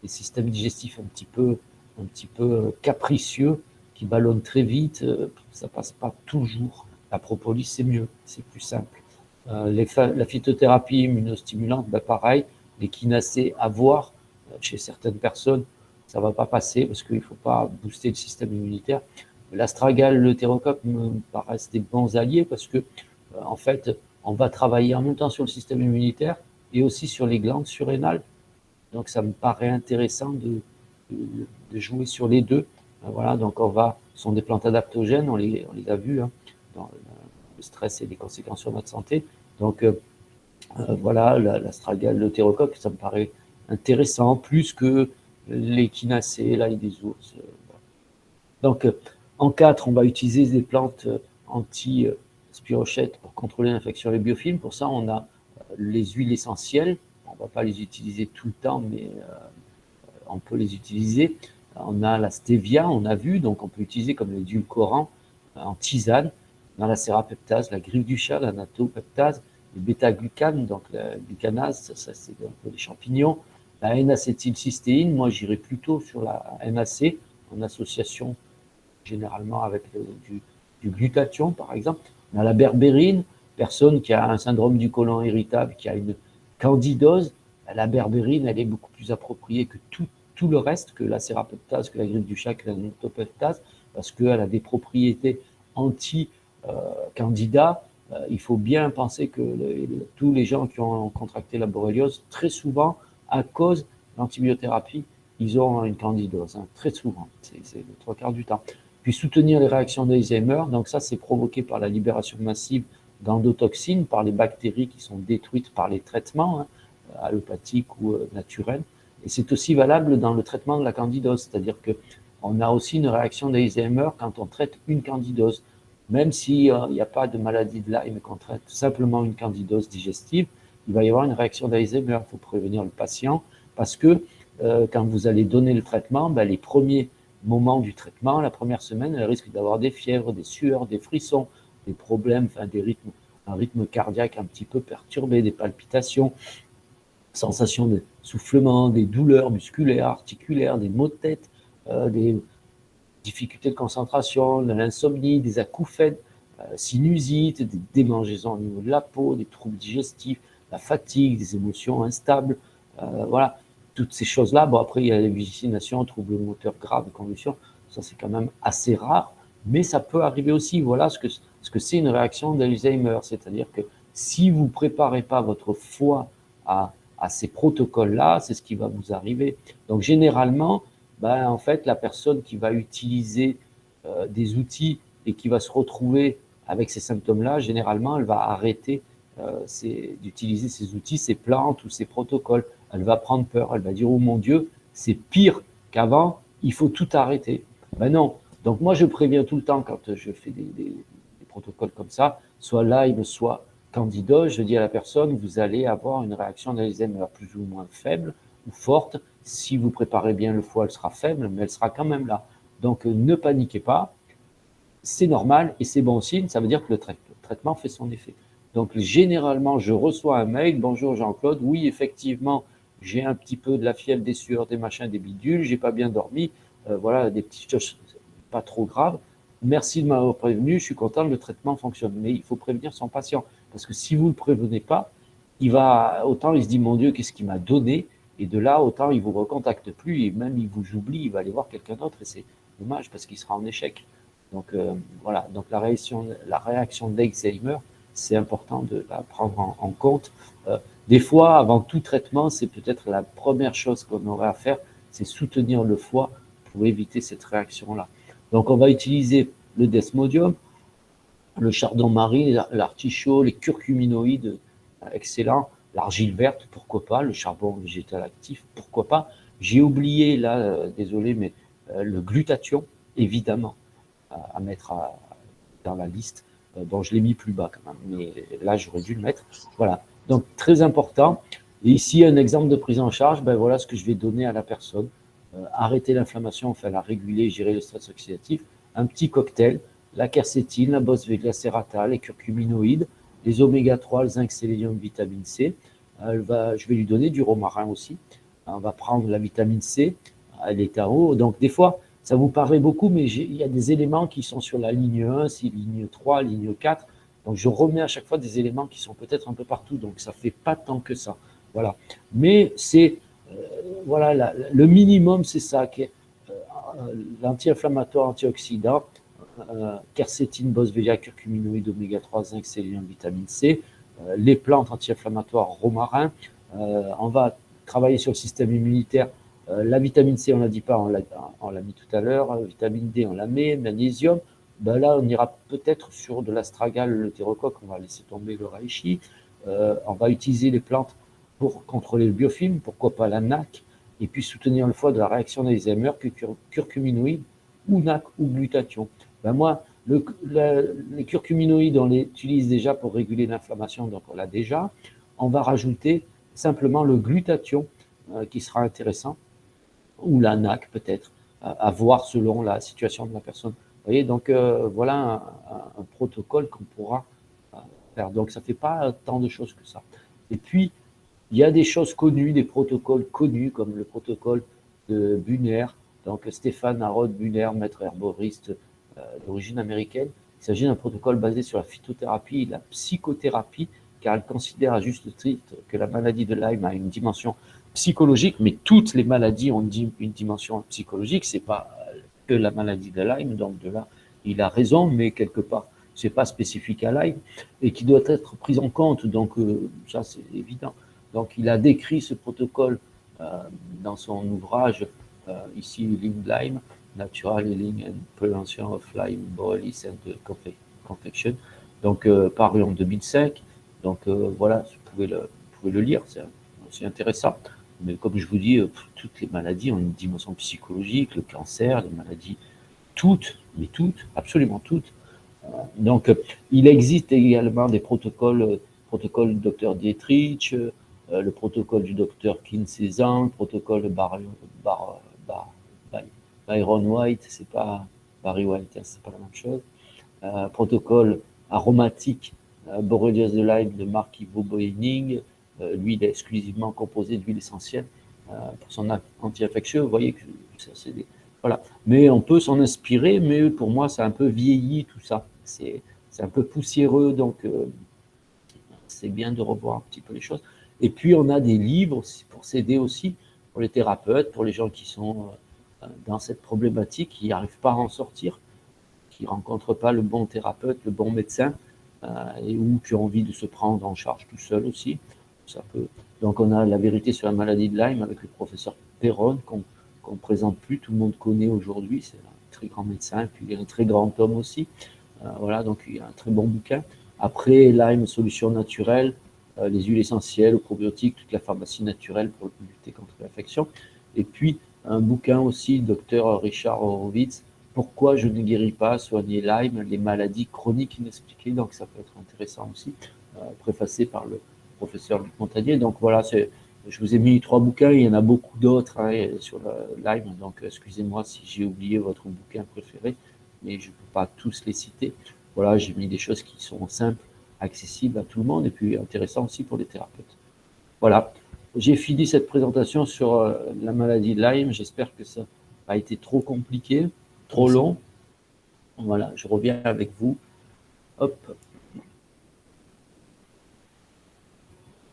systèmes digestifs un petit peu capricieux, qui ballonnent très vite, ça passe pas toujours. La propolis, c'est mieux, c'est plus simple. La phytothérapie immunostimulante, pareil, les kinacées à voir chez certaines personnes, ça ne va pas passer parce qu'il ne faut pas booster le système immunitaire. L'astragale, le thérocoque me paraissent des bons alliés parce que, en fait, on va travailler en même temps sur le système immunitaire et aussi sur les glandes surrénales. Donc, ça me paraît intéressant de jouer sur les deux. Voilà, donc ce sont des plantes adaptogènes, on les a vues dans le stress et les conséquences sur notre santé. Donc, voilà, l'astragale, le thérocoque, ça me paraît intéressant, plus que les kinacées, l'ail des ours. Donc, en 4, on va utiliser des plantes anti-spirochètes pour contrôler l'infection des biofilms. Pour ça, on a les huiles essentielles. On ne va pas les utiliser tout le temps, mais on peut les utiliser. On a la stevia, on a vu, donc on peut utiliser comme l'édulcorant en tisane. On a la sérapeptase, la griffe du chat, la natopeptase, les bêta-glucanes, donc la glucanase, ça c'est un peu les champignons. La N-acétylcystéine, moi j'irais plutôt sur la NAC en association généralement avec du glutathion, par exemple. On a la berbérine, personne qui a un syndrome du côlon irritable, qui a une candidose. La berbérine, elle est beaucoup plus appropriée que tout le reste, que la sérapeptase, que la griffe du chat, que la natopeptase, parce qu'elle a des propriétés anti-candida. Il faut bien penser que tous les gens qui ont contracté la borréliose, très souvent, à cause de l'antibiothérapie, ils ont une candidose, très souvent, c'est les 3/4 du temps. Puis soutenir les réactions d'Alzheimer, donc ça c'est provoqué par la libération massive d'endotoxines, par les bactéries qui sont détruites par les traitements allopathiques ou naturels. Et c'est aussi valable dans le traitement de la candidose, c'est-à-dire qu'on a aussi une réaction d'Alzheimer quand on traite une candidose. Même s'il n'y a pas de maladie de Lyme et qu'on traite simplement une candidose digestive, il va y avoir une réaction d'Alzheimer. Il faut prévenir le patient parce que quand vous allez donner le traitement, les premiers moments du traitement, la première semaine, elle risque d'avoir des fièvres, des sueurs, des frissons, des problèmes, un rythme cardiaque un petit peu perturbé, des palpitations, sensation de soufflement, des douleurs musculaires, articulaires, des maux de tête, des difficultés de concentration, de l'insomnie, des acouphènes, sinusite, des démangeaisons au niveau de la peau, des troubles digestifs, la fatigue, des émotions instables, voilà, toutes ces choses-là. Bon, après, il y a les hallucinations, troubles moteurs graves, convulsions, ça c'est quand même assez rare, mais ça peut arriver aussi. Voilà ce que c'est une réaction d'Alzheimer, c'est-à-dire que Si vous ne préparez pas votre foie à ces protocoles-là, c'est ce qui va vous arriver. Donc, généralement, en fait, la personne qui va utiliser des outils et qui va se retrouver avec ces symptômes-là, généralement, elle va arrêter d'utiliser ces outils, ces plantes ou ces protocoles. Elle va prendre peur, elle va dire « Oh mon Dieu, c'est pire qu'avant, il faut tout arrêter ». Ben non. Donc moi, je préviens tout le temps quand je fais des protocoles comme ça, soit live, soit candida, je dis à la personne, vous allez avoir une réaction d'Alzheimer plus ou moins faible ou forte. Si vous préparez bien le foie, elle sera faible, mais elle sera quand même là. Donc ne paniquez pas, c'est normal et c'est bon signe, ça veut dire que le traitement fait son effet. Donc généralement, je reçois un mail, bonjour Jean-Claude, oui effectivement, j'ai un petit peu de la fièvre, des sueurs, des machins, des bidules, j'ai pas bien dormi, voilà, des petites choses pas trop graves. Merci de m'avoir prévenu, je suis content, le traitement fonctionne. Mais il faut prévenir son patient, parce que si vous ne le prévenez pas, autant il se dit, mon Dieu, qu'est-ce qu'il m'a donné? Et de là, autant il ne vous recontacte plus, et même il vous oublie, il va aller voir quelqu'un d'autre, et c'est dommage, parce qu'il sera en échec. Donc voilà, donc la réaction d'Alzheimer, c'est important de la prendre en compte. Des fois, avant tout traitement, c'est peut-être la première chose qu'on aurait à faire, c'est soutenir le foie pour éviter cette réaction-là. Donc on va utiliser le desmodium, le chardon-marie, l'artichaut, les curcuminoïdes, excellent, l'argile verte, pourquoi pas, le charbon végétal actif, pourquoi pas. J'ai oublié là, désolé, mais le glutathion, évidemment, à mettre dans la liste. Bon, je l'ai mis plus bas quand même, mais là j'aurais dû le mettre. Voilà, donc très important. Et ici, un exemple de prise en charge, voilà ce que je vais donner à la personne. Arrêter l'inflammation, enfin la réguler, gérer le stress oxydatif. Un petit cocktail, la quercétine, la boswellia serrata, les curcuminoïdes, les oméga 3, le zinc, sélénium, vitamine C. Je vais lui donner du romarin aussi. On va prendre la vitamine C, elle est en haut. Donc des fois, ça vous paraît beaucoup, mais il y a des éléments qui sont sur la ligne 1, ligne 3, ligne 4. Donc je remets à chaque fois des éléments qui sont peut-être un peu partout, donc ça ne fait pas tant que ça. Voilà. Mais c'est voilà, le minimum, c'est ça, l'anti-inflammatoire, antioxydant, quercétine, boswellia, curcuminoïdes, oméga 3, zinc, sélénium, vitamine C, les plantes anti-inflammatoires, romarin. On va travailler sur le système immunitaire. La vitamine C, on ne l'a dit pas, on l'a mis tout à l'heure. Vitamine D, on la met. Magnésium, là, on ira peut-être sur de l'astragale, le thérocoque, on va laisser tomber le reishi. On va utiliser les plantes pour contrôler le biofilm, pourquoi pas la NAC, et puis soutenir le foie de la réaction d'Alzheimer, curcuminoïdes ou NAC ou glutathion. Moi, les curcuminoïdes, on les utilise déjà pour réguler l'inflammation, donc on l'a déjà. On va rajouter simplement le glutathion, qui sera intéressant, ou la NAC peut-être, à voir selon la situation de la personne. Vous voyez, donc voilà un protocole qu'on pourra faire. Donc ça ne fait pas tant de choses que ça. Et puis, il y a des choses connues, des protocoles connus, comme le protocole de Bunner. Donc Stéphane Harrod Bunner, maître herboriste d'origine américaine. Il s'agit d'un protocole basé sur la phytothérapie et la psychothérapie, car elle considère à juste titre que la maladie de Lyme a une dimension psychologique, mais toutes les maladies ont une dimension psychologique. C'est pas que la maladie de Lyme, donc de là, il a raison, mais quelque part, c'est pas spécifique à Lyme et qui doit être prise en compte. Donc ça, c'est évident. Donc il a décrit ce protocole dans son ouvrage ici Lyme, Natural Healing and Prevention of Lyme Borealis and Confection, donc paru en 2005. Donc voilà, vous pouvez le lire, c'est intéressant. Mais comme je vous dis, toutes les maladies ont une dimension psychologique, le cancer, les maladies, toutes, mais toutes, absolument toutes. Donc il existe également des protocoles du docteur Dietrich, le protocole du docteur Kinsey-Zhang, le protocole Byron White, c'est pas Barry White, c'est pas la même chose. Protocole aromatique Borrelia de Lyme de Mark Ivo Boening, lui il est exclusivement composé d'huile essentielle pour son anti-infectieux. Vous voyez que ça, c'est des... Voilà. Mais on peut s'en inspirer, mais pour moi c'est un peu vieilli tout ça. C'est un peu poussiéreux, donc c'est bien de revoir un petit peu les choses. Et puis on a des livres pour s'aider aussi, pour les thérapeutes, pour les gens qui sont dans cette problématique, qui n'arrivent pas à en sortir, qui ne rencontrent pas le bon thérapeute, le bon médecin. et ou qui ont envie de se prendre en charge tout seul aussi. Ça peut... Donc on a la vérité sur la maladie de Lyme avec le professeur Perron qu'on présente plus, tout le monde connaît aujourd'hui, c'est un très grand médecin, et puis il est un très grand homme aussi. Voilà, donc il y a un très bon bouquin. Après, Lyme, solutions naturelles, les huiles essentielles, probiotiques, toute la pharmacie naturelle pour lutter contre l'infection. Et puis, un bouquin aussi, docteur Richard Horowitz, Pourquoi je ne guéris pas, soigner Lyme, les maladies chroniques inexpliquées. Donc, ça peut être intéressant aussi, préfacé par le professeur Luc Montagnier. Donc, voilà, je vous ai mis 3 bouquins, il y en a beaucoup d'autres hein, sur le Lyme. Donc, excusez-moi si j'ai oublié votre bouquin préféré, mais je ne peux pas tous les citer. Voilà, j'ai mis des choses qui sont simples, accessibles à tout le monde et puis intéressantes aussi pour les thérapeutes. Voilà, j'ai fini cette présentation sur la maladie de Lyme. J'espère que ça n'a pas été trop compliqué, trop long. Voilà, je reviens avec vous. Hop.